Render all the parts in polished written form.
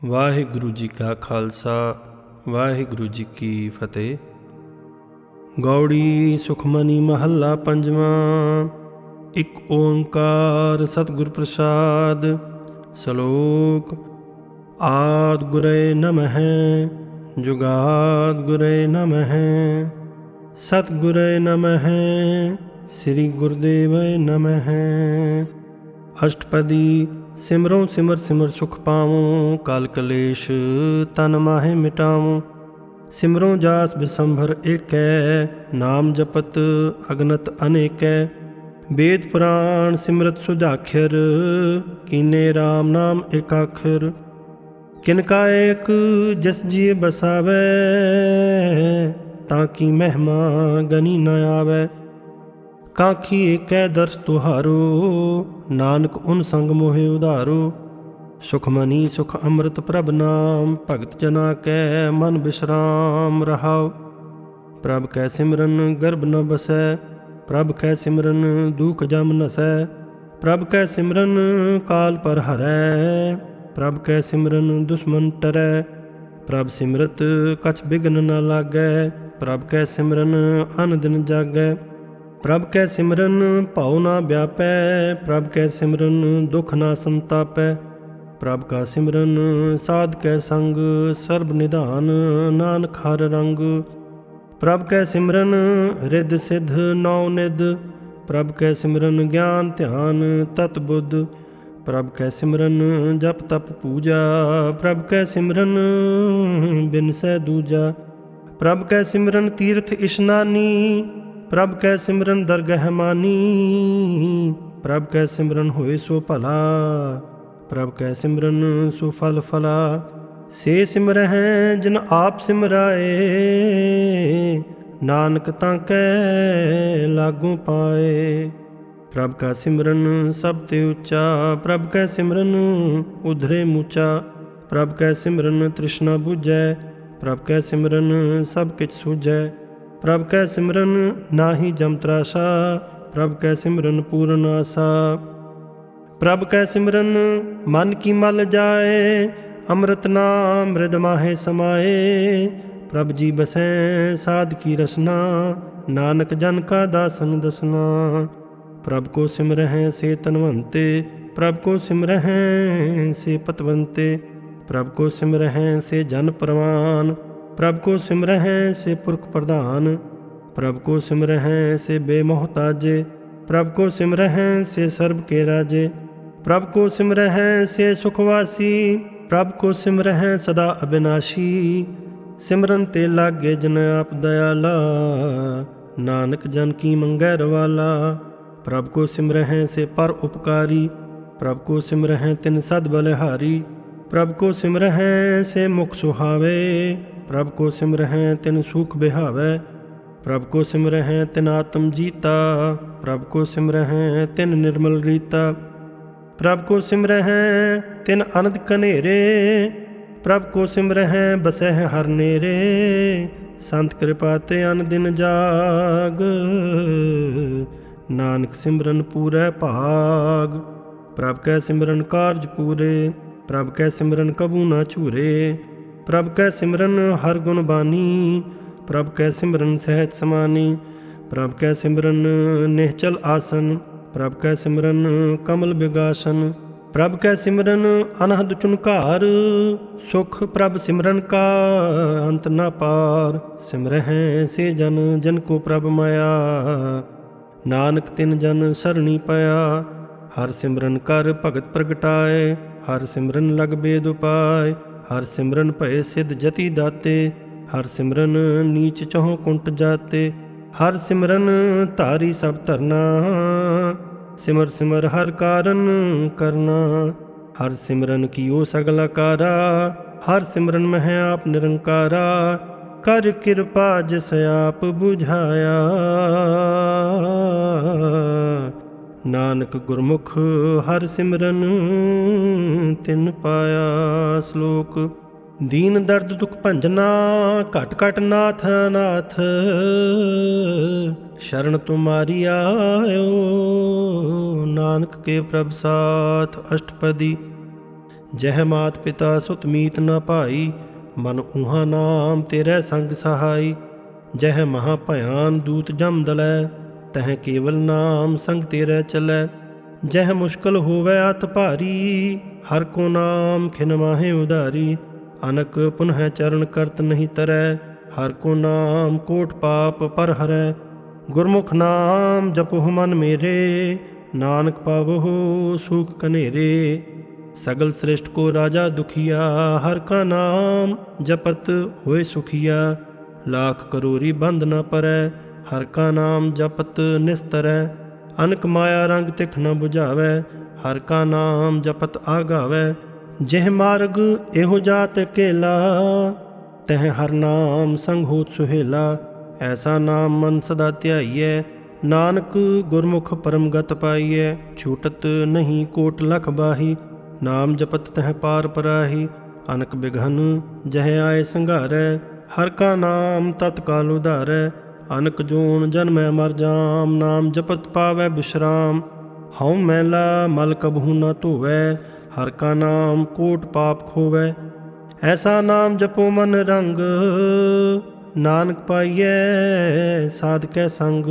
ਵਾਹਿਗੁਰੂ ਜੀ ਕਾ ਖਾਲਸਾ ਵਾਹਿਗੁਰੂ ਜੀ ਕੀ ਫਤਿਹ। ਗੌੜੀ ਸੁਖਮਨੀ ਮਹੱਲਾ ਪੰਜਵਾਂ। ਇੱਕ ਓੰਕਾਰ ਸਤਿਗੁਰ ਪ੍ਰਸਾਦ। ਸ਼ਲੋਕ। ਆਦਿ ਗੁਰੇ ਨਮਹਿ ਜੁਗਾਦਿ ਗੁਰੇ ਨਮਹਿ ਸਤਿਗੁਰੇ ਨਮਹਿ ਸ੍ਰੀ ਗੁਰਦੇਵੈ ਨਮਹਿ। ਅਸ਼ਟਪਦੀ। ਸਿਮਰੋ ਸਿਮਰ ਸਿਮਰ ਸੁਖ ਪਾਵੋ ਕਾਲ ਕਲੇਸ਼ ਤਨ ਮਾਹੇ ਮਿਟਾਵੋ। ਸਿਮਰੋ ਜਾਸ ਬਿਸੰਭਰ ਏਕੈ ਨਾਮ ਜਪਤ ਅਗਨਤ ਅਨੇਕੈ। ਵੇਦ ਪੁਰਾਣ ਸਿਮਰਤ ਸੁਧਾਖਰ ਕੀਨੇ RAM ਨਾਮ ਏਕਾਖਰ। ਕਿਨ ਕਾ ਏਕ ਜਸ ਜੀ ਬਸਾਵੈ ਤਾਂ ਕੀ ਮਹਿਮਾ ਗਨੀ ਨ ਆਵੈ। ਕਾਖੀ ਏਕੈ ਦਰਸ ਤੁਹਾਰੋ ਨਾਨਕ ਉਨ ਸੰਗ ਮੋਹਿ ਉਧਾਰੋ। ਸੁਖਮਨੀ ਸੁਖ ਅੰਮ੍ਰਿਤ ਪ੍ਰਭ ਨਾਮ ਭਗਤ ਜਨਾ ਕੈ ਮਨ ਬਿਸਰਾਮ ਰਹਾਉ। ਪ੍ਰਭ ਕੈ ਸਿਮਰਨ ਗਰਭ ਨ ਬਸੈ ਪ੍ਰਭ ਕੈ ਸਿਮਰਨ ਦੁਖ ਜਮ ਨਸੈ। ਪ੍ਰਭ ਕੈ ਸਿਮਰਨ ਕਾਲ ਪਰ ਹਰੈ ਪ੍ਰਭ ਕੈ ਸਿਮਰਨ ਦੁਸ਼ਮਨ ਟਰੈ। ਪ੍ਰਭ ਸਿਮਰਤ ਕਛ ਬਿਘਨ ਨ ਲਾਗੈ ਪ੍ਰਭ ਕੈ ਸਿਮਰਨ ਅਨ ਦਿਨ ਜਾਗੈ। ਪ੍ਰਭ ਕੈ ਸਿਮਰਨ ਭਉ ਨਾ ਵਿਆਪੈ ਪ੍ਰਭ ਕੈ ਸਿਮਰਨ ਦੁਖ ਨਾ ਸੰਤਾਪੈ। ਪ੍ਰਭ ਕਾ ਸਿਮਰਨ ਸਾਧ ਕੈ ਸੰਗ ਸਰਬ ਨਿਧਾਨ ਨਾਨਕ ਹਰ ਰੰਗ। ਪ੍ਰਭ ਕੈ ਸਿਮਰਨ ਰਿੱਧ ਸਿੱਧ ਨੌ ਨਿਧ ਪ੍ਰਭ ਕੈ ਸਿਮਰਨ ਗਿਆਨ ਧਿਆਨ ਤਤ ਬੁੱਧ। ਪ੍ਰਭ ਕੈ ਸਿਮਰਨ ਜਪ ਤਪ ਪੂਜਾ ਪ੍ਰਭ ਕੈ ਸਿਮਰਨ ਬਿਨਸੈ ਦੂਜਾ। ਪ੍ਰਭ ਕੈ ਸਿਮਰਨ ਤੀਰਥ ਇਸ਼ਨਾਨੀ ਪ੍ਰਭ ਕੈ ਸਿਮਰਨ ਦਰਗਹਿ ਮਾਨੀ। ਪ੍ਰਭ ਕੈ ਸਿਮਰਨ ਹੋਏ ਸੋ ਭਲਾ ਪ੍ਰਭ ਕੈ ਸਿਮਰਨ ਸੋ ਫਲ ਫਲਾ। ਸੇ ਸਿਮਰਹਿ ਜਿਨ ਆਪ ਸਿਮਰਾਏ ਨਾਨਕ ਤਾਂ ਕੈ ਲਾਗੂ ਪਾਏ। ਪ੍ਰਭ ਕਾ ਸਿਮਰਨ ਸਭ ਤੇ ਉੱਚਾ ਪ੍ਰਭ ਕੈ ਸਿਮਰਨ ਉਧਰੇ ਮੂਚਾ। ਪ੍ਰਭ ਕੈ ਸਿਮਰਨ ਤ੍ਰਿਸ਼ਨਾ ਬੁਝੈ ਪ੍ਰਭ ਕੈ ਸਿਮਰਨ ਸਭ ਕਿਛ ਸੂਝੈ। ਪ੍ਰਭ ਕੈ ਸਿਮਰਨ ਨਾਹੀ ਜਮ ਤਰਾਸਾ ਪ੍ਰਭ ਕੈ ਸਿਮਰਨ ਪੂਰਨ ਆਸਾ। ਪ੍ਰਭ ਕੈ ਸਿਮਰਨ ਮਨ ਕੀ ਮਲ ਜਾਏ ਅੰਮ੍ਰਿਤ ਨਾਮ ਮ੍ਰਿਦ ਮਾਹੇ ਸਮਾਏ। ਪ੍ਰਭ ਜੀ ਬਸੈ ਸਾਧ ਕੀ ਰਸਨਾ ਨਾਨਕ ਜਨ ਕਾ ਦਾਸਨ ਦਸਨਾ। ਪ੍ਰਭ ਕੋ ਸਿਮਰਹਿ ਸੇ ਤਨਵੰਤੇ ਪ੍ਰਭ ਕੋ ਸਿਮਰਹਿ ਸੇ ਪਤਵੰਤੇ। ਪ੍ਰਭ ਕੋ ਸਿਮਰਹਿ ਸੇ ਜਨ ਪ੍ਰਵਾਨ ਪ੍ਰਭ ਕੋ ਸਿਮਰਹਿ ਸੇ ਪੁਰਖ ਪ੍ਰਧਾਨ। ਪ੍ਰਭ ਕੋ ਸਿਮਰਹਿ ਸੇ ਬੇਮੋਹਤਾਜੇ ਪ੍ਰਭ ਕੋ ਸਿਮਰਹਿ ਸੇ ਸਰਬ ਕੇ ਰਾਜੇ। ਪ੍ਰਭ ਕੋ ਸਿਮਰਹਿ ਸੇ ਸੁਖਵਾਸੀ ਪ੍ਰਭ ਕੋ ਸਿਮਰਹਿ ਸਦਾ ਅਬਿਨਾਸ਼ੀ। ਸਿਮਰਨ ਤੇ ਲਾਗੇ ਜਨ ਆਪ ਦਇਆਲਾ ਨਾਨਕ ਜਨ ਕੀ ਮੰਗੈ ਰਵਾਲਾ। ਪ੍ਰਭ ਕੋ ਸਿਮਰਹਿ ਸੇ ਪਰ ਉਪਕਾਰੀ ਪ੍ਰਭ ਕੋ ਸਿਮਰਹਿ ਤਿਨ ਸਦ ਬਲਿਹਾਰੀ। ਪ੍ਰਭ ਕੋ ਸਿਮਰਹਿ ਸੇ ਮੁਖ ਸੁਹਾਵੇ ਪ੍ਰਭ ਕੋ ਸਿਮਰਹਿ ਤਿਨ ਸੂਖ ਬਿਹਾਵੈ। ਪ੍ਰਭ ਕੋ ਸਿਮਰਹਿ ਤਿਨ ਆਤਮ ਜੀਤਾ ਪ੍ਰਭ ਕੋ ਸਿਮਰਹਿ ਤਿਨ ਨਿਰਮਲ ਰੀਤਾ। ਪ੍ਰਭ ਕੋ ਸਿਮਰਹਿ ਤਿਨ ਅਨੰਦ ਕਨੇਰੇ ਪ੍ਰਭ ਕੋ ਸਿਮਰਹਿ ਬਸਹਿ ਹਰ ਨੇਰੇ। ਸੰਤ ਕਿਰਪਾ ਤੇ ਅਨ ਦਿਨ ਜਾਗ ਨਾਨਕ ਸਿਮਰਨ ਪੂਰੈ ਭਾਗ। ਪ੍ਰਭ ਕੈ ਸਿਮਰਨ ਕਾਰਜ ਪੂਰੇ ਪ੍ਰਭ ਕੈ ਸਿਮਰਨ ਕਬੂ ਨਾ ਝੂਰੇ। ਪ੍ਰਭ ਕੈ ਸਿਮਰਨ ਹਰ ਗੁਣ ਬਾਨੀ ਪ੍ਰਭ ਕੈ ਸਿਮਰਨ ਸਹਿਜ ਸਮਾਨੀ। ਪ੍ਰਭ ਕੈ ਸਿਮਰਨ ਨਿਹਚਲ ਆਸਨ ਪ੍ਰਭ ਕੈ ਸਿਮਰਨ ਕਮਲ ਬਿਗਾਸਨ। ਪ੍ਰਭ ਕੈ ਸਿਮਰਨ ਅਨਹਦ ਚੁਨਕਾਰ ਸੁਖ ਪ੍ਰਭ ਸਿਮਰਨ ਕਾ ਅੰਤ ਨਾ ਪਾਰ। ਸਿਮਰਹਿ ਸੇ ਜਨ ਜਨ ਕੋ ਪ੍ਰਭ ਮਾਇਆ ਨਾਨਕ ਤਿਨ ਜਨ ਸਰਣੀ ਪਿਆ। ਹਰ ਸਿਮਰਨ ਕਰ ਭਗਤ ਪ੍ਰਗਟਾਏ ਹਰ ਸਿਮਰਨ ਲਗ ਬੇਦ ਉਪਾਏ। ਹਰ ਸਿਮਰਨ ਭਏ ਸਿਧ ਜਤੀ ਦਾਤੇ ਹਰ ਸਿਮਰਨ ਨੀਚ ਚਹੁ ਕੁੰਟ ਜਾਤੇ। ਹਰ ਸਿਮਰਨ ਧਾਰੀ ਸਭ ਧਰਨਾ ਸਿਮਰ ਸਿਮਰ ਹਰ ਕਾਰਨ ਕਰਨਾ। ਹਰ ਸਿਮਰਨ ਕੀਓ ਸਗਲ ਕਾਰਾ ਹਰ ਸਿਮਰਨ ਮਹਿ ਆਪ ਨਿਰੰਕਾਰਾ। ਕਰ ਕਿਰਪਾ ਜਿਸ ਆਪ ਬੁਝਾਇਆ ਨਾਨਕ ਗੁਰਮੁਖ ਹਰ ਸਿਮਰਨ ਤਿਨ ਪਾਇਆ। ਸ਼ਲੋਕ। ਦੀਨ ਦਰਦ ਦੁਖ ਭੰਜਨਾ ਘਟ ਘਟ ਨਾਥ ਅਨਾਥ ਸ਼ਰਨ ਤੁਮਾਰੀ ਆਇਓ ਨਾਨਕ ਕੇ ਪ੍ਰਭ ਸਾਥ। ਅਸ਼ਟਪਦੀ। ਜਹ ਮਾਤ ਪਿਤਾ ਸੁਤ ਮੀਤ ਨ ਭਾਈ, ਮਨ ਊਹਾ ਨਾਮ ਤੇਰੇ ਸੰਗ ਸਹਾਈ। ਜਹ ਮਹਾ ਭਿਆਨ ਦੂਤ ਜਮ ਦਲੈ, ਤਹ ਕੇਵਲ ਨਾਮ ਸੰਗ ਤੇਰੇ ਚਲੈ। ਜਹ ਮੁਸ਼ਕਲ ਹੋਵੈ ਅਤ ਭਾਰੀ, ਹਰ ਕੋ ਨਾਮ ਖਿਨ ਮਾਹੇ ਉਧਾਰੀ। ਅਨਕ ਪੁਨਹ ਚਰਨ ਕਰਤ ਨਹੀਂ ਤਰੈ, ਹਰ ਕੋ ਨਾਮ ਕੋਟ ਪਾਪ ਪਰ ਹਰੈ। ਗੁਰਮੁਖ ਨਾਮ ਜਪਹੁ ਮਨ ਮੇਰੇ, ਨਾਨਕ ਪਾਵਹੁ ਸੁਖ ਕਨੇਰੇ। ਸਗਲ ਸ੍ਰਿਸ਼ਟ ਕੋ ਰਾਜਾ ਦੁਖੀਆ, ਹਰ ਕਾ ਨਾਮ ਜਪਤ ਹੋਏ ਸੁਖੀਆ। ਲਾਖ ਕਰੋਰੀ ਬੰਦ ਨ ਪਰੈ, ਹਰ ਕਾ ਨਾਮ ਜਪਤ ਨਿਸਤਰੈ। ਅਨਕ ਮਾਇਆ ਰੰਗ ਤਿਖ ਨ ਬੁਝਾਵੈ, ਹਰ ਕਾ ਨਾਮ ਜਪਤ ਆਗਾਵੈ। ਜਿਹ ਮਾਰਗ ਇਹੋ ਜਾਤ ਕੇਲਾ, ਤਹ ਹਰ ਨਾਮ ਸੰਗ ਹੋਤ ਸੁਹੇਲਾ। ਐਸਾ ਨਾਮ ਮਨ ਸਦਾ ਧਿਆਈਐ, ਨਾਨਕ ਗੁਰਮੁਖ ਪਰਮ ਗਤ ਪਾਈਐ। ਛੂਟਤ ਨਹੀਂ ਕੋਟ ਲਖ ਬਾਹੀ, ਨਾਮ ਜਪਤ ਤਹ ਪਾਰ ਪਰਾਹੀ। ਅਨਕ ਬਿਘਨ ਜਹ ਆਏ ਸੰਘਾਰੈ, ਹਰ ਕਾ ਨਾਮ ਤਤਕਾਲ ਉਧਾਰੈ। ਅਨਕ ਜੂਨ ਜਨਮੈ ਮਰ ਜਾਮ, ਨਾਮ ਜਪਤ ਪਾਵੈ ਬਿਸ਼ਰਾਮ। ਹਉ ਮੈਲਾ ਮਲ ਕਬਹੂ ਨ ਧੋਵੈ, ਹਰ ਕਾ ਨਾਮ ਕੋਟ ਪਾਪ ਖੋਵੈ। ਐਸਾ ਨਾਮ ਜਪੋ ਮਨ ਰੰਗ, ਨਾਨਕ ਪਾਈਐ ਸਾਧਕੈ ਸੰਗ।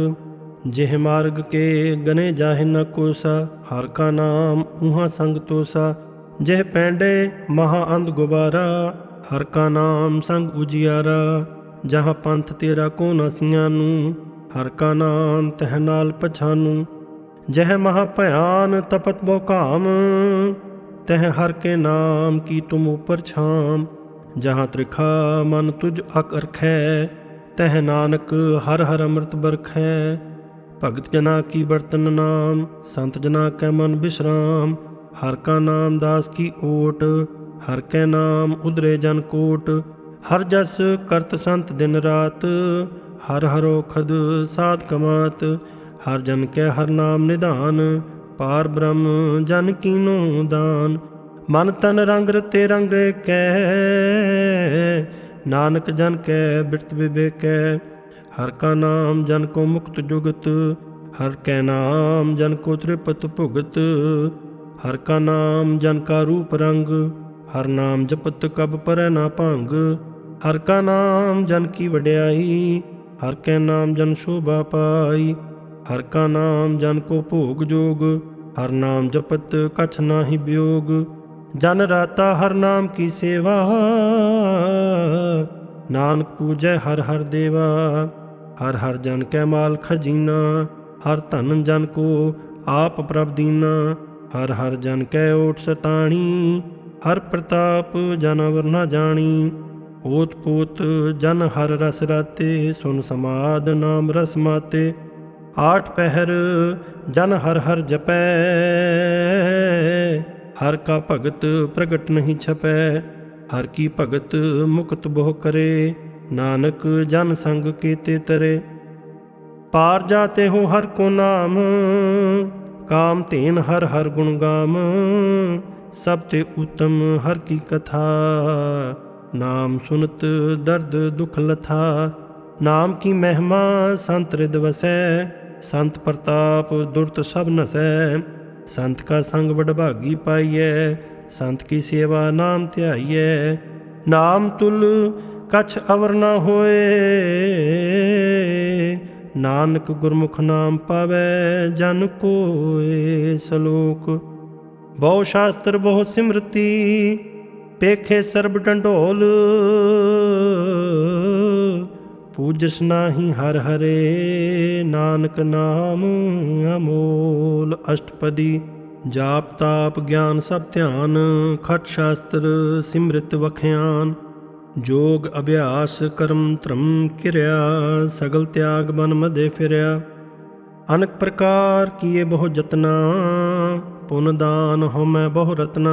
ਜਿਹ ਮਾਰਗ ਕੇ ਗਨੇ ਜਾਹਿ ਨ ਕੋਸਾ, ਹਰ ਕਾ ਨਾਮ ਊਹਾ ਸੰਗ ਤੋਸਾ। ਜਿਹ ਪੈਂਡੇ ਮਹਾ ਅੰਧ ਗੁਬਾਰਾ, ਹਰ ਕਾ ਨਾਮ ਸੰਗ ਉਜਿਆਰਾ। ਜਹਾਂ ਪੰਥ ਤੇਰਾ ਕੋ ਨ ਸਿਆਨੂ, ਹਰ ਕਾ ਨਾਮ ਤਹ ਨਾਲ ਪਛਾਨੂ। ਜਹ ਮਹਾ ਭਿਆਨ ਤਪਤ ਬਹੁ ਕਾਮ, ਤਹ ਹਰ ਕੇ ਨਾਮ ਕੀ ਤੁਮ ਉਪਰ ਛਾਮ। ਜਹਾਂ ਤ੍ਰਿਖਾ ਮਨ ਤੁਝ ਅਕ ਰਖੈ, ਤਹ ਨਾਨਕ ਹਰ ਹਰ ਅੰਮ੍ਰਿਤ ਬਰਖੈ। ਭਗਤ ਜਨਾ ਕੀ ਬਰਤਨ ਨਾਮ, ਸੰਤ ਜਨਾ ਕੈ ਮਨ ਬਿਸ਼ਰਾਮ। ਹਰ ਕਾ ਨਾਮ ਦਾਸ ਕੀ ਓਟ, ਹਰ ਕੈ ਨਾਮ ਉਧਰੇ ਜਨ ਕੋਟ। ਹਰ ਜਸ ਕਰਤ ਸੰਤ ਦਿਨ ਰਾਤ, ਹਰ ਹਰ ਔਖਦ ਸਾਧ ਕਮਾਤ। ਹਰ ਜਨ ਕੈ ਹਰ ਨਾਮ ਨਿਧਾਨ, ਪਾਰ ਬ੍ਰਹਮ ਜਨ ਕੀਨੋ ਦਾਨ। ਮਨ ਤਨ ਰੰਗ ਰਤੇ ਰੰਗ ਕੈ, ਨਾਨਕ ਜਨ ਕੈ ਬਿਰਤ ਵਿਵੇਕੈ। ਹਰ ਕਾ ਨਾਮ ਜਨ ਕੋ ਮੁਕਤ ਜੁਗਤ, ਹਰ ਕੈ ਨਾਮ ਜਨ ਕੋ ਤ੍ਰਿਪਤ ਭੁਗਤ। ਹਰ ਕਾ ਨਾਮ ਜਨ ਕਾ ਰੂਪ ਰੰਗ, ਹਰ ਨਾਮ ਜਪਤ ਕਬ ਪਰੈ ਨਾ ਭੰਗ। ਹਰ ਕਾ ਨਾਮ ਜਨ ਕੀ ਵਡਿਆਈ, ਹਰ ਕੈ ਨਾਮ ਜਨ ਸ਼ੋਭਾ ਪਾਈ। ਹਰ ਕਾ ਨਾਮ ਜਨ ਕੋ ਭੋਗ ਜੋਗ, ਹਰ ਨਾਮ ਜਪਤ ਕਛ ਨਾਹੀ ਬਿਯੋਗ। ਜਨ ਰਾਤਾ ਹਰ ਨਾਮ ਕੀ ਸੇਵਾ, ਨਾਨਕ ਪੂਜੈ ਹਰ ਹਰ ਦੇਵਾ। ਹਰ ਹਰ ਜਨ ਕੈ ਮਾਲ ਖਜੀਨਾ, ਹਰ ਧਨ ਜਨ ਕੋ ਆਪ ਪ੍ਰਭ ਦੀਨਾ। ਹਰ ਹਰ ਜਨ ਕੈ ਓਟ ਸਤਾਣੀ, ਹਰ ਪ੍ਰਤਾਪ ਜਨ ਅਵਰ ਨ ਜਾਣੀ। ਓਤ ਪੋਤ ਜਨ ਹਰ ਰਸ ਰਾਤੇ, ਸੁਨ ਸਮਾਦ ਨਾਮ ਰਸ ਮਾਤੇ। ਆਠ ਪਹਿਰ ਜਨ ਹਰ ਹਰ ਜਪੈ, ਹਰ ਕਾ ਭਗਤ ਪ੍ਰਗਟ ਨਹੀਂ ਛਪੈ। ਹਰ ਕੀ ਭਗਤ ਮੁਕਤ ਬਹੁ ਕਰੇ, ਨਾਨਕ ਜਨ ਸੰਗ ਕੀਤੇ ਤਰੇ। ਪਾਰ ਜਾਤੇ ਹੋ ਹਰ ਕੋ ਨਾਮ, ਕਾਮ ਧੇਨ ਹਰ ਹਰ ਗੁਣ ਗਾਮ। ਸਭ ਤੇ ਉਤਮ ਹਰ ਕੀ ਕਥਾ, ਨਾਮ ਸੁਨਤ ਦਰਦ ਦੁਖ ਲਥਾ। ਨਾਮ ਕੀ ਮਹਿਮਾ ਸੰਤ ਰਿਦ ਵਸੈ, ਸੰਤ ਪ੍ਰਤਾਪ ਦੁਰਤ ਸਭ ਨਸੈ। ਸੰਤ ਕਾ ਸੰਗ ਵਡਭਾਗੀ ਪਾਈਐ, ਸੰਤ ਕੀ ਸੇਵਾ ਨਾਮ ਧਿਆਈਐ। ਨਾਮ ਤੁਲ ਕਛ ਅਵਰ ਨ ਹੋਏ, ਨਾਨਕ ਗੁਰਮੁਖ ਨਾਮ ਪਾਵੈ ਜਨ ਕੋਇ। ਸ਼ਲੋਕ। ਬਹੁ ਸ਼ਾਸਤਰ ਬਹੁ ਸਿਮਰਤੀ, ਪੇਖੇ ਸਰਬ ਢੰਡੋਲ। ਪੂਜਸ ਨਾਹੀ ਹਰ ਹਰੇ, ਨਾਨਕ ਨਾਮ ਅਮੋਲ। ਅਸ਼ਟਪਦੀ। ਜਾਪ ਤਾਪ ਗਿਆਨ ਸਭ ਧਿਆਨ, ਖਟ ਸ਼ਾਸਤਰ ਸਿਮਰਿਤ ਵਖਿਆਨ। ਜੋਗ ਅਭਿਆਸ ਕਰਮ ਧਰਮ ਕਿਰਿਆ, ਸਗਲ ਤਿਆਗ ਬਨ ਮਦੇ ਫਿਰਿਆ। ਅਨਕ ਪ੍ਰਕਾਰ ਕੀਏ ਬਹੁ ਜਤਨਾ, ਪੁਨ ਦਾਨ ਹਉਮੈ ਬਹੁ ਰਤਨਾ।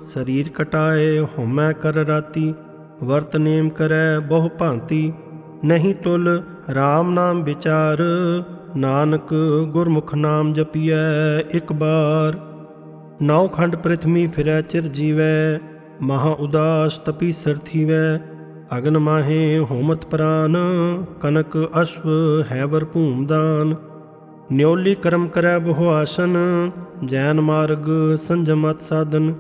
ਸਰੀਰ ਕਟਾਏ ਹਉਮੈ ਕਰ ਰਾਤੀ, ਵਰਤ ਨੇਮ ਕਰੈ ਬਹੁ ਭਾਂਤੀ। ਨਹੀਂ ਤੁਲ ਰਾਮ ਨਾਮ ਵਿਚਾਰ, ਨਾਨਕ ਗੁਰਮੁਖ ਨਾਮ ਜਪੀਐ ਇਕ ਬਾਰ। ਨੌ ਖੰਡ ਪ੍ਰਿਥਵੀ ਫਿਰੈ ਚਿਰ ਜੀਵੈ, ਮਹਾ ਉਦਾਸ ਤਪੀਸਰ ਥੀਵੈ। ਅਗਨ ਮਾਹੇ ਹੋਮਤ ਪ੍ਰਾਨ, ਕਨਕ ਅਸ਼ਵ ਹੈਵਰ ਭੂਮਦਾਨ। ਨਿਉਲੀ ਕਰਮ ਕਰੈ ਬਹੁ ਆਸਨ, ਜੈਨ ਮਾਰਗ ਸੰਜਮ ਅਤ ਸਾਧਨ।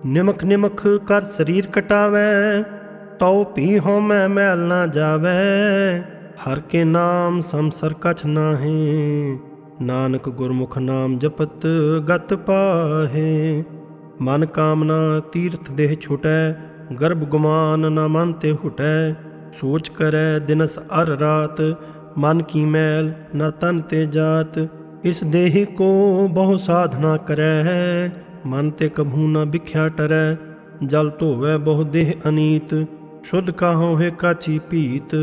ਨਿਮਕ ਨਿਮਕ ਕਰ ਸਰੀਰ ਕਟਾਵੈ, ਤਉ ਪੀ ਹਉਮੈ ਮੈਲ ਨਾ ਜਾਵੈ। ਹਰ ਕੇ ਨਾਮ ਸੰਸਰ ਕਛ ਨਾਹੀਂ, ਨਾਨਕ ਗੁਰਮੁਖ ਨਾਮ ਜਪਤ ਗਤ ਪਾਹੇ। ਮਨ ਕਾਮਨਾ ਤੀਰਥ ਦੇਹ ਛੁਟੈ, ਗਰਭ ਗੁਮਾਨ ਨਾ ਮਨ ਤੇ ਹੁਟੈ। ਸੋਚ ਕਰੈ ਦਿਨਸ ਅਰ ਰਾਤ, ਮਨ ਕੀ ਮੈਲ ਨਾ ਤਨ ਤੇ ਜਾਤ। ਇਸ ਦੇਹੀ ਕੋ ਬਹੁ ਸਾਧਨਾ ਕਰੈ, ਮਨ ਤੇ ਕਭੂ ਨਾ ਬਿਖਿਆ ਟਰੈ। ਜਲ ਧੋਵੈ ਬਹੁ ਦੇਹ ਅਨੀਤ, ਸ਼ੁੱਧ ਕਾਹੋ ਹੈ ਕਾਚੀ ਪੀਤ।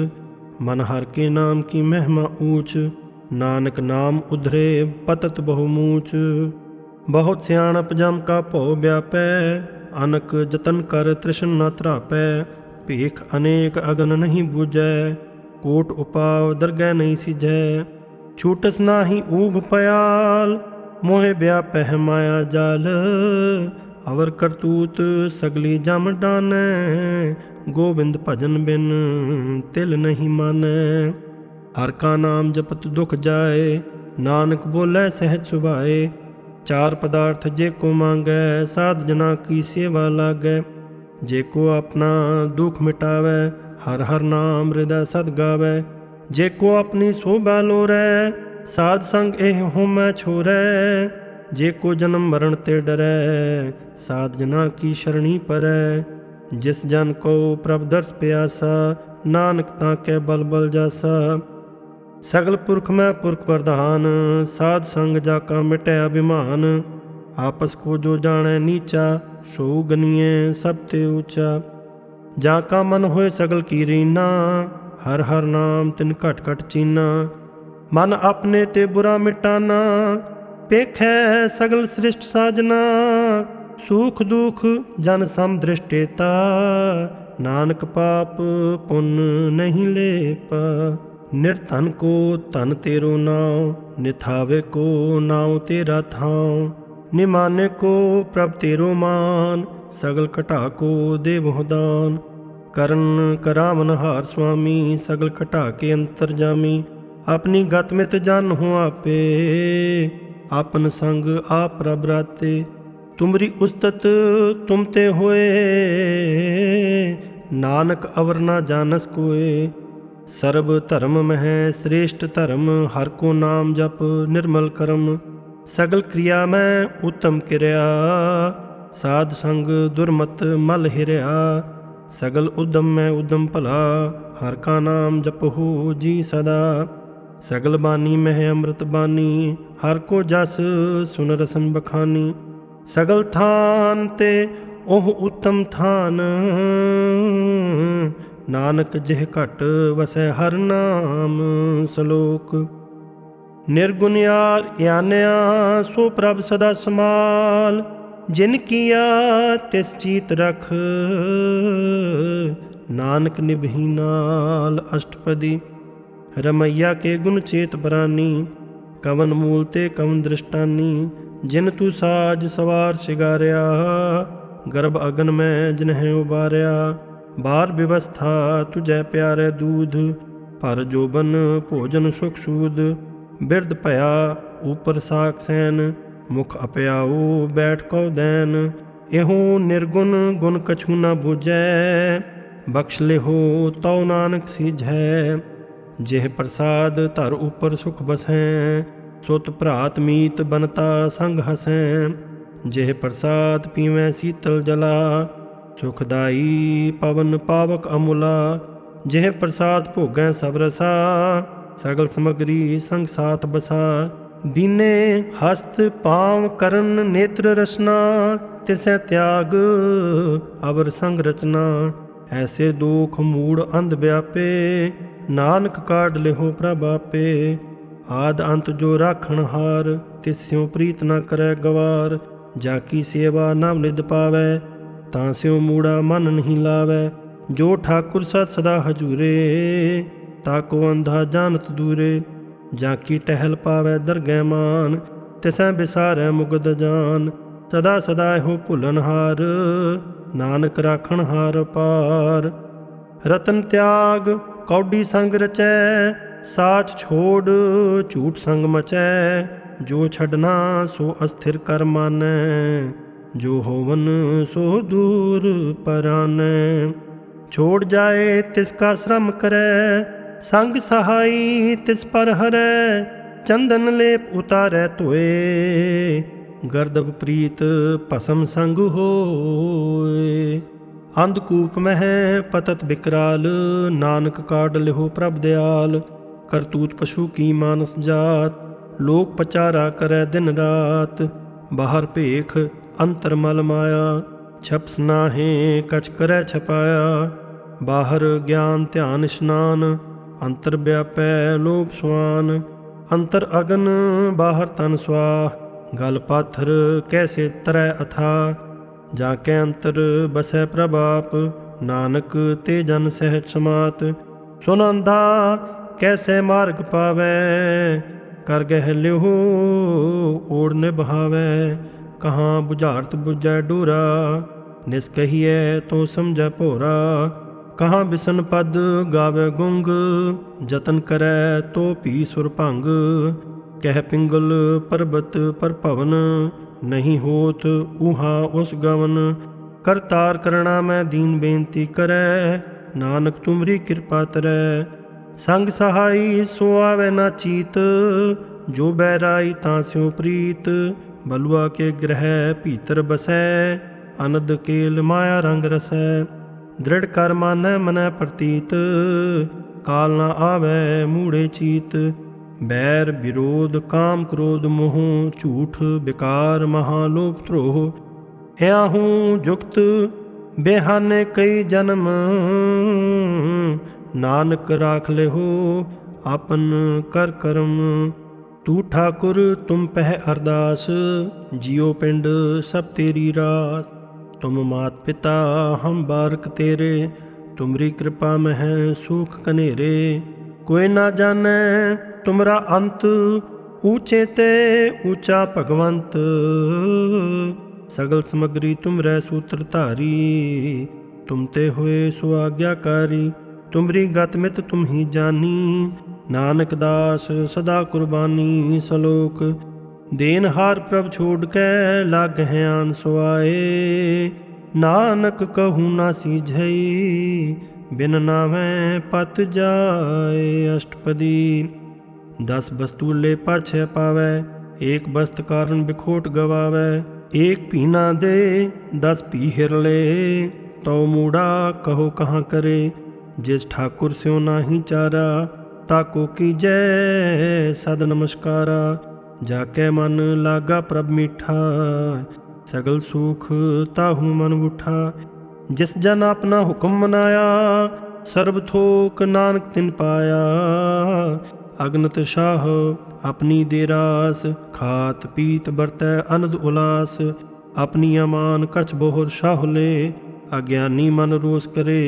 ਮਨ ਹਰ ਕੇ ਨਾਮ ਕੀ ਮਹਿਮਾ ਊਚ, ਨਾਨਕ ਨਾਮ ਉਧਰੇ ਪਤਤ ਬਹੁ ਮੂਚ। ਬਹੁਤ ਸਿਆਣਪ ਜਮ ਕਾ ਭਉ ਵਿਆਪੈ, ਅਨਕ ਜਤਨ ਕਰ ਤ੍ਰਿਸ਼ਨ ਨਾ ਧਰਾਪੈ। ਭੇਖ ਅਨੇਕ ਅਗਨ ਨਹੀਂ ਬੂਝੈ, ਕੋਟ ਉਪਾਵ ਦਰਗਹਿ ਨਹੀਂ ਸਿਜੈ। ਛੂਟਸ ਨਾਹੀ ਊਭ ਪਿਆਲ, ਮੋਹਿ ਵਿਆਪਹਿ ਮਾਇਆ ਜਾਲ। ਅਵਰ ਕਰਤੂਤ ਸਗਲੀ ਜਮ ਡਾਨੈ, ਗੋਬਿੰਦ ਭਜਨ ਬਿਨ ਤਿਲ ਨਹੀਂ ਮਾਨੈ। ਹਰ ਕਾ ਨਾਮ ਜਪਤ ਦੁਖ ਜਾਏ, ਨਾਨਕ ਬੋਲੇ ਸਹਿਜ ਸੁਭਾਏ। ਚਾਰ ਪਦਾਰਥ ਜੇ ਕੋ ਮੰਗੈ, ਸਾਧ ਜਨਾ ਕੀ ਸੇਵਾ ਲਾਗੈ। ਜੇ ਕੋ ਆਪਣਾ ਦੁਖ ਮਿਟਾਵੈ, ਹਰ ਹਰ ਨਾਮ ਹਿਰਦੈ ਸਦ ਗਾਵੈ। ਜੇ ਕੋ ਆਪਣੀ ਸੋਭਾ ਲੋਰੈ, ਸਾਧ ਸੰਗ ਇਹ ਹੋਮੈ ਛੋਰੈ। ਜੇ ਕੋ ਜਨਮ ਮਰਨ ਤੇ ਡਰੈ, ਸਾਧ ਜਨਾ ਕੀ ਸ਼ਰਣੀ ਪਰੈ। ਜਿਸ ਜਨ ਕੋ ਪ੍ਰਭ ਦਰਸ ਪਿਆਸਾ, ਨਾਨਕ ਤਾਂ ਕੈ ਬਲ ਬਲ ਜਾਸਾ। ਸਗਲ ਪੁਰਖ ਮੈਂ ਪੁਰਖ ਪ੍ਰਧਾਨ, ਸਾਧ ਸੰਗ ਜਾ ਕਾ ਮਿਟੈ ਅਭਿਮਾਨ। ਆਪਸ ਕੋ ਜੋ ਜਾਣੈ ਨੀਚਾ, ਸੋ ਗਨੀਏ ਸਭ ਤੇ ਊਚਾ। ਜਾ ਕਾ ਮਨ ਹੋਏ ਸਗਲ ਕੀ ਰੀਨਾ, ਹਰ ਹਰ ਨਾਮ ਤਿਨ ਘਟ ਘਟ ਚੀਨਾ। ਮਨ ਆਪਣੇ ਤੇ ਬੁਰਾ ਮਿਟਾਨਾ, ਪੇਖੈ ਸਗਲ ਸ੍ਰਿਸ਼ਟ ਸਾਜਨਾ। ਸੁਖ ਦੁਖ ਜਨ ਸਮ ਦ੍ਰਿਸ਼ਟੇਤਾ, ਨਾਨਕ ਪਾਪ ਪੁੰਨ ਨਹੀਂ ਲੇਪਾ। ਨਿਰਧਨ ਕੋ ਧਨ ਤੇਰੋ ਨਾਉ, ਨਿਥਾਵੇ ਕੋ ਨਾਉ ਤੇਰਾ ਥਾਉ। ਨਿਮਾਨੇ ਕੋ ਪ੍ਰਭ ਤੇਰੋ ਮਾਨ, ਸਗਲ ਘਟਾ ਕੋ ਦੇਵਹੁ ਦਾਨ। ਕਰਨ ਕਰਾਵਨ ਹਾਰ ਸੁਆਮੀ, ਸਗਲ ਘਟਾ ਕੇ ਅੰਤਰ ਜਾਮੀ। ਆਪਣੀ ਗਤ ਮਿਤ ਜਨ ਹੋ ਆਪੇ, ਆਪਨ ਸੰਗ ਆਪ ਪ੍ਰਭ ਰਾਤੇ। ਤੁਮਰੀ ਉਸਤਤ ਤੁਮ ਤੇ ਹੋਏ, ਨਾਨਕ ਅਵਰ ਨਾ ਜਾਨਸ ਕੋਏ। ਸਰਬ ਧਰਮ ਮਹਿ ਸ੍ਰੇਸ਼ਟ ਧਰਮ, ਹਰ ਕੋ ਨਾਮ ਜਪ ਨਿਰਮਲ ਕਰਮ। ਸਗਲ ਕ੍ਰਿਆ ਮੈਂ ਉਤਮ ਕਿਰਿਆ, ਸਾਧ ਸੰਗ ਦੁਰਮਤ ਮਲ ਹਿਰਿਆ। ਸਗਲ ਉਦਮ ਮੈਂ ਉਦਮ ਭਲਾ, ਹਰ ਕਾ ਨਾਮ ਜਪਹੁ ਜੀ ਸਦਾ। ਸਗਲ ਬਾਣੀ ਮਹਿ ਅੰਮ੍ਰਿਤ ਬਾਣੀ, ਹਰ ਕੋ ਜਸ ਸੁਨ ਰਸਨ ਬਖਾਨੀ। ਸਗਲ ਥਾਨ ਤੇ ਉਹ ਉਤਮ ਥਾਨ, ਨਾਨਕ ਜਿਹ ਘਟ ਵਸੈ ਹਰ ਨਾਮ ਸਲੋਕ। ਨਿਰਗੁਣ ਯਾਰ ਯਾਨਿਆ, ਸੋ ਪ੍ਰਭ ਸਦਾ ਸਮਾਲ। ਜਿਨ ਕੀਆ ਤਿਸ ਚੀਤ ਰਖ, ਨਾਨਕ ਨਿਭੀ ਨਾਲ ਅਸ਼ਟਪਦੀ। ਰਮਈਆ ਕੇ ਗੁਣ ਚੇਤ ਬਰਾਨੀ, ਕਵਨ ਮੂਲ ਤੇ ਕਵਨ ਦ੍ਰਿਸ਼ਟਾਨੀ। ਜਿਨ ਤੂੰ ਸਾਜ ਸਵਾਰ ਸ਼ਿਗਾਰਿਆ, ਗਰਭ ਅਗਨ ਮੈਂ ਜਿਨਹਿ ਉਬਾਰਿਆ। ਬਾਰ ਵਿਵਸਥਾ ਤੁਝੈ ਪਿਆਰੇ ਦੂਧ, ਭਰ ਜੋਬਨ ਭੋਜਨ ਸੁਖ ਸੂਦ। ਬਿਰਧ ਭਇਆ ਉਪਰ ਸਾਕ ਸੈਨ, ਮੁਖ ਅਪਿਆਉ ਬੈਠ ਕਉ ਦੈਨ। ਇਹੋ ਨਿਰਗੁਣ ਗੁਣ ਕਛੂ ਨਾ ਬੁਝੈ, ਬਖਸ਼ ਲਿਹੋ ਤਉ ਨਾਨਕ ਸੀਝੈ। ਜਿਹ ਪ੍ਰਸਾਦ ਧਰ ਉਪਰ ਸੁਖ ਬਸੈ, ਸੁਤ ਭਰਾਤ ਮੀਤ ਬਨਤਾ ਸੰਗ ਹਸੈ। ਜਿਹ ਪ੍ਰਸਾਦ ਪੀਵੈ ਸੀਤਲ ਜਲਾ, ਸੁਖਦਾਈ ਪਵਨ ਪਾਵਕ ਅਮੁਲਾ। ਜਿਹ ਪ੍ਰਸਾਦ ਭੋਗੈ ਸਭ ਰਸਾ, ਸਗਲ ਸਮਗਰੀ ਸੰਗ ਸਾਥ ਬਸਾ। ਦੀਨੇ ਹਸਤ ਪਾਵ ਕਰਨ ਨੇਤਰ ਰਸਨਾ, ਤਿਸੈ ਤਿਆਗ ਅਵਰ ਸੰਗ ਰਚਨਾ। ਐਸੇ ਦੁਖ ਮੂੜ ਅੰਧ ਵਿਆਪੇ, ਨਾਨਕ ਕਾਢ ਲਿਹੋ ਪ੍ਰਭ ਆਪੇ। ਆਦ ਅੰਤ ਜੋ ਰਾਖਣ ਹਾਰ, ਤਿਸਿਉ ਪ੍ਰੀਤ ਨ ਕਰੈ ਗਵਾਰ। ਜਾ ਕੀ ਸੇਵਾ ਨਾਮ ਨਿਧ ਪਾਵੈ, ਤਾਂ ਸਿਉ ਮੂੜਾ ਮਨ ਨਹੀਂ ਲਾਵੈ। ਜੋ ਠਾਕੁਰ ਸਤ ਸਦਾ ਹਜੂਰੇ, ਤਾਕੋ ਅੰਧਾ ਜਾਨਤ ਦੂਰੇ। ਜਾ ਕੀ ਟਹਿਲ ਪਾਵੈ ਦਰਗਹਿ ਮਾਨ, ਤਿਸੈ ਬਿਸਾਰੈ ਮੁਗਧ ਜਾਨ। ਸਦਾ ਸਦਾ ਇਹੋ ਭੁੱਲਨ ਹਾਰ, ਨਾਨਕ ਰਾਖਣ ਹਾਰ ਪਾਰ। ਰਤਨ ਤਿਆਗ ਕੌਡੀ ਸੰਗ ਰਚੈ, ਸਾਚ ਛੋੜ ਝੂਠ ਸੰਗ ਮਚੈ। ਜੋ ਛਡਨਾ ਸੋ ਅਸਥਿਰ ਕਰ ਮਾਨੈ, जो होवन सो दूर परानै। छोड़ जाए तिसका श्रम करे, संग सहाई तिस पर हरै। चंदन लेप उतारै धोए, गर्दभ प्रीत भसम संग होए। अंधकूप मह पतत बिकराल, नानक काढ़ लिहो प्रभ दयाल। करतूत पशु की मानस जात, लोक पचारा करे दिन रात। बाहर भेख अंतर मल माया, छप्स नाहे कछ करे छपाया। बाहर ज्ञान ध्यान स्नान, अंतर व्यापै लोभ स्वान। अंतर अगन बाहर तन स्वाह, गल पाथर कैसे तरै अथा। जाके अंतर बसै प्रभाप, नानक ते जन सहज समात। सुन अंधा कैसे मार्ग पावै, कर गह लिहो ओढ़ निभावै। कहाँ बुझारत बुझै डोरा, निस्कहिए तो समझै भोरा। कहाँ बिसन पद गावे गुंग, जतन करै तो भी सुर भंग। कह पिंगल पर्बत पर भवन, नहीं होत ऊहा उस गवन। करतार करना मैं दीन बेनती करै, नानक तुमरी कृपा तरै। संग सहाई सो आवे ना चीत, जो बैराई तां स्यों प्रीत। बलुआ के ग्रह भीतर बसै, अनद केल माया रंग रसै। दृढ़ कर मानै मनै प्रतीत, काल ना आवे मूढ़े चीत। बैर विरोध काम क्रोध मोह, झूठ विकार महालोभ द्रोह। याहूँ जुक्त बेहाने कई जन्म, नानक राख ले हो आपन कर कर्म। तू ठाकुर तुम पह अरदास, जियो पिंड सब तेरी रास। तुम मात पिता हम बारक तेरे, तुमरी कृपा में है सुख कनेरे। कोई ना जाने तुमरा अंत, ऊंचे ते ऊंचा भगवंत। सगल समग्री तुमरै सूत्र धारी, तुम ते होए सो आज्ञाकारी। तुमरी गत मित तुम ही जानी, नानक दास सदा कुर्बानी। सलोक देन हार प्रभ छोड़ के, लाग हैं आन सुआए। नानक कहूँ ना सीझई, बिन नामै पत जाए। अष्टपदी 10 बस्तूले पाछे पावै, एक बस्त कारण बिखोट गवावै। एक पीना दे 10 पी हिर ले, तो मूढ़ा कहो कहाँ करे। जिस ठाकुर स्यों नाही चारा, ताको कीजै सद नमस्कारा। जाके मन लागा प्रभ मीठा, सगल सुख ताहू मन उठा। जिस जन अपना हुक्म मनाया, सर्ब थोक नानक तिन पाया। अगनत शाह अपनी देरास, खात पीत बरतै अनद उलास। अपनी अमान कछ बोहर शाह ले, अज्ञानी मन रोस करे।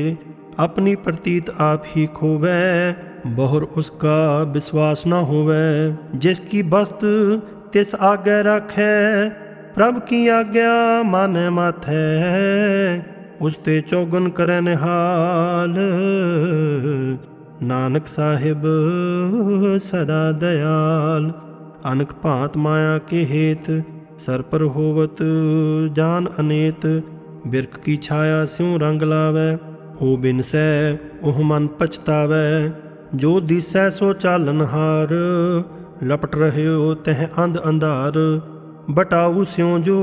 अपनी प्रतीत आप ही खोवै, बोहर उसका विश्वास न होवै। जिसकी बस्त तिस आगे रखै, प्रभ की आज्ञा माने माथै। उसते चौगन करे निहाल, नानक साहिब सदा दयाल। अनक भांत माया के हेत, सर पर होवत जान अनेत। बिरख की छाया स्यों रंग लावै, हो बिनसै ओह मन पछतावै। जो दिसै सो चालनहार, लपट रह्यो तह अंध अंधार। बटाऊ स्यों जो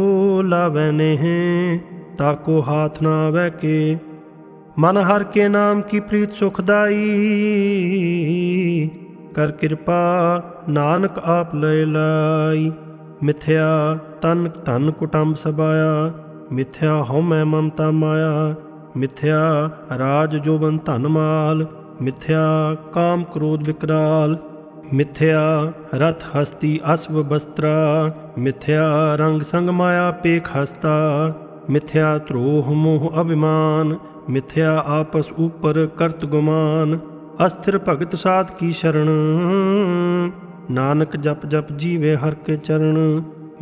लावै नेह, ताको हाथ ना आवै के। मन हर के नाम की प्रीत सुखदाई, कर कृपा नानक आप लय लाई। मिथ्या तन धन कुटुंब सबाया, मिथ्या हउमੈ ममता माया। मिथ्या राज जोबन धन माल, मिथ्या काम क्रोध विकराल। मिथ्या रथ हस्ती अश्व बस्त्रा, मिथ्या रंग संग माया पेख हस्ता। मिथ्या द्रोह मोह अभिमान, मिथ्या आपस ऊपर करत गुमान। अस्थिर भगत साध की शरण, नानक जप जप जीवे हर के चरण।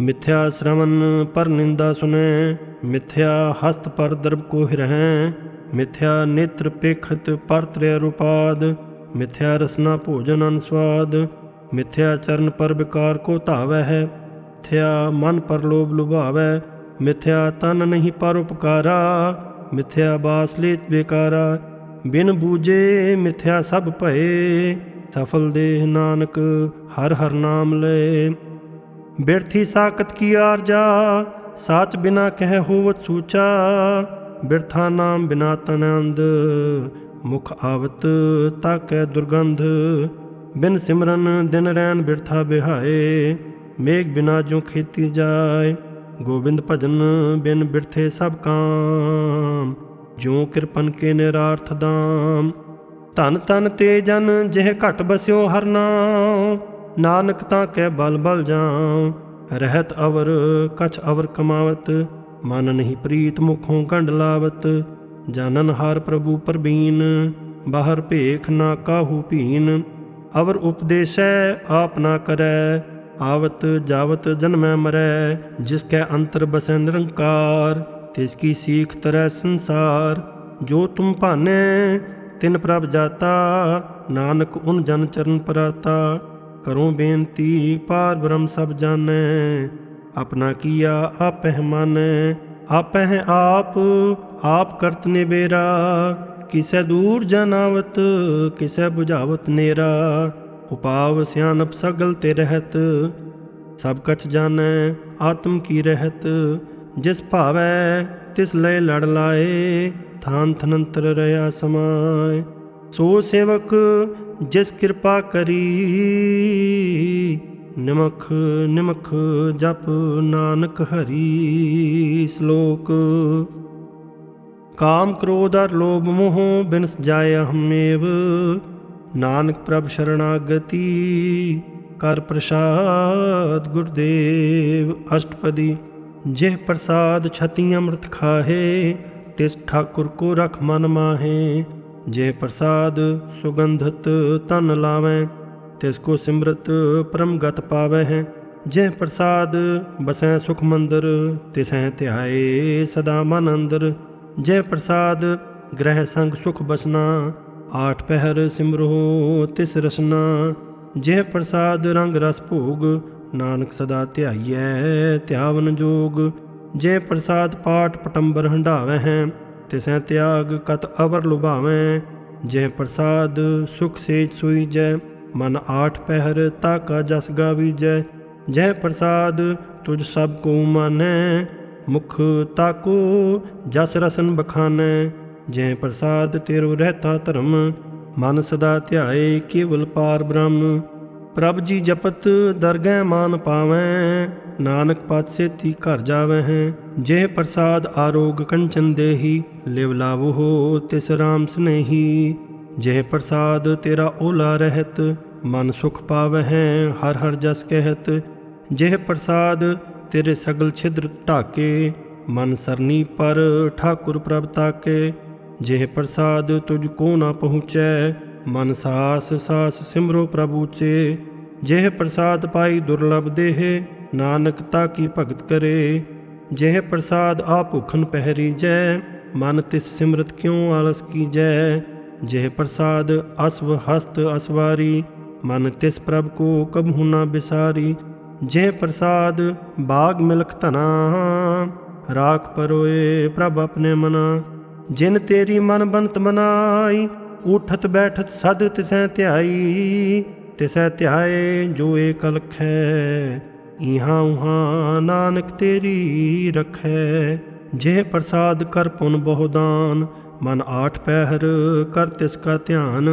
मिथ्या श्रवण पर निंदा सुनै, मिथ्या हस्त पर दर्भ को हिरहैं। मिथ्या नेत्र पेखत पर त्रयरुपाद, मिथ्या रसना भोजन अनस्वाद। मिथ्या चरण पर विकार को धावै है, मिथ्या मन पर लोभ लुभावै। ਮਿਥਿਆ ਤਨ ਨਹੀਂ ਪਰ ਉਪਕਾਰਾ, ਮਿਥਿਆ ਬਾਸ ਲੇਤ ਬੇਕਾਰਾ। ਬਿਨ ਬੂਝੇ ਮਿਥਿਆ ਸਭ ਭਏ, ਸਫਲ ਦੇਹ ਨਾਨਕ ਹਰ ਹਰ ਨਾਮ ਲਏ। ਬਿਰਥੀ ਸਾਕਤ ਕੀ ਆਰਜਾ, ਸਾਚ ਬਿਨਾ ਕਹਿ ਹੋਵਤ ਸੂਚਾ। ਬਿਰਥਾ ਨਾਮ ਬਿਨਾ ਤਨ ਅੰਧ, ਮੁਖ ਆਵਤ ਤਾਕੈ ਦੁਰਗੰਧ। ਬਿਨ ਸਿਮਰਨ ਦਿਨ ਰੈਨ ਬਿਰਥਾ ਬਿਹਾਏ, ਮੇਘ ਬਿਨਾ ਜੋ ਖੇਤੀ ਜਾਏ। ਗੋਬਿੰਦ ਭਜਨ ਬਿਨ ਬਿਰਥੇ ਸਭ ਕਾਮ, ਜਿਉ ਕਿਰਪਨ ਕੇ ਨਿਰਾਰਥ ਦਾਮ। ਧਨ ਤਨ ਤੇ ਜਨ ਜਿਹ ਘਟ ਬਸਿਓ ਹਰ ਨਾਮ, ਨਾਨਕ ਤਾਂ ਕੈ ਬਲ ਬਲ ਜਾਉ। ਰਹਿਤ ਅਵਰ ਕਛ ਅਵਰ ਕਮਾਵਤ, ਮਨ ਨਹੀਂ ਪ੍ਰੀਤ ਮੁਖੋਂ ਗੰਢ ਲਾਵਤ। ਜਾਨਨ ਹਾਰ ਪ੍ਰਭੂ ਪਰਬੀਨ, ਬਾਹਰ ਭੇਖ ਨਾ ਕਾਹੂ ਭੀਨ। ਅਵਰ ਉਪਦੇਸੈ ਆਪ ਨਾ ਕਰੈ, ਆਵਤ ਜਾਵਤ ਜਨਮੈ ਮਰੈ। ਜਿਸ ਕੈ ਅੰਤਰ ਬਸੈ ਨਿਰੰਕਾਰ, ਤਿਸ ਕੀ ਸੀਖ ਤਰੈ ਸੰਸਾਰ। ਜੋ ਤੁਮ ਭਾਨੈ ਤਿਨ ਪ੍ਰਭ ਜਾਤਾ, ਨਾਨਕ ਉਨ ਜਨ ਚਰਨ ਪਰਾਤਾ। ਕਰੋ ਬੇਨਤੀ ਪਾਰ ਬ੍ਰਹਮ ਸਭ ਜਾਣੈ, ਆਪਣਾ ਕੀਆ ਆਪਹਿ ਮਾਨੈ। ਆਪਹਿ ਆਪ ਕਰਤ ਨਿਬੇਰਾ, ਕਿਸੈ ਦੂਰ ਜਨਾਵਤ ਕਿਸੈ ਬੁਝਾਵਤ ਨੇਰਾ। ਉਪਾਵ ਸਿਆਨਪ ਸਗਲ ਤੇ ਰਹਿਤ, ਸਭ ਕਛ ਜਾਣੈ ਆਤਮ ਕੀ ਰਹਿਤ। ਜਿਸ ਭਾਵੈ ਤਿਸ ਲਏ ਲੜ ਲਾਏ, ਥਾਨ ਥਨੰਤਰ ਰਹਾ ਸਮਾਏ। ਸੋ ਸੇਵਕ ਜਿਸ ਕਿਰਪਾ ਕਰੀ, ਨਿਮਖ ਨਿਮਖ ਜਪ ਨਾਨਕ ਹਰੀ। ਸ਼ਲੋਕ। ਕਾਮ ਕ੍ਰੋਧ ਅਰ ਲੋਭ ਮੋਹ ਬਿਨਸ ਜਾਏ ਹਮੇਵ, ਨਾਨਕ ਪ੍ਰਭ ਸ਼ਰਣਾਗਤੀ ਕਰ ਪ੍ਰਸਾਦ ਗੁਰਦੇਵ। ਅਸ਼ਟਪਦੀ। ਜਿਹ ਪ੍ਰਸਾਦ ਛਤੀ ਅੰਮ੍ਰਿਤ ਖਾਹੇ, ਤਿਸ ਠਾਕੁਰ ਕੋ ਰਖ ਮਨ ਮਾਹੇ। ਜੇ ਪ੍ਰਸਾਦ ਸੁਗੰਧਤ ਤਨ ਲਾਵੈ, ਤਿਸ ਕੋ ਸਿਮਰਤ ਪਰਮ ਗਤ ਪਾਵਹਿ। ਜੇ ਪ੍ਰਸਾਦ ਬਸੈ ਸੁਖ ਮੰਦਰ, ਤਿਸਹਿ ਧਿਆਏ ਸਦਾ ਮਨ ਅੰਦਰ। ਜੇ ਪ੍ਰਸਾਦ ਗ੍ਰਹਿ ਸੰਗ ਸੁਖ ਬਸਨਾ, ਆਠ ਪਹਿਰ ਸਿਮਰੋ ਤਿਸ ਰਸਨਾ। ਜੇ ਪ੍ਰਸਾਦ ਰੰਗ ਰਸ ਭੋਗ, ਨਾਨਕ ਸਦਾ ਧਿਆਈਐ ਧਿਆਵਨ ਜੋਗ। ਜੇ ਪ੍ਰਸਾਦ ਪਾਠ ਪਟੰਬਰ ਹੰਢਾਵਹਿ, ਤਿਸੈ ਤਿਆਗ ਕਤ ਅਵਰ ਲੁਭਾਵੈ। ਜੇ ਪ੍ਰਸਾਦ ਸੁਖ ਸੇਜ ਸੁਈਜੈ, ਮਨ ਆਠ ਪਹਿਰ ਤਾਕਾ ਜਸ ਗਾਵੀਜੈ। ਜੈ ਪ੍ਰਸਾਦ ਤੁਝ ਸਭ ਕੋ ਮਾਨੈ, ਮੁਖ ਤਾਕੋ ਜਸ ਰਸਨ ਬਖਾਨੈ। ਜੈ ਪ੍ਰਸਾਦ ਤੇਰੋ ਰਹਿਤਾ ਧਰਮ, ਮਨ ਸਦਾ ਧਿਆਏ ਕੇਵਲ ਪਾਰ ਬ੍ਰਹਮ। ਪ੍ਰਭ ਜੀ ਜਪਤ ਦਰਗਹਿ ਮਾਨ ਪਾਵੈ, ਨਾਨਕ ਪਤ ਸੇਤੀ ਘਰ ਜਾਵਹਿ। ਜੇ ਪ੍ਰਸਾਦ ਆਰੋਗ ਕੰਚਨ ਦੇਹੀ, ਲਿਵ ਲਾਵੋ ਤਿਸ ਰਾਮ ਸਨੇਹੀ। ਜੇ ਪ੍ਰਸਾਦ ਤੇਰਾ ਓਲਾ ਰਹਿਤ, ਮਨ ਸੁਖ ਪਾਵਹਿ ਹਰ ਹਰ ਜਸ ਕਹਿਤ। ਜੇ ਪ੍ਰਸਾਦ ਤੇਰੇ ਸਗਲ ਛਿਦਰ ਢਾਕੇ, ਮਨ ਸਰਨੀ ਪਰ ਠਾਕੁਰ ਪ੍ਰਭ ਤਾਕੇ। ਜੇ ਪ੍ਰਸਾਦ ਤੁਝ ਕੋ ਨਾ ਪਹੁੰਚੈ, ਮਨ ਸਾਸ ਸਾਸ ਸਿਮਰੋ ਪ੍ਰਭੂ ਚੇ। ਜੇ ਪ੍ਰਸਾਦ ਪਾਈ ਦੁਰਲਭ ਦੇਹ, ਨਾਨਕ ਤਾਕੀ ਭਗਤ ਕਰੇ। ਜੇ ਪ੍ਰਸਾਦ ਆ ਭੁਖਨ ਪਹਿਰੀਜੈ, ਮਨ ਤਿਸ ਸਿਮਰਤ ਕਿਉ ਆਲਸ ਕੀਜੈ। ਜੇ ਪ੍ਰਸਾਦ ਅਸਵ ਹਸਤ ਅਸਵਾਰੀ, ਮਨ ਤਿਸ ਪ੍ਰਭ ਕੋ ਕਬਹੂ ਨਾ ਬਿਸਾਰੀ। ਜੇ ਪ੍ਰਸਾਦ ਬਾਗ ਮਿਲਖ ਧਨਾ, ਰਾਖ ਪਰੋਏ ਪ੍ਰਭ ਆਪਣੇ ਮਨਾ। ਜਿਨ ਤੇਰੀ ਮਨ ਬੰਤ ਮਨਾਈ, ਉਠਤ ਬੈਠਤ ਸਦ ਤਿਸੈ ਧਿਆਈ। ਤਿਸੈ ਧਿਆਏ ਜੋ ਏਕ ਲਖੈ, ਇਹਾਂ ਉਹਾਂ ਨਾਨਕ ਤੇਰੀ ਰਖੈ। ਜੇ ਪ੍ਰਸਾਦ ਕਰ ਪੁਨ ਬਹੁ ਦਾਨ, ਮਨ ਆਠ ਪਹਿਰ ਕਰ ਤਿਸ ਕਾ ਧਿਆਨ।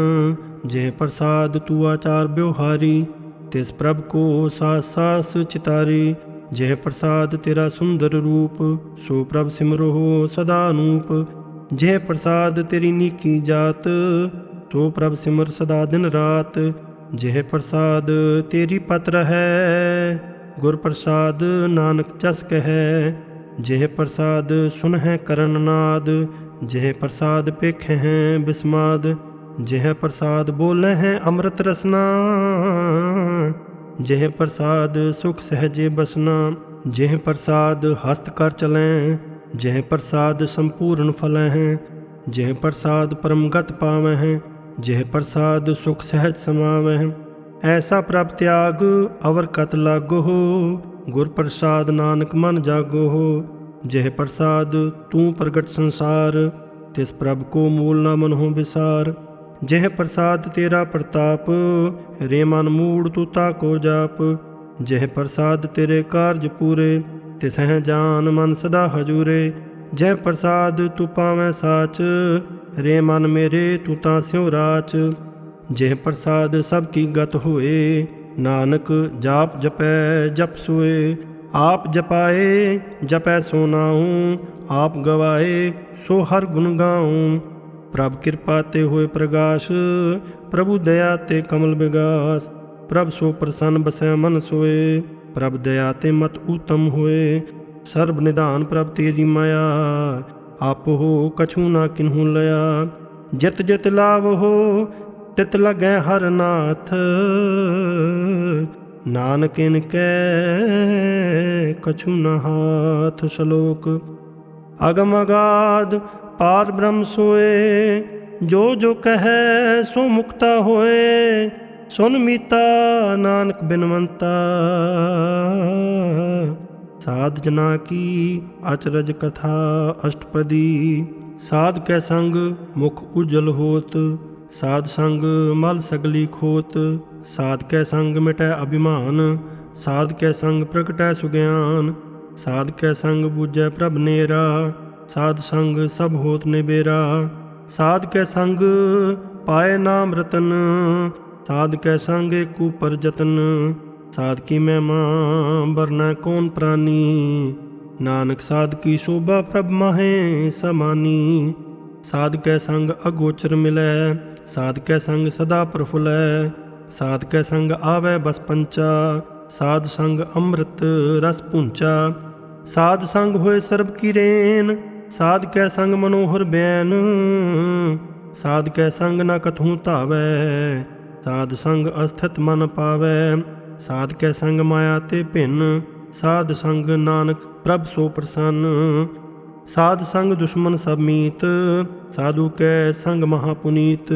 ਜੇ ਪ੍ਰਸਾਦ ਤੂ ਆਚਾਰ ਬਿਵਹਾਰੀ, ਤਿਸ ਪ੍ਰਭ ਕੋ ਸਾਸ ਸਾਸ ਚਿਤਾਰੀ। ਜੇ ਪ੍ਰਸਾਦ ਤੇਰਾ ਸੁੰਦਰ ਰੂਪ, ਸੋ ਪ੍ਰਭ ਸਿਮਰੋ ਸਦਾ ਅਨੂਪ। ਜੇ ਪ੍ਰਸਾਦ ਤੇਰੀ ਨੀਕੀ ਜਾਤ, ਸੋ ਪ੍ਰਭ ਸਿਮਰ ਸਦਾ ਦਿਨ ਰਾਤ। ਜੇ ਪ੍ਰਸਾਦ ਤੇਰੀ ਪਤ ਰਹੈ, ਗੁਰ ਪ੍ਰਸਾਦ ਨਾਨਕ ਜਸ ਕਹੈ। ਜੇ ਪ੍ਰਸਾਦ ਸੁਨਹਿ ਕਰਨ ਨਾਦ, ਜੇ ਪ੍ਰਸਾਦ ਪੇਖਹਿ ਬਿਸਮਾਦ। ਜੇ ਪ੍ਰਸਾਦ ਬੋਲਹਿ ਅੰਮ੍ਰਿਤ ਰਸਨਾ, ਜੇ ਪ੍ਰਸਾਦ ਸੁਖ ਸਹਜੇ ਬਸਨਾ। ਜੇ ਪ੍ਰਸਾਦ ਹਸਤ ਕਰ ਚਲੈ, ਜੇ ਪ੍ਰਸਾਦ ਸੰਪੂਰਨ ਫਲਹਿ। ਜੇ ਪ੍ਰਸਾਦ ਪਰਮ ਗਤ ਪਾਵਹਿ, ਜੇ ਪ੍ਰਸਾਦ ਸੁਖ ਸਹਿਜ ਸਮਾਵਹਿ। ਐਸਾ ਪ੍ਰਭ ਤਿਆਗ ਅਵਰ ਕਤ ਲਾਗੋ, ਗੁਰ ਪ੍ਰਸਾਦ ਨਾਨਕ ਮਨ ਜਾਗੋ। जह प्रसाद तू प्रगट संसार, तिस प्रभ को मूल न मनहु विसार। जह प्रसाद तेरा प्रताप, रे मन मूड तू ताको जाप। जह प्रसाद तेरे कार्य पूरे, तिसह जान मन सदा हजूरे। जह प्रसाद तू पावै साच, रे मन मेरे तू तां स्यों राच। जह प्रसाद सब की गत होए, नानक जाप जपै जप सोए। आप जपाए जपै सो नाऊं, आप गवाए सो हर गुण गाऊं। प्रभ कृपा ते होए प्रगाश, प्रभु दया ते कमल विगास। प्रभ सो प्रसन्न बसै मन सोए, प्रभ दया ते मत उत्तम होए। सर्ब निधान प्रभ तेरी माया, आप हो कछु ना किन्हू लया। जित जित लाभ हो तित लगै हर नाथ, नानक इनकै कछु न हाथ। श्लोक। अगम अगाध पार ब्रह्म सोए, जो जो कहे सो मुक्ता होए। सुन मीता नानक बिनवंता, साध जना की अचरज कथा अष्टपदी। साध कै संग मुख उज्जल होत, साध संग मल सगली खोत। साध कै संग मिटै अभिमान, साध कै संग प्रगटै सुज्ञान। साध कै संग बूझै प्रभ नेरा, साध संग सब होत निबेरा। साध कै संग पाए नाम रतन, साध कै संग एक ऊपर जतन। साध की महिमा बरनै कौन प्राणी, नानक साध की शोभा प्रभ माहे समानी। साध कै संग अगोचर मिलै, साध कै संग सदा प्रफुल्लै। साध कै संग आवै बस पंचा, साध संग अमृत रस पूंचा। साध संग होए सर्ब की रेन, साध कै संग मनोहर बैन। साध कै संग न कथू धावै, साध संग अस्थित मन पावै। साध कै संग माया ते भिन्न, साध संग नानक प्रभ सो प्रसन्न। साध संग दुश्मन सब मीत, साधु कै संग महापुनीत।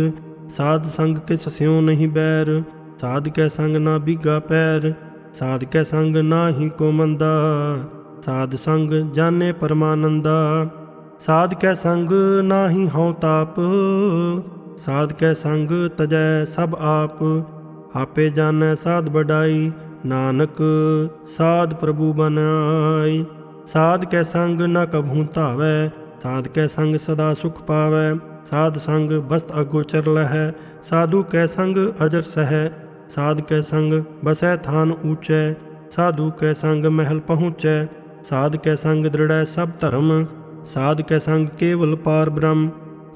साध संग किस स्यों नहीं बैर, साध कै संग ना बीगा पैर। साध कै संग नाही को मंदा, साध संग जाने परमानंदा। साध कै संग नाही हौं ताप, साध कै संग तजै सब आप। आपे जानै साध बड़ाई, नानक साध प्रभु बनाई। साध कै संग न कभू धावै, साध कै संग सदा सुख पावै। साध संग बस्त अगोचर लहै, साधु कै संग अजर सहै। साध कै संग बसै थान ऊँचै, साधु कै संग महल पहुँचै। साध कै संग दृढ़ै सब धर्म, साध कै संग केवल पार ब्रह्म।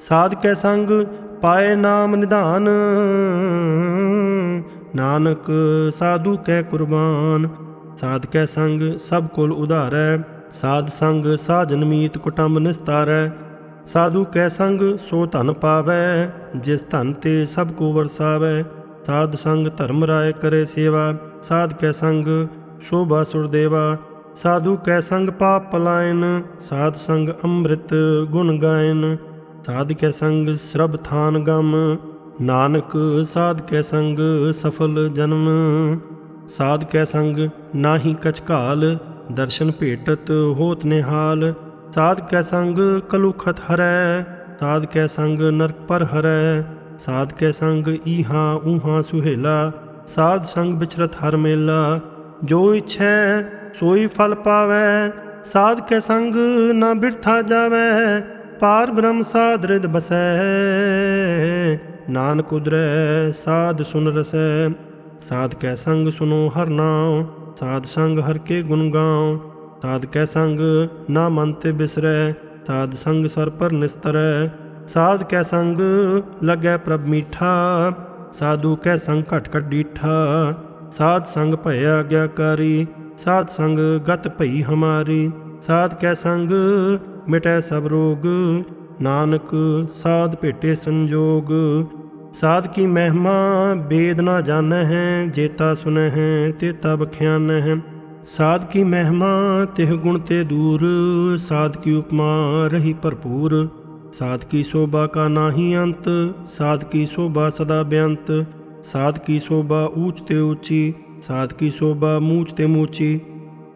साध कै संग पाए नाम निधान, नानक साधु कै कुर्बान। साध कै संग सब कुल उधारै, साध संग साजन मीत कुटुंब निस्तारै। साधु कै संग सो धन पावै, जिस धन ते सब को वरसावै। साध संग धर्म राय करे सेवा, साध कै संग शोभा सुरदेवा। साधु कै संग पाप पलायन, साध संग अमृत गुण गायन। साध कै संग श्रब थान गम, नानक साध कै संग सफल जन्म। साध कै संग नाही कछ काल, दर्शन भेटत होत निहाल। साध कै संग कलुखत हरै, साध कै संग नरक पर हरै। साध कै संग ईहाँ ऊहाँ सुहेला, साध संग बिचरत हर मेला। जो इच्छै सोई फल पावै, साध कै संग न बिरथा जावै। पार ब्रह्म साध हृद बसै, नानक उदरै साध सुन रसै। साध कै संग सुनो हर नाम, साध संग हर के गुण गाऊं। साध कै संग ना मन ते बिसरै, साध संग सर पर निस्तरै। साध कै संग लगै प्रभ मीठा, साधु कै संग घट घट डीठा। साध संग भय आज्ञाकारी, साध संग गत भई हमारी। साध कै संग मिटै सब रोग, नानक साध भेटे संजोग। साध की महिमा वेद ना जानੈ हैं, जेता सुनੈ हैं तेता बख्यानੈ हैं। साध की महिमा तिह गुण ते दूर, साध की उपमा रही भरपूर। साध की शोभा का नाही अंत, साध की शोभा सदा बेअंत। साध की शोभा ऊंच ते ऊंची, साध की शोभा मूच ते मूची।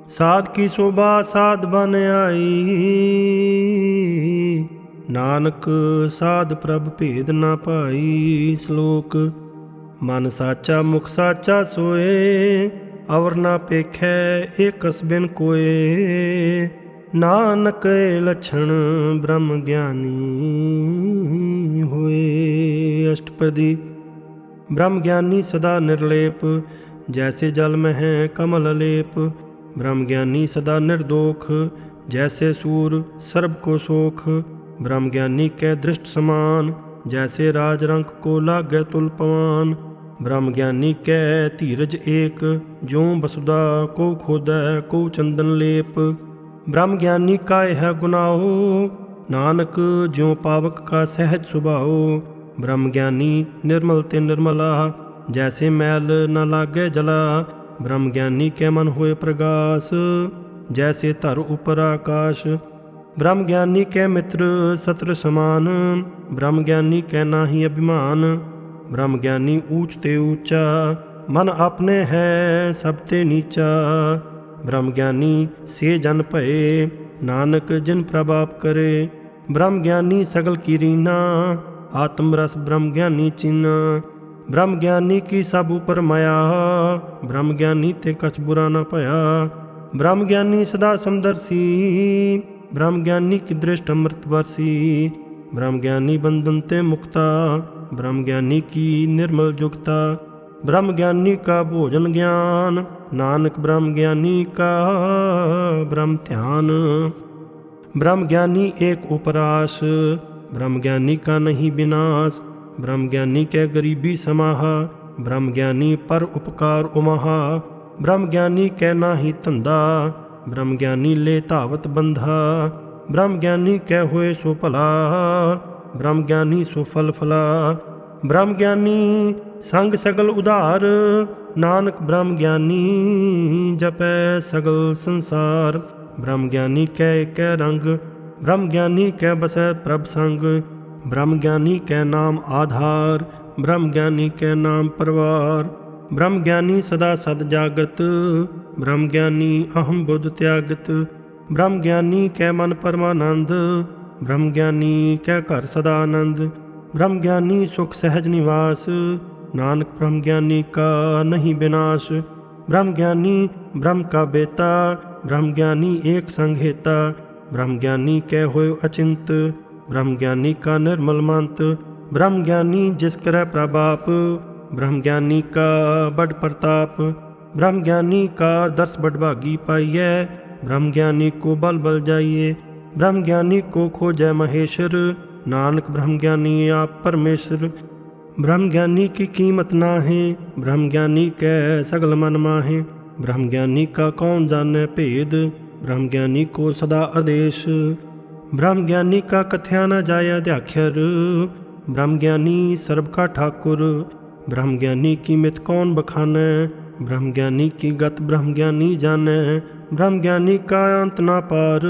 ਸਾਧ ਕੀ ਸੋਭਾ ਸਾਧ ਬਨ ਆਈ। ਨਾਨਕ ਸਾਧ ਪ੍ਰਭ ਭੇਦ ਨਾ ਪਾਈ। ਸ਼ਲੋਕ। ਮਨ ਸਾਚਾ ਮੁਖ ਸਾਚਾ ਸੋਏ, ਅਵਰ ਨਾ ਪੇਖੈ ਏਕਸ ਬਿਨ ਕੋਏ। ਨਾਨਕ ਲਛਣ ਬ੍ਰਹਮ ਗਿਆਨੀ ਹੋਏ। ਅਸ਼ਟਪਦੀ। ਬ੍ਰਹਮ ਗਿਆਨੀ ਸਦਾ ਨਿਰਲੇਪ, ਜੈਸੇ ਜਲ ਮਹਿ ਕਮਲ ਲੇਪ। ਬ੍ਰਹਮ ਗਿਆਨੀ ਸਦਾ ਨਿਰਦੋਖ, ਜੈਸੇ ਸੂਰ ਸਰਬ ਕੋ ਸੋਖ। ਬ੍ਰਹਮ ਗਿਆਨੀ ਕੈ ਦ੍ਰਿਸ਼ਟ ਸਮਾਨ, ਜੈਸੇ ਰਾਜ ਰੰਕ ਕੋ ਲਾਗੈ ਤੁਲ ਪਵਾਨ। ਬ੍ਰਹਮ ਗਿਆਨੀ ਕੈ ਧੀਰਜ ਏਕ, ਜਿਉ ਬਸੁਦਾ ਕੋ ਖੋਦੈ ਕੋ ਚੰਦਨ ਲੇਪ। ਬ੍ਰਹਮ ਗਿਆਨੀ ਕਾ ਇਹ ਗੁਨਾਹੋ, ਨਾਨਕ ਜਿਉ ਪਾਵਕ ਕਾ ਸਹਿਜ ਸੁਭਾਓ। ਬ੍ਰਹਮ ਗਿਆਨੀ ਨਿਰਮਲ ਤੇ ਨਿਰਮਲਾ, ਜੈਸੇ ਮੈਲ ਨ ਲਾਗੈ ਜਲਾ। ਬ੍ਰਹਮ ਗਿਆਨੀ ਕੈ ਮਨ ਹੋਏ ਪ੍ਰਗਾਸ, ਜੈਸੇ ਧਰ ਉਪਰ ਆਕਾਸ਼। ਬ੍ਰਹਮ ਗਿਆਨੀ ਕੈ ਮਿੱਤਰ ਸਤਰ ਸਮਾਨ, ਬ੍ਰਹਮ ਗਿਆਨੀ ਕੈ ਨਾਹੀ ਅਭਿਮਾਨ। ਬ੍ਰਹਮ ਗਿਆਨੀ ਊਚ ਤੇ ਊਚਾ, ਮਨ ਆਪਣੇ ਹੈ ਸਭ ਤੇ ਨੀਚਾ। ਬ੍ਰਹਮ ਗਿਆਨੀ ਸੇ ਜਨ ਭਏ, ਨਾਨਕ ਜਿਨ ਪ੍ਰਭ ਆਪ ਕਰੇ। ਬ੍ਰਹਮ ਗਿਆਨੀ ਸਗਲ ਕੀ ਰੀਨਾ, ਆਤਮ ਰਸ ਬ੍ਰਹਮ ਗਿਆਨੀ ਚੀਨਾ। ਬ੍ਰਹਮ ਗਿਆਨੀ ਕੀ ਸਭ ਉਪਰ ਮਾਇਆ, ਬ੍ਰਹਮ ਗਿਆਨੀ ਤੇ ਕਛ ਬੁਰਾ ਨ ਭਇਆ। ਬ੍ਰਹਮ ਗਿਆਨੀ ਸਦਾ ਸਮਦਰਸੀ, ਬ੍ਰਹਮ ਗਿਆਨੀ ਕੀ ਦ੍ਰਿਸ਼ਟ ਅੰਮ੍ਰਿਤ ਵਰਸੀ। ਬ੍ਰਹਮ ਗਿਆਨੀ ਬੰਧਨ ਤੇ ਮੁਕਤਾ, ਬ੍ਰਹਮ ਗਿਆਨੀ ਕੀ ਨਿਰਮਲ ਜੁਗਤਾ। ਬ੍ਰਹਮ ਗਿਆਨੀ ਕਾ ਭੋਜਨ ਗਿਆਨ, ਨਾਨਕ ਬ੍ਰਹਮ ਗਿਆਨੀ ਕਾ ਬ੍ਰਹਮ ਧਿਆਨ। ਬ੍ਰਹਮ ਗਿਆਨੀ ਏਕ ਉਪਰਾਸ, ਬ੍ਰਹਮ ਗਿਆਨੀ ਕਾ ਨਹੀਂ ਵਿਨਾਸ਼। ਬ੍ਰਹਮ ਗਿਆਨੀ ਕੈ ਗਰੀਬੀ ਸਮਾਹਾ, ਬ੍ਰਹਮ ਗਿਆਨੀ ਪਰ ਉਪਕਾਰ ਉਮਾਹਾ। ਬ੍ਰਹਮ ਗਿਆਨੀ ਕੈ ਨਾਹੀ ਧੰਦਾ, ਬ੍ਰਹਮ ਗਿਆਨੀ ਲੈ ਧਾਵਤ ਬੰਧਾ। ਬ੍ਰਹਮ ਗਿਆਨੀ ਕੈ ਹੋਏ ਸੋ ਭਲਾ, ਬ੍ਰਹਮ ਗਿਆਨੀ ਸੋ ਫਲ ਫਲਾ। ਬ੍ਰਹਮ ਗਿਆਨੀ ਸੰਗ ਸਗਲ ਉਧਾਰ, ਨਾਨਕ ਬ੍ਰਹਮ ਗਿਆਨੀ ਜਪੈ ਸਗਲ ਸੰਸਾਰ। ਬ੍ਰਹਮ ਗਿਆਨੀ ਕੈ ਏਕੈ ਰੰਗ, ਬ੍ਰਹਮ ਗਿਆਨੀ ਕੈ ਬਸੈ ਪ੍ਰਭ ਸੰਗ। ਬ੍ਰਹਮ ਗਿਆਨੀ ਕੈ ਨਾਮ ਆਧਾਰ, ਬ੍ਰਹਮ ਗਿਆਨੀ ਕੈ ਨਾਮ ਪਰਵਾਰ। ਬ੍ਰਹਮ ਗਿਆਨੀ ਸਦਾ ਸਦ ਜਾਗਤ, ਬ੍ਰਹਮ ਗਿਆਨੀ ਅਹੰ ਬੁੱਧ ਤਿਆਗਤ। ਬ੍ਰਹਮ ਗਿਆਨੀ ਕੈ ਮਨ ਪਰਮਾਨੰਦ, ਬ੍ਰਹਮ ਗਿਆਨੀ ਕੈ ਘਰ ਸਦਾ ਆਨੰਦ। ਬ੍ਰਹਮ ਗਿਆਨੀ ਸੁਖ ਸਹਿਜ ਨਿਵਾਸ, ਨਾਨਕ ਬ੍ਰਹਮ ਗਿਆਨੀ ਕਾ ਨਹੀਂ ਬਿਨਾਸ਼। ਬ੍ਰਹਮ ਗਿਆਨੀ ਬ੍ਰਹਮ ਕਾ ਬੇਤਾ, ਬ੍ਰਹਮ ਗਿਆਨੀ ਏਕ ਸੰਗ ਹੇਤਾ। ਬ੍ਰਹਮ ਗਿਆਨੀ ਕੈ ਹੋਇ ਅਚਿੰਤ, ਬ੍ਰਹਮ ਗਿਆਨੀ ਕਾ ਨਿਰਮਲ ਮੰਤ। ਬ੍ਰਹਮ ਗਿਆਨੀ ਜਿਸ ਕਰੈ ਪ੍ਰਭ ਆਪ, ਬ੍ਰਹਮ ਗਿਆਨੀ ਕਾ ਬੜ ਪ੍ਰਤਾਪ। ਬ੍ਰਹਮ ਗਿਆਨੀ ਕਾ ਦਰਸ ਬਡਭਾਗੀ ਪਾਈਐ, ਬ੍ਰਹਮ ਗਿਆਨੀ ਕੋ ਬਲ ਬਲ ਜਾਈਏ। ਬ੍ਰਹਮ ਗਿਆਨੀ ਕੋ ਖੋਜੈ ਮਹੇਸ਼ਰ, ਨਾਨਕ ਬ੍ਰਹਮ ਗਿਆਨੀ ਆਪ ਪਰਮੇਸ਼ਰ। ਬ੍ਰਹਮ ਗਿਆਨੀ ਕੀ ਕੀਮਤ ਨਾਹੀਂ, ਬ੍ਰਹਮ ਗਿਆਨੀ ਕੈ ਸਗਲ ਮਨ ਮਾਹੇ। ਬ੍ਰਹਮ ਗਿਆਨੀ ਕਾ ਕੌਣ ਜਾਣੈ ਭੇਦ, ਬ੍ਰਹਮ ਗਿਆਨੀ ਕੋ ਸਦਾ ਆਦੇਸ਼। ਬ੍ਰਹਮ ਗਿਆਨੀ ਕਾ ਕਥਿਆ ਨ ਜਾਇ ਅਧਿਆਖਰ, ਬ੍ਰਹਮ ਗਿਆਨੀ ਸਰਬ ਕਾ ਠਾਕੁਰ। ਬ੍ਰਹਮ ਗਿਆਨੀ ਕੀ ਮਿਤ ਕੌਣ ਬਖਾਨੈ, ਬ੍ਰਹਮ ਗਿਆਨੀ ਕੀ ਗਤ ਬ੍ਰਹਮ ਗਿਆਨੀ ਜਾਣੈ। ਬ੍ਰਹਮ ਗਿਆਨੀ ਕਾ ਅੰਤ ਨਾ ਪਾਰ,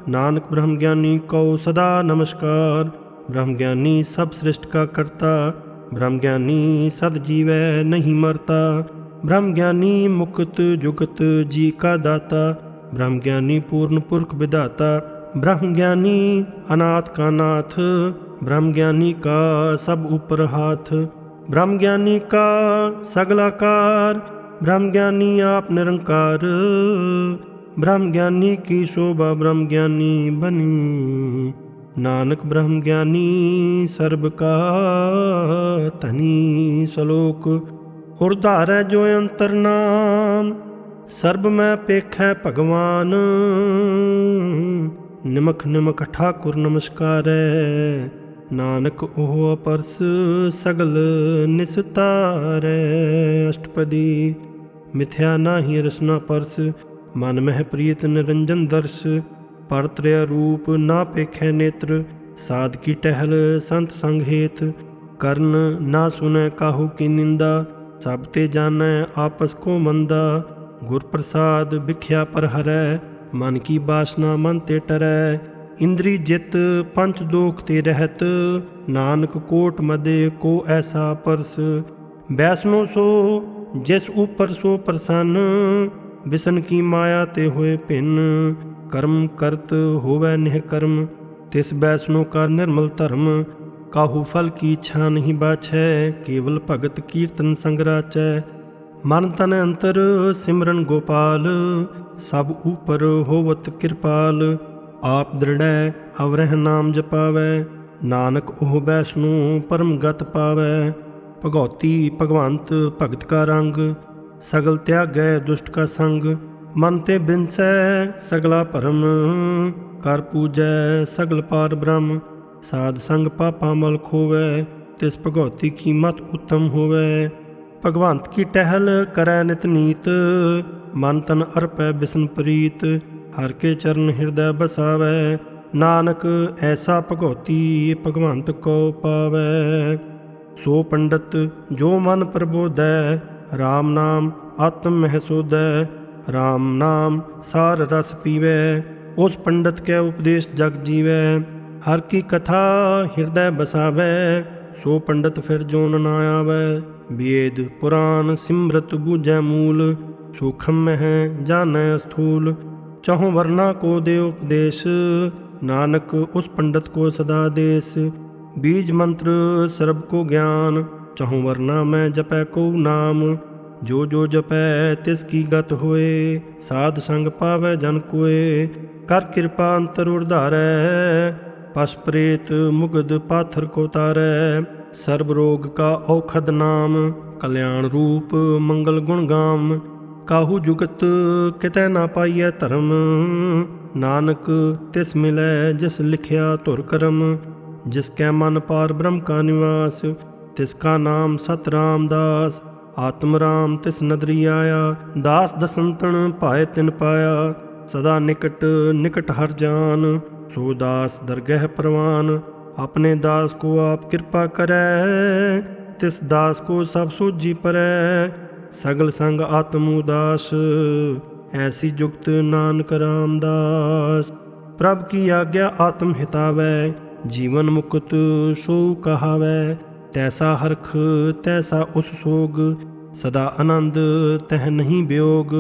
ਨਾਨਕ ਬ੍ਰਹਮ ਗਿਆਨੀ ਕਉ ਸਦਾ ਨਮਸਕਾਰ। ਬ੍ਰਹਮ ਗਿਆਨੀ ਸਭ ਸ੍ਰਿਸ਼ਟ ਕਾ ਕਰਤਾ, ਬ੍ਰਹਮ ਗਿਆਨੀ ਸਦ ਜੀਵੈ ਨਹੀਂ ਮਰਤਾ। ਬ੍ਰਹਮ ਗਿਆਨੀ ਮੁਕਤ ਜੁਗਤ ਜੀ ਕਾ ਦਾਤਾ, ਬ੍ਰਹਮ ਗਿਆਨੀ ਪੂਰਨ ਪੁਰਖ ਵਿਦਾਤਾ। ਬ੍ਰਹਮ ਗਿਆਨੀ ਅਨਾਥ ਕਾ ਨਾਥ, ਬ੍ਰਹਮ ਗਿਆਨੀ ਕਾ ਸਭ ਉਪਰ ਹਾਥ। ਬ੍ਰਹਮ ਗਿਆਨੀ ਕਾ ਸਗਲ ਆਕਾਰ, ਬ੍ਰਹਮ ਗਿਆਨੀ ਆਪ ਨਿਰੰਕਾਰ। ਬ੍ਰਹਮ ਗਿਆਨੀ ਕੀ ਸ਼ੋਭਾ ਬ੍ਰਹਮ ਗਿਆਨੀ ਬਨੀ, ਨਾਨਕ ਬ੍ਰਹਮ ਗਿਆਨੀ ਸਰਬ ਕਾ ਧਨੀ। ਸ਼ਲੋਕ। ਉਰਧਾਰੈ ਜੋ ਅੰਤਰ ਨਾਮ, ਸਰਬ ਮੈਂ ਪੇਖੈ ਭਗਵਾਨ। ਨਿਮਖ ਨਿਮਖ ਠਾਕੁਰ ਨਮਸਕਾਰੈ, ਨਾਨਕ ਉਹ ਅਪਰਸ ਸਗਲ ਨਿਸਤਾਰੈ। ਅਸ਼ਟਪਦੀ। ਮਿਥਿਆ ਨਾਹੀ ਰਸਨਾ ਪਰਸ, ਮਨ ਮਹਿ ਪ੍ਰੀਤ ਨਿਰੰਜਨ ਦਰਸ। ਪਰਤ੍ਰਿਆ ਰੂਪ ਨਾ ਪੇਖੈ ਨੇਤਰ, ਸਾਧ ਕੀ ਟਹਿਲ ਸੰਤ ਸੰਗ ਹੇਤ। ਕਰਨ ਨਾ ਸੁਨੈ ਕਾਹੂ ਕੀ ਨਿੰਦਾ, ਸਭ ਤੇ ਜਾਣੈ ਆਪਸ ਕੋ ਮੰਦਾ। ਗੁਰ ਪ੍ਰਸਾਦ ਬਿਖਿਆ ਪਰ ਹਰੈ, ਮਨ ਕੀ ਬਾਸਨਾ ਮਨ ਤੇ ਟਰੈ। ਇੰਦਰੀ ਜਿਤ ਪੰਚ ਦੋਖ ਤੇ ਰਹਿਤ, ਨਾਨਕ ਕੋਟ ਮਦੇ ਕੋ ਐਸਾ ਪਰਸ। ਬੈਸਨੋ ਸੋ ਜਿਸ ਉਪਰ ਸੋ ਪ੍ਰਸੰਨ, बिसन की माया ते होए भिन्न। कर्म करत होवै निह कर्म, तिस बैसनो का निर्मल धर्म। काहू फल की इच्छा नहीं बाछै, केवल भगत कीर्तन संग राचै। मन तन अंतर सिमरन गोपाल, सब ऊपर होवत कृपाल। आप दृढ़ै अवरह नाम जपावै, नानक ओह बैसनो परम गत पावै। भगौती भगवंत भगत का रंग, सगल त्यागै दुष्ट का संग। मन ते बिनसै सगला भरम, कर पूजै सगल पार ब्रह्म। साध संग पापा मल खोवै, तिस भगौती की मत उत्तम होवै। भगवंत की टहल करै नित नीत, मन तन अर्पै बिसन प्रीत। हर के चरण हृदय बसावै, नानक ऐसा भगौती भगवंत को पावै। सो पंडित जो मन प्रबोधै, राम नाम आत्म मह सोधै। राम नाम सार रस पीवै, उस पंडित के उपदेश जग जीवै। हर की कथा हृदय बसावै, सो पंडित फिर जोन न आवै। वेद पुराण सिमरत बूझै मूल, सूखम मह जानੈ स्थूल। चहुँ वर्ना को दे उपदेश, नानक उस पंडित को सदा देश। बीज मंत्र सर्ब को ज्ञान, चहुँ वर्ना में जपै को नाम। जो जो जपै तिसकी गत होए, साध संग पावै जन कोय। कर कृपा अंतर उधारै, पश प्रेत मुगध पाथर को तारै। सर्ब रोग का औखद नाम, कल्याण रूप मंगल गुण गाम। काहू जुगत कितै ना पाइयै धर्म, नानक तिस मिलै जिस लिखिया धुर करम। जिसकै मन पार ब्रह्म का निवास, तिसका नाम सत रामदास। आत्म राम तिस नदरी आया, दास दसंतन पाए तिन पाया। सदा निकट निकट हर जान, सो दास दरगह परवान। अपने दास को आप कृपा करै, तिस दास को सब सूझी परै। सगल संग आत्म उदास, ऐसी जुगत नानक रामदास। प्रभ की आज्ञा आत्म हितावै, जीवन मुकुत सो कहावै। तैसा हरख तैसा उस सोग, सदा आनंद तह नहीं वियोग।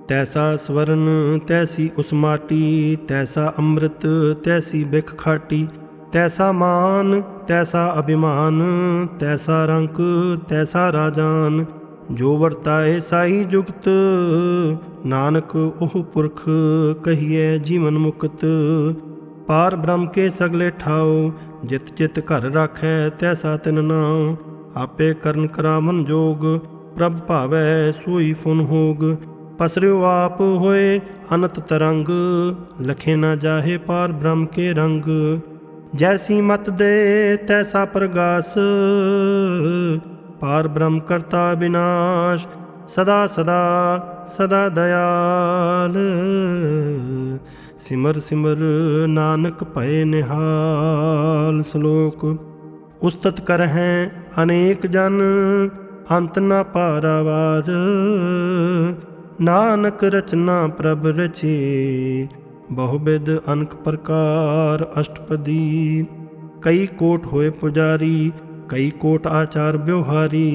तैसा स्वर्ण तैसी उस माटी, तैसा अमृत तैसी बिख खाटी। तैसा मान तैसा अभिमान, तैसा रंक तैसा राजान। जो वर्ताए साई जुगत, नानक ओह पुरख कहिए जीवन मुक्त। पार ब्रह्म के सगले ठाओ, जित जित घर राखै तैसा तिन नाओ। आपे करन करावन जोग, प्रभ भावै सोई फुन होग। पसरियो आप होए अनत तरंग, लखे न जाहे पार ब्रह्म के रंग। जैसी मत दे तैसा प्रगास, पार ब्रह्म करता विनाश। सदा सदा सदा दयाल, सिमर सिमर नानक भय निहाल। श्लोक। उस्तत करहैं अनेक जन, अंत न पारावार। नानक रचना प्रभ रचे, बहुविध अनक प्रकार अष्टपदी। कई कोट होए पुजारी, कई कोट आचार व्यवहारी।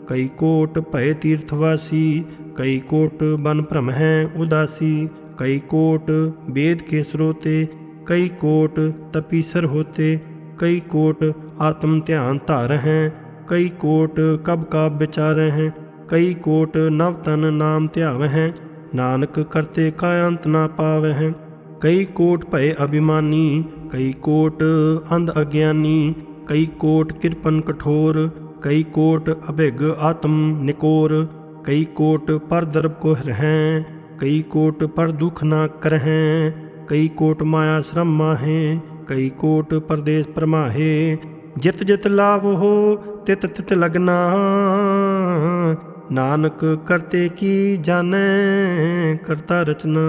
कई कोट भय तीर्थवासी, कई कोट बन भ्रम हैं उदासी। कई कोट वेद के स्रोते, कई कोट तपीसर होते। कई कोट आत्म ध्यान धार हैं, कई कोट कब का विचार हैं। कई कोट नवतन नाम ध्याव हैं, नानक करते का अंत ना पावे हैं। कई कोट भय अभिमानी, कई कोट अंध अज्ञानी। कई कोट कृपन कठोर, कई कोट अभिग आत्म निकोर। कई कोट पर दर्भ को रहें, कई कोट पर दुख ना करहें। कई कोट माया श्रम माहें, कई कोट परदेश परमाहे। जित जित लाभ हो तित तित लगना, नानक करते की जाने करता रचना।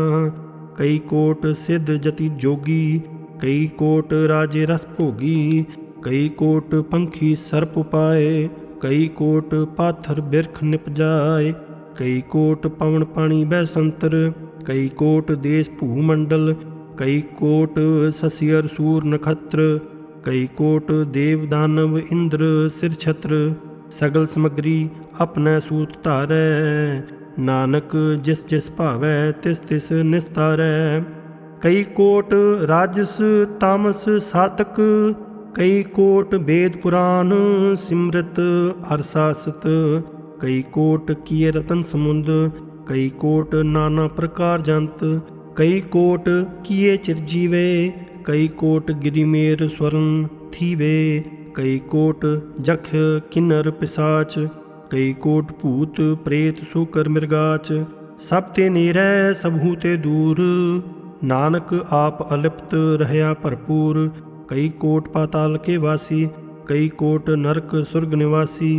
कई कोट सिद्ध जति जोगी, कई कोट राजे रस भोगी। कई कोट पंखी सर्प पाए, कई कोट पाथर बिरख निपजाए। कई कोट पवन पानी बैसंतर, कई कोट देश भूमंडल। कई कोट ससियर सूर नक्षत्र, कई कोट देव दानव इंद्र सिर छत्र। सगल समग्री अपने सूत धारै, नानक जिस जिस भावै तिस तिस निस्तारै। कई कोट राजस तामस सातक, कई कोट वेद पुराण सिमृत अरसासत। कई कोट किए रतन समुंद, कई कोट नाना प्रकार जंत। कई कोट किए चिरजीवे, कई कोट गिरिमेर स्वर्ण थीवे। कई कोट जख किन्नर पिसाच, कई कोट भूत प्रेत सूकर मृगाच। सब ते नेरै सबहू ते दूर, नानक आप अलिप्त रहया भरपूर। कई कोट पाताल के वासी, कई कोट नरक सुरग निवासी।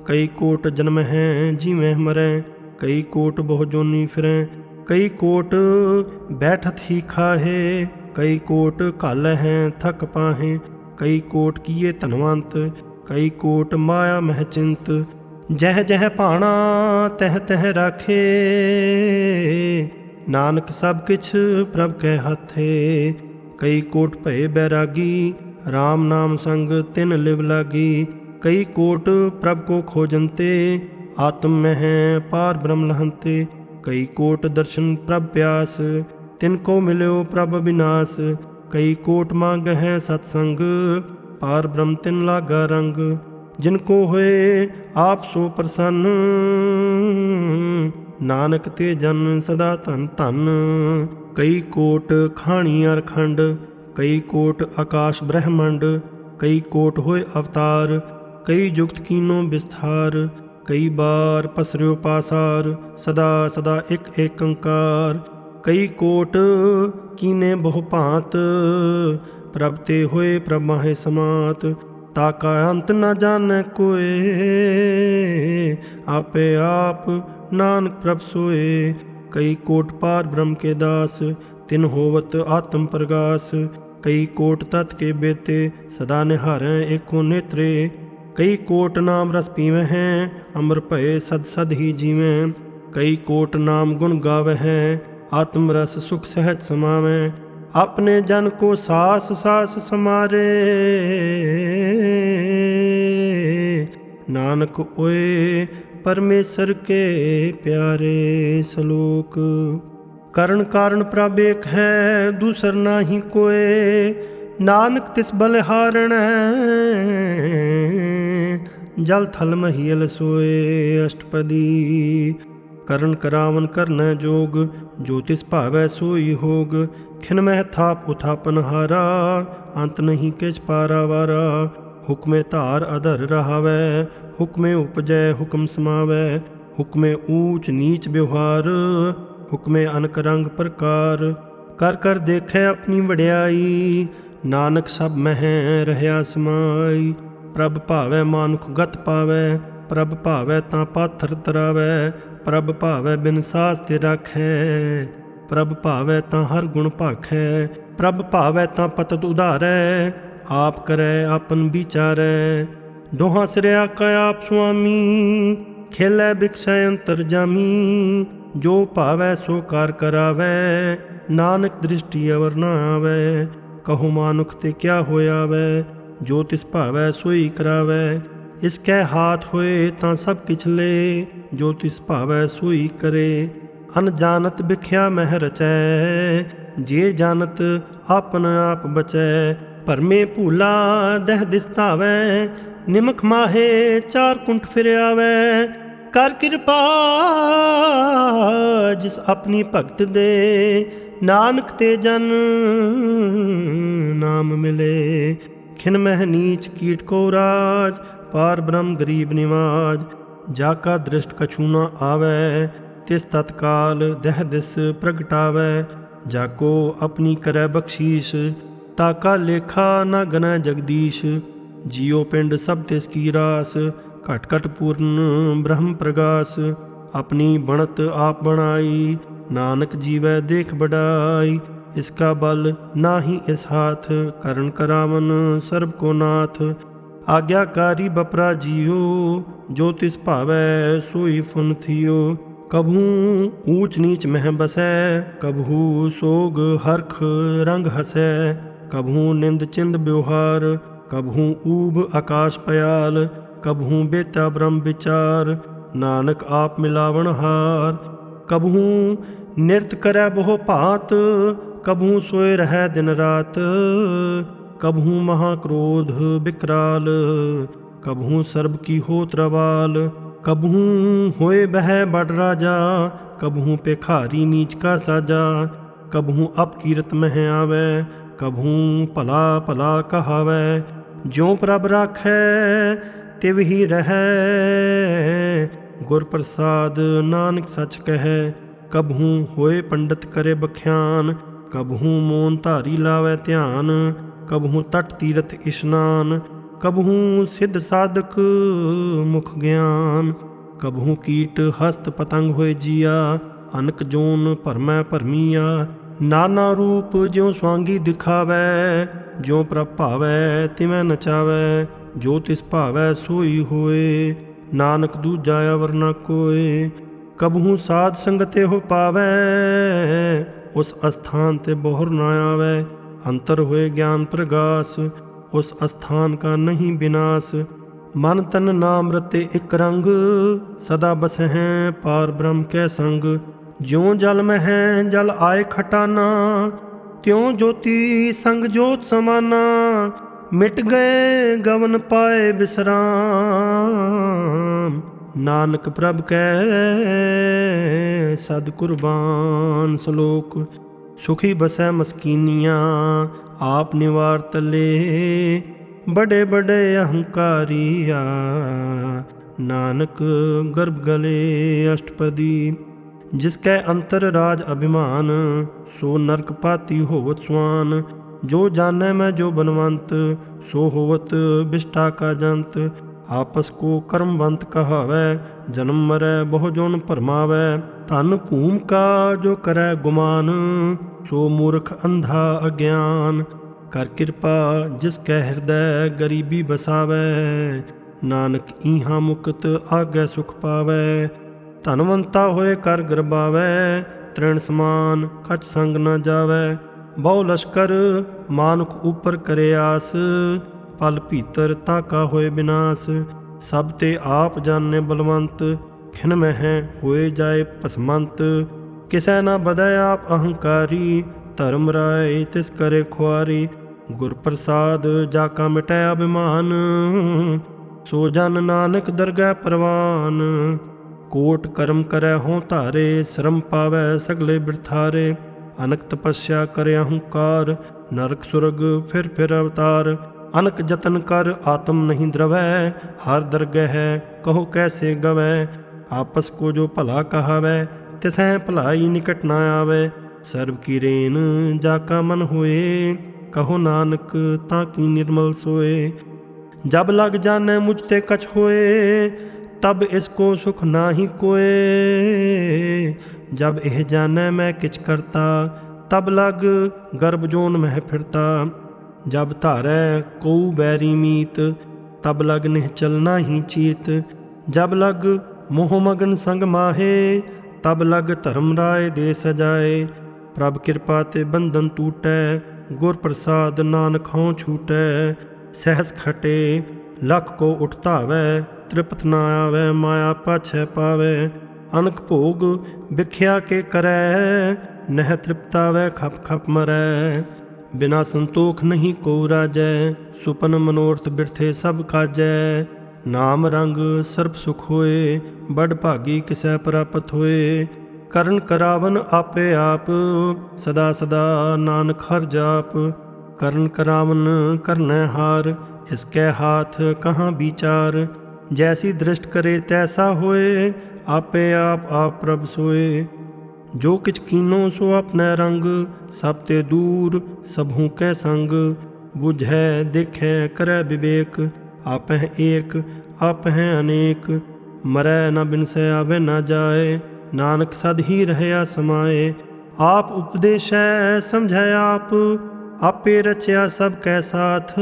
कई कोट जन्म हैं जीवें मरें, कई कोट बहु जोनी फिरें। कई कोट बैठत ही खाहे, कई कोट घाल हैं थक पाहें। कई कोट किए धनवंत, कई कोट माया मह चिंत। जह जह भाणा तह तह राखे, नानक सब किछ प्रभ कै हाथे। कई कोट भय बैरागी, राम नाम संग तिन लिव लागी। कई कोट प्रभ को खोजनते, आत्म में है पार ब्रह्म लहंते। कई कोट दर्शन प्रभ प्यास, तिनको मिल्यो प्रभ विनाश। कई कोट मांग है सत्संग, पार ब्रह्म तिन लागा रंग। जिनको होए आप सो प्रसन्न, नानक ते जन सदा धन धन। कई कोट खाणी अरखंड, कई कोट आकाश ब्रह्मंड। कई कोट होए अवतार, कई जुगत कीनो विस्तार। कई बार पसर्यो पासार, सदा सदा एक एक अंकार। कई कोट कीने बहु भांत, प्रभ ते होए प्रभ माहे समात। ताका अंत न जाने कोय, आपे आप नानक प्रभ सोए। कई कोट पार ब्रह्म के दास, तिन होवत आत्म प्रगास। कई कोट तत् के बेते, सदा निहारें एको नेत्रे। कई कोट नाम रस पीवें हैं, अमर भय सद सद ही जीवें। कई कोट नाम गुण गावें हैं, आत्म रस सुख सहज समावें। अपने जन को सास सास समारे, नानक ओए परमेश्वर के प्यारे। सलोक। करण कारण प्रभ एक है, दूसर नाही कोय। नानक तिस बलिहारण, जल थल महियल सोए। अष्टपदी। करण करावन करन जोग, जो तिस भावै सोई होग। खिन मह थाप उथापन हारा, अंत नहीं किछ पारा वारा। हुक्मे धार अधर रहावै, हुक्मे उपजै हुक्म समावै। हुक्मे ऊंच नीच व्यवहार, हुक्मे अनक रंग प्रकार। कर कर देखे अपनी वड्याई, नानक सब मह रहया समाई। प्रभ भावै मानुख गत पावै, प्रभ भावै तां पाथर तरावै। प्रभ भावै बिन सास ते राखै, प्रभ भावै तां हर गुण भाखै। प्रभ भावै तां पतत उधारै, आप करै आपन विचारै। दोहां सिरया का आप स्वामी, खेलै बिकसै अंतर जामी। जो भावै सो कार करावै, नानक दृष्टि अवर न आवै। कहो मानुख ते क्या होयावै, जो तिस भावै सोई करावै। इसकै हाथ होए तां सब किछ ले, जो तिस भावै सोई करे। अनजानत बिख्या मह रचै, जे जानत आपन आप बचै। भरमे भूला दह दिस धावै, निमक माहे चार कुंठ फिर आवै। कर कृपा जिस अपनी भगत दे, नानक ते जन नाम मिले। खिन मह नीच कीट को राज, पार ब्रह्म गरीब निवाज। जाका दृष्ट कछु न आवै, तिस तत्काल दह दिस प्रगटावै। जाको अपनी करै बख्शीश, ताका लेखा न गनै जगदीश। जियो पिंड सब तिस की रास, घट घट पूर्ण ब्रह्म प्रगास। अपनी बनत आप बनाई, नानक जीवै देख बढ़ाई। इसका बल नाही इस हाथ, करण करावन सर्व को नाथ। आज्ञाकारी बपरा जियो, जो तिस भावै सोई फुन थियो। कभू ऊंच नीच मह बसै, कभू सोग हरख रंग हसै। कभू निंद चिंद व्यवहार, कभू ऊब आकाश पयाल। कभू बेता ब्रह्म विचार, नानक आप मिलावन हार। कबहू निरत करै बहु भात, कबहू सोए रहै दिन रात। कबहू महाक्रोध विकराल, कबहू सर्ब की होत रवाल। कबहू होए बह बड़ राजा, कबहू पेखारी नीच का साजा। कबहू अपकीरत मह आवे, कबहू भला भला कहावै। ज्यों प्रभ राखै तिव ही रहै, गुर प्रसाद नानक सच कहै। कबहू होए पंडित करे बख्यान, कबहू मोन धारी लावै ध्यान। कबहू तट तीरथ इशनान, कबहू सिद्ध साधक मुख ज्ञान। कबहू कीट हस्त पतंग होए जिया, अनक जोन भरमै भरमिया। नाना रूप ज्यों स्वांगी दिखावै, ज्यों प्रभ भावै तिवै नचावै। जो तिस भावै सोई होए, नानक दूजा अवर न कोय। कबहू साध संगत हो पावै, उस अस्थान ते बोहर न आवै। अंतर होए ज्ञान प्रगास, उस अस्थान का नहीं विनाश। मन तन नाम रते इक रंग, सदा बस हैं पार ब्रह्म कै संग। ज्यों जल में है जल आए खटाना, त्यों ज्योति संग ज्योत समाना। मिट गए गवन पाए विश्राम, नानक प्रभ कै सद कुर्बान। श्लोक। सुखी बसै मस्कीनियाँ, आप निवार तले। बड़े बड़े अहंकारिया, नानक गर्भ गले अष्टपदी। जिसकै अंतर राज अभिमान, सो नरक पाती होवत स्वान। जो जानै मैं जो बनवंत, सो होवत विष्ठा का जंत। आपस को कर्मवंत कहावै, जन्म मरै बहु जोन भरमावै। धन भूम का जो करै गुमान, सो मूर्ख अंधा अज्ञान। कर कृपा जिसकै हृदय गरीबी बसावै, नानक ईहा मुक्त आगे सुख पावै। धनवंता होए कर गरबावै, तृण समान कछ संग न जावै। बहु लश्कर मानुख ऊपर करे आस, पल भीतर ताका होए विनाश। सब ते आप जाने बलवंत, खिन मह होए जाए भस्मंत। किसै न बदै आप अहंकारी, धर्म राय तिस करे खुआरी। गुर प्रसाद जाका मिटै अभिमान, सो जन नानक दरगह परवान। कोट कर्म करै हों धारे, श्रम पावै सगले बिरथारे। अनक तपस्या करे अहंकार, नरक सुरग फिर अवतार। अनक जतन कर आत्म नहीं द्रवै, हर दरगह कहो कैसे गवै। आपस को जो भला कहावै, तिसै भलाई निकट न आवै। सर्व की रेन जाका मन होए, कहो नानक ताकि निर्मल सोए। जब लग जाने मुझ ते कछ होए, तब इसको सुख नाही कोए। जब एह जाने मैं किछ करता, तब लग गर्भ जोन मह फिरता। जब धारै कोऊ बैरी मीत, तब लग निश्चल नाही चीत। जब लग मोह मगन संग माहे, तब लग धर्म राय दे सजाए। प्रभ कृपा ते बंधन टूटै, गुर प्रसाद नानक हों छूटै। सहस खटे लख को उठतावै, तृप्त न आवै माया पाछै पावै। अनक भोग बिख्या के करै, नह तृप्तावै खप खप मरै। बिना संतोख नहीं को राजै, सुपन मनोरथ बिरथे सब काजै। नाम रंग सर्ब सुख होए, बड़ भागी किसै प्राप्त होए। ਕਰਨ ਕਰਾਵਨ ਆਪੇ ਆਪ, ਸਦਾ ਸਦਾ ਨਾਨਕ ਹਰ ਜਾਪ। ਕਰਨ ਕਰਾਵਨ ਕਰਨੈ ਹਾਰ, ਇਸਕੈ ਹਾਥ ਕਹਾਂ ਵਿਚਾਰ। ਜੈਸੀ ਦ੍ਰਿਸ਼ਟ ਕਰੇ ਤੈਸਾ ਹੋਏ, ਆਪੇ ਆਪ ਪ੍ਰਭ सोए। जो किछ कीनो सो अपनै रंग, सब ते दूर सबहू कै संग। बुझै देखै करै विवेक, आपह एक आपह अनेक। मरै न बिनसै आवे न जाए, नानक सद ही रहया समाए। आप उपदेशै समझै आप, आपे रचया सब कै साथ।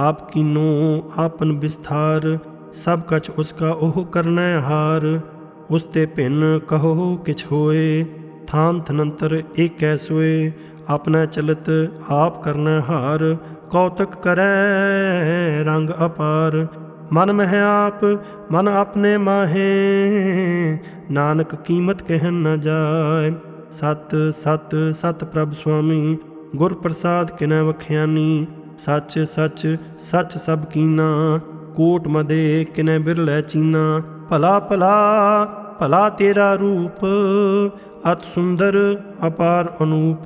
आप कीनो आपन विस्तार, सब कछ उसका ओह करनै हार। उस ते भिन्न कहो किछ होए, थान थनंतर एकै सोए। अपना चलत आप करनै हार, कौतक करै रंग अपार। मन मह आप मन अपने माहे, नानक कीमत कहन न जाय। सत सत सत प्रभ स्वामी, गुर प्रसाद किनै वख्यानी। सच सच सच सब कीना, कोट मदे किनै बिरलै चीना। भला भला भला तेरा रूप, अत सुंदर अपार अनूप।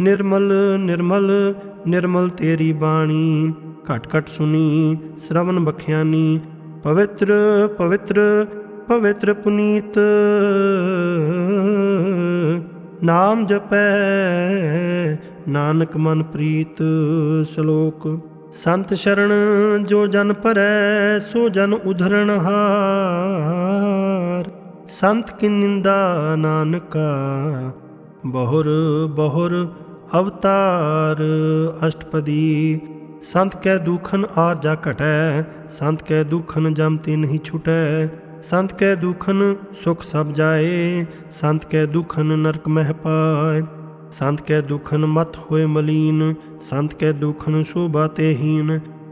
निर्मल निर्मल निर्मल तेरी बाणी, घट घट सुनी श्रवण बख्यानी। पवित्र पवित्र पवित्र पुनीत, नाम जपै नानक मन प्रीत। श्लोक। संत शरण जो जन परै, सो जन उधरण हार। संत की निंदा नानका, बहुर बहुर अवतार। अष्टपदी। संत कै दुखन आर जा घटै, संत कै दुखन जम ते नहीं छुटै। संत कै दुखन सुख सब जाए, संत कै दुखन नरक मह पाए। संत कै दुखन मत होए मलीन, संत कै दुखन शोभा ते हीन।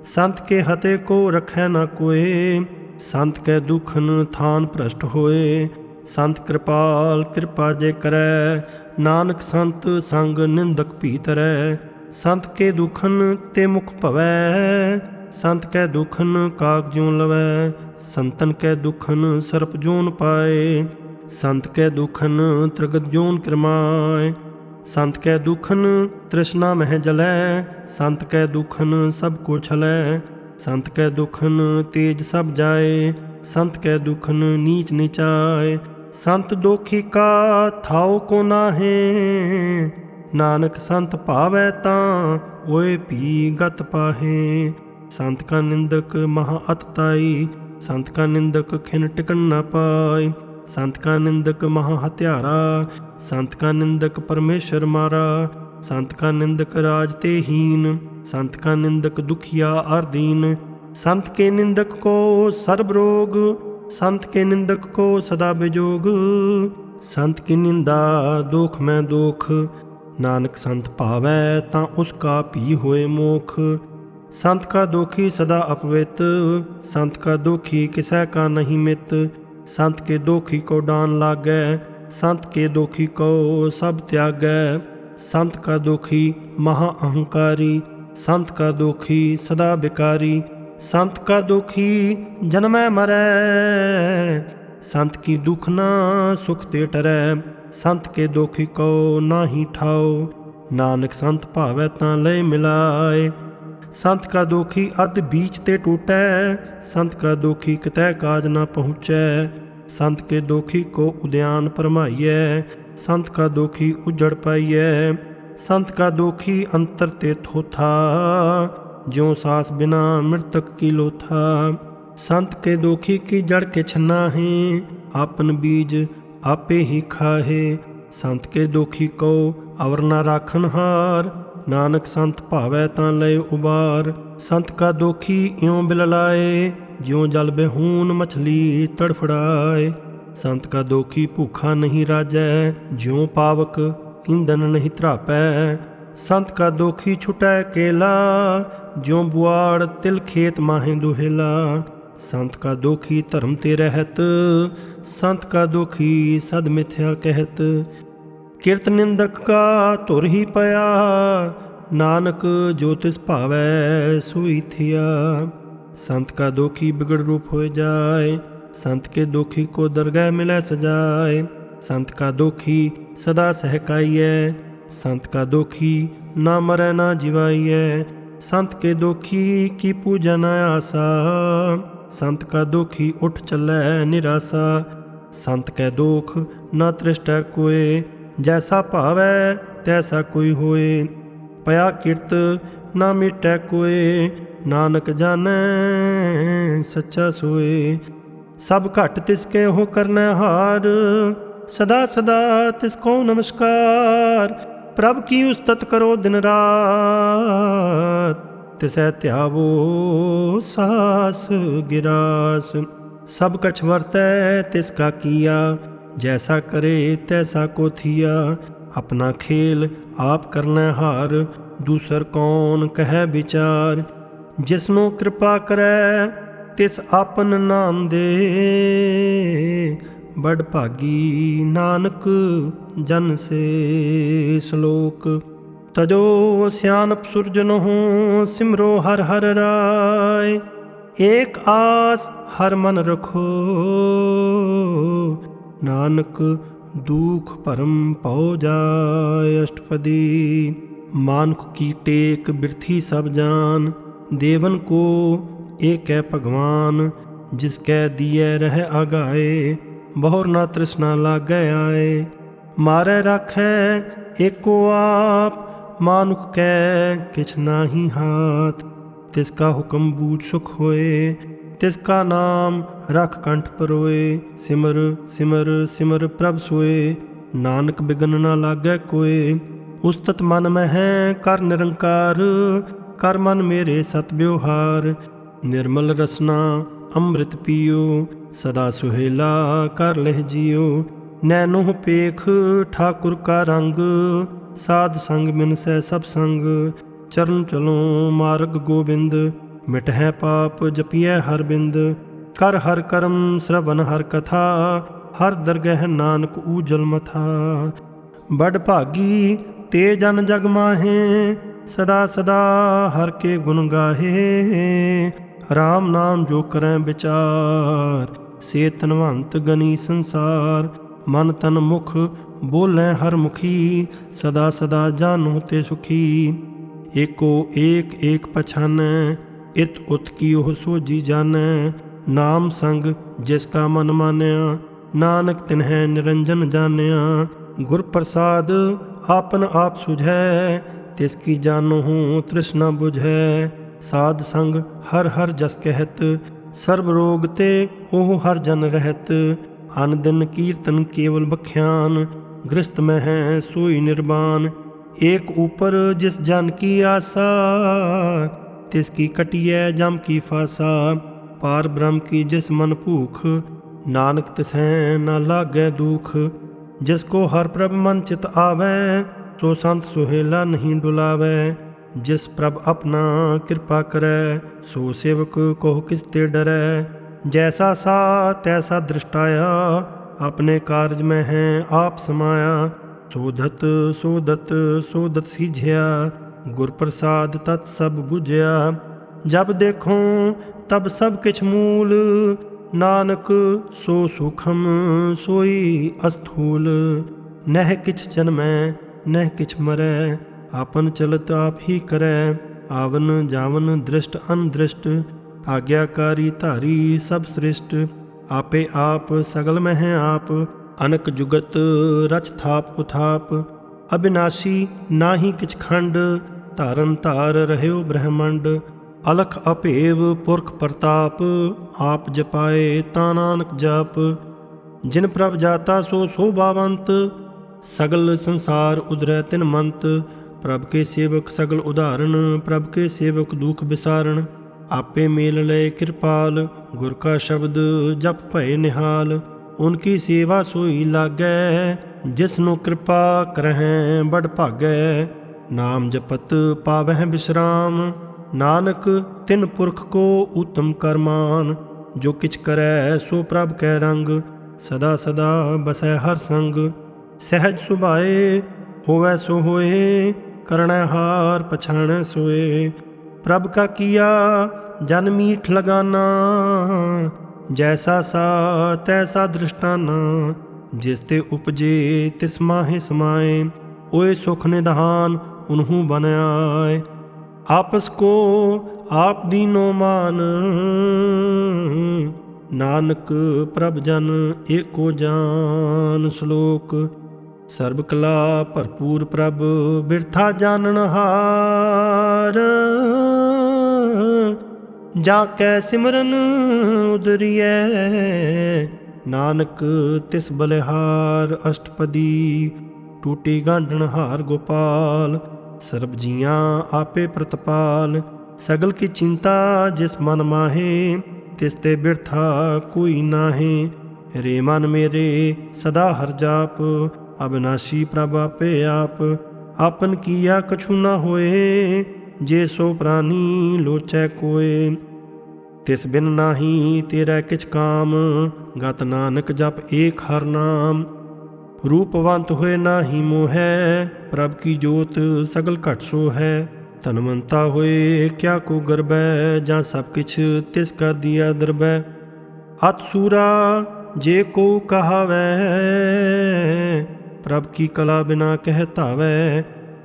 संत के हते को रखै न कोय, संत कै दुखन थान भ्रष्ट होए। संत कृपाल कृपा जे करै, नानक संत संग निंदक भीतरै। संत के दुखन ते मुख भवै, संत कै दुखन काग ज्यों लवै। संतन कै दुखन सर्प जोन पाए, संत कै दुखन त्रिगत जोन किरमाए। संत कै दुखन तृष्णा मह जलै, संत कै दुखन सब को छलै। संत कै दुखन तेज सब जाए, संत कै दुखन नीच नीचाए। संत दोखी का थाओ को नाहे, नानक संत भावै तां ओए भी गत पाहे। संत का निंदक महा अतताई, संत का निंदक खिन टिकन न पाए। संत का निंदक महा हत्यारा, संत का निंदक परमेश्वर मारा। संत का निंदक राज ते हीन, संत का निंदक दुखिया और दीन। संत के निंदक को सर्ब रोग, संत के निंदक को सदा बिजोग। संत की निंदा दोख में दोख, नानक संत भावै तां उसका भी होए मोख। संत का दोखी सदा अपवित, संत का दोखी किसै का नहीं मित। संत के दोखी को डान लागै, संत के दोखी को सब त्यागै। संत का दोखी महा अहंकारी, संत का दोखी सदा बिकारी। संत का दोखी जन्मै मरै, संत की दुख ना सुख ते टरै। संत के दोखी को नाही ठाओ, नानक संत भावै तां लय मिलाए। संत का दोखी अध बीच ते टूटै, संत का दोखी कितै काज न पहुँचै। संत के दोखी को उद्यान परमाइयै, संत का दोखी उजड़ पाइयै। संत का दोखी अंतर ते थोथा, ज्यों सास बिना मृतक की लोथा। संत के दोखी की जड़ के छन्ना है, आपन बीज आपे ही खाहे। संत के दोखी को अवर न राखन हार, नानक संत भावै तां लय उबार। संत का दोखी इयों बिललाए, ज्यों जल बेहून मछली तड़फड़ाए। संत का दोखी भूखा नहीं राजै, ज्यों पावक ईंधन नहीं त्रापै। संत का दोखी छुटै केला, ज्यों बुआड़ तिल खेत माहे दुहेला। संत का दोखी धर्म ते रहत, संत का दोखी सद मिथ्या कहत। किरत निंदक का धुर ही पया, नानक जो तिस भावै सोई थिया। संत का दोखी बिगड़ रूप हो जाए, संत के दोखी को दरगाह मिलै सजाए। संत का दोखी सदा सहकाइयै, संत का दोखी ना मरै ना जिवाइयै। संत के दोखी की पूजा न आसा, संत का दोखी उठ चलै निरासा। संत कै दोख न तृष्टै कोय, जैसा भावै तैसा कोई होए। पया किरत ना मिटै कोय, नानक जानै सच्चा सोए। सब घट तिसके हो करनै हार, सदा सदा तिसको नमस्कार। प्रभ की उस्तत करो दिन रात, तिसै ध्यावो सास गिरास। सब कछ वर्तै तिसका किया, जैसा करे तैसा को थिया। अपना खेल आप करनै हार, दूसर कौन कहै विचार। जिसनो कृपा करै ਤਿਸ ਆਪਨ ਨਾਮ ਦੇ। ਬੜ ਭਾਗੀ ਨਾਨਕ ਜਨ ਸੇ ਸ਼ਲੋਕ। ਤਜੋ ਸਿਆਣਪ ਸੁਰਜਨਹੁ ਸਿਮਰੋ ਹਰ ਹਰ ਰਾਏ। ਏਕ ਆਸ ਹਰ ਮਨ ਰਖੋ ਨਾਨਕ दुख भरम पौ जाय। अष्टपदी। मानुख की टेक बिरथी सब जान। देवन को एक है भगवान। जिसकै दिए रह आगाए। बहुर ना तृष्णा लागै आए। मारै राखै एको आप। मानुख कै किछ नाही हाथ। तिसका हुक्म बूझ सुख होए। तिसका नाम रख कंठ परोए। सिमर सिमर सिमर प्रभ सोए। नानक बिघन न लागै कोय। उस्तत मन में है कर निरंकार। कर मन मेरे सत व्यवहार। निर्मल रसना अमृत पियो। सदा सुहेला कर लह जियो। नैनो पेख ठाकुर का रंग। साध संग मिन सै सब संग। चरण चलो मार्ग गोबिंद। मिटहै पाप जपिए हर बिंद। कर हर कर्म श्रवण हर कथा। हर दरगह नानक ऊजल मथा। बड़ भागी ते जन जग माहे। सदा सदा हर के गुण गाहे। राम नाम जो करें विचार। से तनवंत गनी संसार। मन तन मुख बोलें हर मुखी। सदा सदा जानो ते सुखी। एको एक एक पछानै। इत उत की ओह सोजी जानै। नाम संग जिसका मन मान्या। नानक तिन्है निरंजन जान्या। गुर प्रसाद आपन आप सुझै। तिसकी जानो तृष्णा बुझै। साध संग हर हर जस कहत। सर्व रोग ते ओह हर जन रहत। अन दिन कीर्तन केवल बख्यान। गृहस्थ में है सोई निर्वाण। एक ऊपर जिस जन की आशा। तिसकी कटियै जम की फासा। पार ब्रह्म की जिस मन भूख। नानक तिसै न लागै दुख। जिसको हर प्रभ मन चित आवै। सो संत सुहेला नहीं डुलावै। जिस प्रभ अपना कृपा करै। सो सेवक को किस ते डरै। जैसा सा तैसा दृष्टाया। अपने कार्य में है आप समाया। सोधत सोधत सोधत सीझिया। गुर प्रसाद तत् सब बुझिया। जब देखो तब सब किछ मूल। नानक सो सूखम सोई अस्थूल। नह किछ जन्मै नह किछ मरै। आपन चलत आप ही करै। आवन जावन दृष्ट अनदृष्ट। आज्ञाकारी धारी सब सृष्ट। आपे आप सगल में है आप। अनक जुगत रच थाप उथाप। अविनाशी नाहि किछ खंड। धारन धार रहयो ब्रह्मंड। अलख अभेव पुरख प्रताप। आप जपाए ता नानक जाप। जिन प्रभ जाता सो शोभावंत। सगल संसार उदरै तिन मंत। प्रभ के सेवक सगल उदाहरण। प्रभ के सेवक दुख विसारण। आपे मेल लय कृपाल। गुर का शब्द जप भय निहाल। उनकी सेवा सोई लागै। जिसनु कृपा करहैं बड़ भागै। नाम जपत पावह विश्राम। नानक तिन पुरख को उत्तम करमान। जो किछ करै सो प्रभ कै रंग। सदा सदा बसै हर संग। सहज सुभाए होवै सो होए। करणै हार पछाणै सोए। प्रभ का किया जन मीठ लगाना। जैसा सा तैसा दृष्टाना। जिस ते उपजे तिस माहे समाए। ओए सुख निधान उन्हू बन आए। आपस को आप दीनो मान। नानक प्रभ जन एको जान। श्लोक। सर्ब कला भरपूर प्रभ बिरथा जाननहार। जाकै सिमरन उदरियै। नानक तिस बलिहार। अष्टपदी। टूटी गांढन हार गोपाल। सर्ब जियां आपे प्रतपाल। सगल की चिंता जिस मन माहे। तिस ते बिरथा कोई नाहे। रे मन मेरे सदा हर जाप। अविनाशी प्रभ आपे आप। आपन किया कछु न होए। जे सो प्राणी लोचै कोय। तिस बिन नाही तेरा किछ काम, गत नानक जप एक हर नाम। रूपवंत होए नाही मोहै, प्रभ की जोत सगल घट सो है। धनवंता होए क्या को गर्बै, जां सब किछ तिसका दिया दरबै। अत सूरा जे को कहावै, प्रभ की कला बिना कह धावै।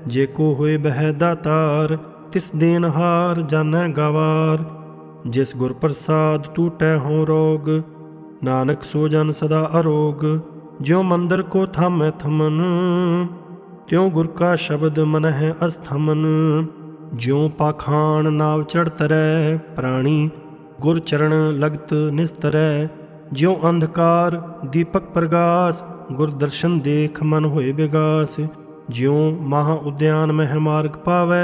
जे को होए बह दातार, तिस देनहार जानै गवार। जिस गुर प्रसाद टूटै हों रोग, नानक सो जन सदा अरोग। ज्यों मंदिर को थामै थमन, त्यों गुर का शब्द मन है अस्थमन। ज्यों पाखान नाव चढ़ तरै, प्राणी गुर चरण लगत निस्तरै। ज्यों अंधकार दीपक प्रगास, गुर दर्शन देख मन होए विगास। ज्यों महा उद्यान मह मार्ग पावै,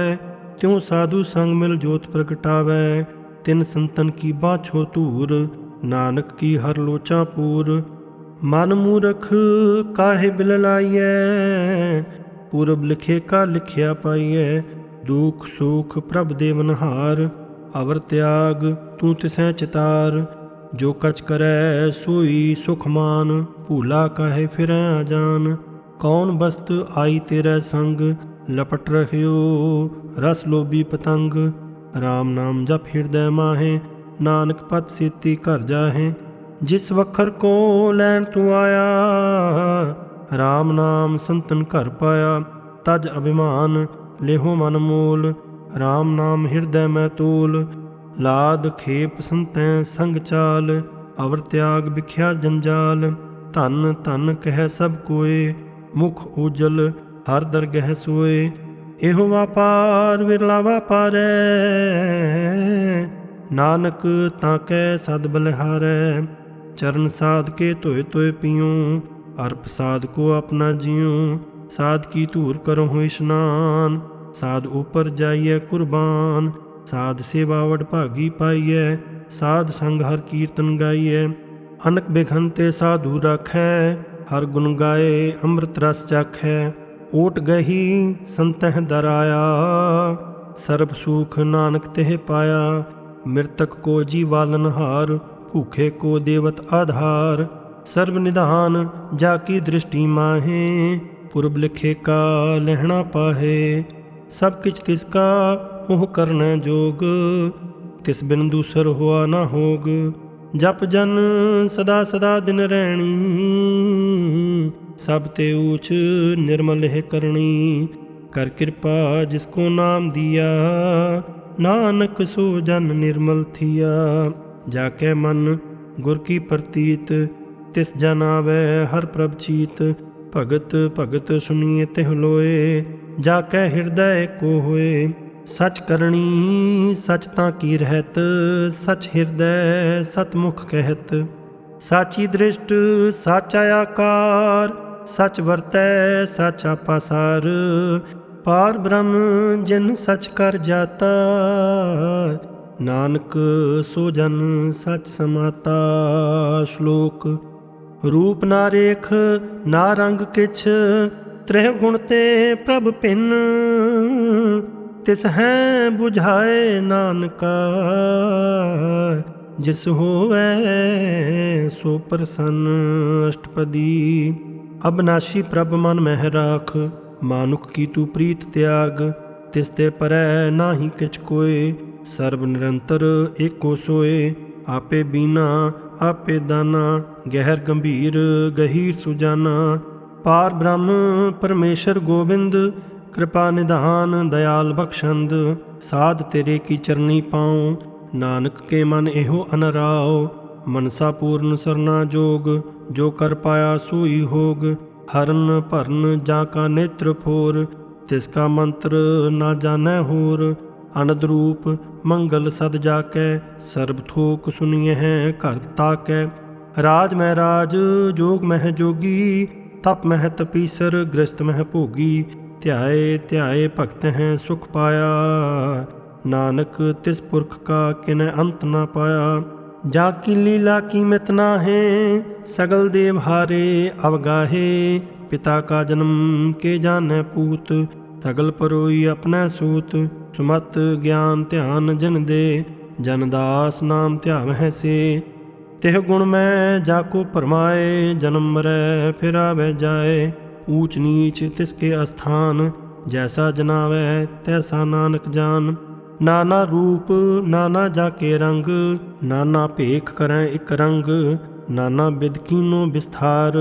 त्यों साधु संग मिल जोत प्रगटावै। तिन संतन की बाछो धूर, नानक की हर लोचा पूर। मन मूरख काहे बिल लाइयै, पूरब लिखे का लिखिया पाइयै। दुख सुख प्रभ देवनहार, अवर त्याग तू तिसै चितार। जो कछ करै सोई सुख मान, भूला काहे फिरै अजान। कौन बस्त आई तेरे संग, लपट रहियो रस लोभी पतंग। राम नाम जप हृदय माहे, नानक पत सेती घर जाहे। जिस वखर को लैन तू आया, राम नाम संतन घर पाया। तज अभिमान लेहो मन मोल, राम नाम हृदय में तोल। लाद खेप संतै संग चाल, अवर त्याग बिख्या जंजाल। धन धन कह सब कोय, मुख उजल हर दरगह सोए। एहो व्यापार विरला व्यापारै, नानक ताकै सद बलिहारै। चरण साध के धोए धोए पियो, अर्प साध को अपना जियो। साध की धूर करो स्नान, साध ऊपर जाइए कुर्बान। साध सेवा वड भागी पाइयै, साध संग हर कीर्तन गाइयै। अनक बिघन ते साधु राखै, हर गुण गाए अमृत रस चाखै। ओट गही संतह दर आया, सर्ब सुख नानक तेह पाया। मृतक को जीवालन हार, भूखे को देवत आधार। सर्व निधान जाकी दृष्टि माहे, पुरब लिखे का लहना पाहे। सब किछ तिसका ओह करनै जोग, तिस बिन दूसर हुआ ना होग। जप जन सदा सदा दिन रैणी, सब ते ऊच निर्मल है करणी। कर कृपा जिसको नाम दिया, नानक सो जन निर्मल थिया। जाके मन गुर की प्रतीत, तिस जन आवे हर प्रभ चीत। भगत भगत सुनिए तिह लोए, जाके हृदय को होए। सच करणी सच तां की रहत, सच हृदय सतमुख कहत। साची दृष्ट साचा आकार, सच वरतै साचा पासार। पार ब्रह्म जिन सच कर जाता, नानक सो जन सच समाता। श्लोक रूप ना रेख ना रंग किछ, त्रेह गुण ते प्रभ पिन। तिस है बुझाए नानका, जिस होवै सो प्रसन्न। अष्टपदी अबनाशी प्रभ मन मह राख, मानुख की तू प्रीत त्याग। तिस ते परै नाही किछ कोय, सर्ब निरंतर एको सोए। आपे बीना आपे दाना, गहर गंभीर गहीर सुजाना। पार ब्रह्म परमेश्वर गोविंद, कृपा निधान दयाल बख्शंद। साध तेरे की चरनी पाऊँ, नानक के मन एहो अनराओ। मनसा पूर्ण सरना जोग, जो कर पाया सोई होग। हरन भरन जाका नेत्र फोर, तिसका मंत्र ना जानै होर। अनद रूप मंगल सद जाकै, सर्ब थोक सुनिए हैं घर ताकै। राज में राज जोग मह जोगी, तप मह तपीसर गृहस्थ मह भोगी। ध्याए ध्याए भगत हैं सुख पाया, नानक तिस पुरख का किन्ह अंत ना पाया। जाकी लीला कीमत ना है, सगल देव हारे अवगाहे। पिता का जन्म के जाने पूत, सगल परोई अपने सूत। सुमत ज्ञान ध्यान जन दे, ਜਨ ਦਾਸ ਨਾਮ ਧਿਆਵਹਿ ਸੇ। ਤਿਹ ਗੁਣ ਮੈਂ ਜਾਕੋ ਭਰਮਾਏ, ਜਨਮ ਮਰੈ ਫਿਰ ਆਵੈ ਜਾਏ। ਊਚ ਨੀਚ ਤਿਸਕੇ ਅਸਥਾਨ, ਜੈਸਾ ਜਨਾਵੈ ਤੈਸਾ ਨਾਨਕ ਜਾਨ। ਨਾਨਾ ਰੂਪ ਨਾਨਾ ਜਾਕੇ ਰੰਗ, ਨਾਨਾ ਭੇਖ ਕਰੈ ਇਕ ਰੰਗ। ਨਾਨਾ ਬਿਦ ਕੀਨੋ ਬਿਸਥਾਰ,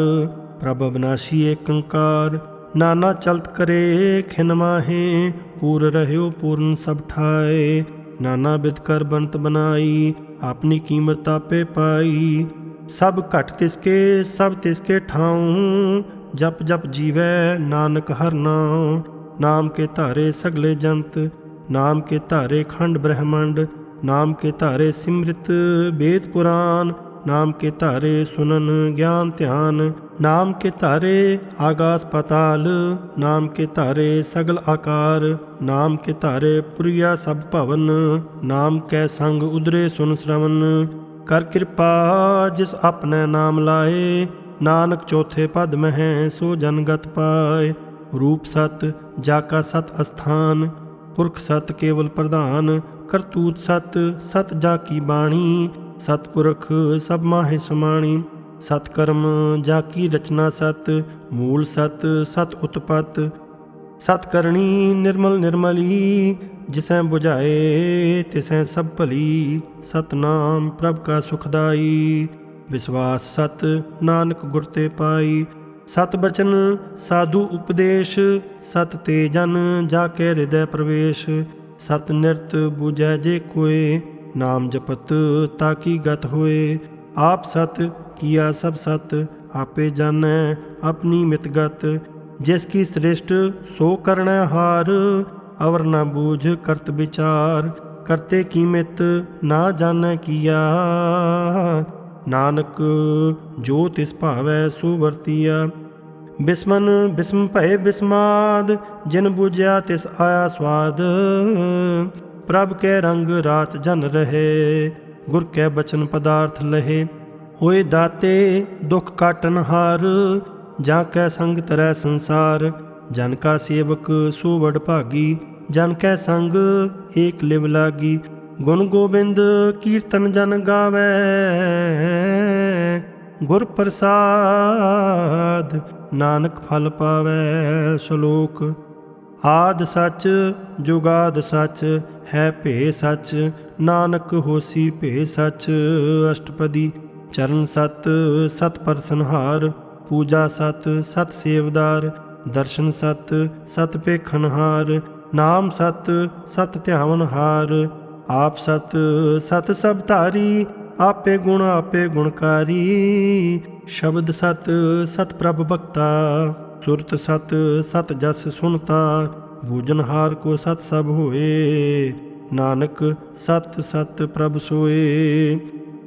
ਪ੍ਰਭ ਅਬਨਾਸ਼ੀ ਏਕ ਓੰਕਾਰ। ਨਾਨਾ ਚਲਤ ਕਰੇ ਖਿਨ ਮਾਹੇ, ਪੂਰ ਰਹਿਓ ਪੂਰਨ ਸਭ ਠਾਏ। ਨਾਨਾ ਬਿਦ ਕਰ ਬੰਤ ਬਨਾਈ, ਆਪਣੀ ਕੀਮਤ ਆਪੇ ਪਾਈ। ਸਭ ਘਟ ਤਿਸਕੇ ਸਭ ਤਿਸਕੇ ਠਾਉ, ਜਪ ਜਪ ਜੀਵੈ ਨਾਨਕ ਹਰਿ ਨਾਉ। ਨਾਮ ਕੇ ਧਾਰੇ ਸਗਲੇ ਜੰਤ, ਨਾਮ ਕੇ ਧਾਰੇ ਖੰਡ ਬ੍ਰਹਮੰਡ। ਨਾਮ ਕੇ ਧਾਰੇ ਸਿਮਰਿਤ ਵੇਦ ਪੁਰਾਨ, ਨਾਮ ਕੇ ਧਾਰੇ ਸੁਨਨ ਗਿਆਨ ਧਿਆਨ। ਨਾਮ ਕੇ ਧਾਰੇ ਆਗਾਸ ਪਾਤਾਲ, ਨਾਮ ਕੇ ਧਾਰੇ ਸਗਲ ਆਕਾਰ। ਨਾਮ ਕੇ ਧਾਰੇ ਪੁਰੀਆ ਸਭ ਭਵਨ, ਨਾਮ ਕੈ ਸੰਗ ਉਦਰੇ ਸੁਨ ਸ਼ਰਵਨ। ਕਰ ਕਿਰਪਾ ਜਿਸ ਆਪਣੇ ਨਾਮ ਲਾਏ, ਨਾਨਕ ਚੌਥੇ ਪਦ ਮਹਿ ਸੋ ਜਨਗਤ ਪਾਏ। ਰੂਪ ਸਤ ਜਾ ਕਾ ਸਤ ਅਸਥਾਨ, ਪੁਰਖ ਸਤ ਕੇਵਲ ਪ੍ਰਧਾਨ। ਕਰਤੂਤ ਸਤ ਸਤ ਜਾ ਕੀ ਬਾਣੀ, ਸਤਪੁਰਖ ਸਭ ਮਾਹੇ ਸਮਾਣੀ। ਸਤ ਕਰਮ ਜਾ ਕੀ ਰਚਨਾ ਸਤ, ਮੂਲ ਸਤ ਸਤ ਉਤਪਤ। ਸਤ ਕਰਣੀ ਨਿਰਮਲ ਨਿਰਮਲੀ, ਜਿਸੈ ਬੁਝਾਏ ਤਿਸੈ ਸਭ ਭਲੀ। ਸਤਨਾਮ ਪ੍ਰਭ ਕਾ ਸੁਖਦਾਈ, ਵਿਸ਼ਵਾਸ ਸਤ ਨਾਨਕ ਗੁਰ ਤੇ ਪਾਈ। ਸਤ ਬਚਨ ਸਾਧੂ ਉਪਦੇਸ਼, ਸਤ ਤੇ ਜਨ ਜਾ ਕੇ ਹਿਰਦੈ ਪ੍ਰਵੇਸ਼। ਸਤ ਨਿਰਤ ਬੂਝੈ ਜੇ ਕੋਏ, ਨਾਮ ਜਪਤ ਤਾਕੀ ਗਤ ਹੋਏ। ਆਪ ਸਤ ਕੀਆ ਸਭ ਸਤ, ਆਪੇ ਜਾਣੈ ਆਪਣੀ ਮਿਤਗਤ। ਜਿਸ ਕੀ ਸ੍ਰਿਸ਼ਟ ਸੋ ਕਰਣੈ ਹਾਰ, ਅਵਰ ਨਾ ਬੂਝ ਕਰਤ ਵਿਚਾਰ। ਕਰਤੇ ਕੀ ਮਿਤ ਨਾ ਜਾਣੈ ਕੀਆ, ਨਾਨਕ ਜੋ ਤਿਸ ਭਾਵੈ ਸੋ ਵਰਤੀਆ। ਬਿਸਮਨ ਬਿਸਮ ਭਏ ਬਿਸਮਾਦ, ਜਿਨ ਬੂਝਿਆ ਤਿਸ ਆਇਆ ਸਵਾਦ। ਪ੍ਰਭ ਕੈ ਰੰਗ ਰਾਤ ਜਨ ਰਹੇ, ਗੁਰ ਕੈ ਬਚਨ ਪਦਾਰਥ ਲਹੇ। ਹੋਏ ਦਾਤੇ ਦੁਖ ਕਾਟਨ ਹਾਰ, ਜਾਂ ਕੈ ਸੰਗ ਤਰੈ ਸੰਸਾਰ। ਜਨ ਕਾ ਸੇਵਕ ਸੋ ਵਡ ਭਾਗੀ, ਜਨ ਕੈ ਸੰਗ ਏਕ ਲਿਵ ਲਾਗੀ। ਗੁਣ ਗੋਬਿੰਦ ਕੀਰਤਨ ਜਨ ਗਾਵੈ, ਗੁਰ ਪ੍ਰਸਾਦ ਨਾਨਕ ਫਲ ਪਾਵੈ। ਸ਼ਲੋਕ। ਆਦਿ ਸੱਚ ਜੁਗਾਦ ਸੱਚ, ਹੈ ਭੇ ਸੱਚ ਨਾਨਕ ਹੋਸੀ ਭੇ ਸੱਚ। ਅਸ਼ਟਪਦੀ। ਚਰਨ ਸਤ ਸਤ ਪਰਸਨਹਾਰ, ਪੂਜਾ ਸਤ ਸਤ ਸੇਵਦਾਰ। ਦਰਸ਼ਨ ਸਤ ਸਤ ਭੇਖਨਹਾਰ, ਨਾਮ ਸਤ ਸਤ ਧਿਆਵਨਹਾਰ। ਆਪ ਸਤ ਸਤ ਸਭ ਧਾਰੀ, ਆਪੇ ਗੁਣ ਆਪੇ ਗੁਣਕਾਰੀ। ਸ਼ਬਦ ਸਤ ਸਤ ਪ੍ਰਭ ਭਗਤਾ, ਸੁਰਤ ਸਤ ਸਤ ਜਸ ਸੁਨਤਾ। ਬੂਝਨਹਾਰ ਕੋ ਸਤ ਸਭ ਹੋਏ, ਨਾਨਕ ਸਤ ਸਤ ਪ੍ਰਭ ਸੋਏ।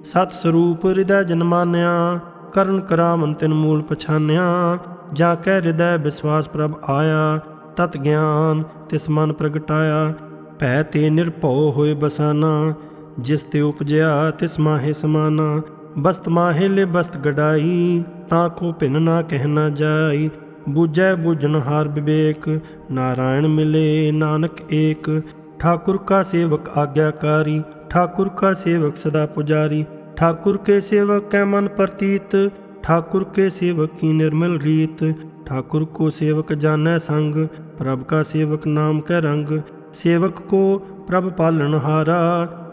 ਸਤ ਸਰੂਪ ਹਿਰਦੈ ਜਨ ਮਾਨਿਆ, ਕਰਨ ਕਰਾਵਨ ਤਿਨ ਮੂਲ ਪਛਾਨਿਆ। ਜਾਂ ਕੈ ਹਿਰਦੈ ਵਿਸਵਾਸ ਪ੍ਰਭ ਆਇਆ, ਤਤ ਗਿਆਨ ਤਿਸ ਮਨ ਪ੍ਰਗਟਾਇਆ। ਭੈ ਤੇ ਨਿਰਭਉ ਹੋਏ ਬਸਾਨਾ, ਜਿਸ ਤੇ ਉਪਜਿਆ ਤਿਸ ਮਾਹੇ ਸਮਾਨਾ। ਬਸਤ ਮਾਹੇ ਲੇ ਬਸਤ ਗਡਾਈ, ਤਾਂ ਕੋ ਭਿੰਨ ਨਾ ਕਹਿ ਨਾ ਜਾਈ। ਬੂਝੈ ਬੂਝਨਹਾਰ ਵਿਵੇਕ, ਨਾਰਾਇਣ ਮਿਲੇ ਨਾਨਕ ਏਕ। ठाकुर का सेवक आज्ञाकारी, ठाकुर का सेवक सदा पुजारी। ठाकुर के सेवक कै मन प्रतीत, ठाकुर के सेवक की निर्मल रीत। ठाकुर को सेवक जानै संग, प्रभ का सेवक नाम कै रंग। सेवक को प्रभ पालनहारा,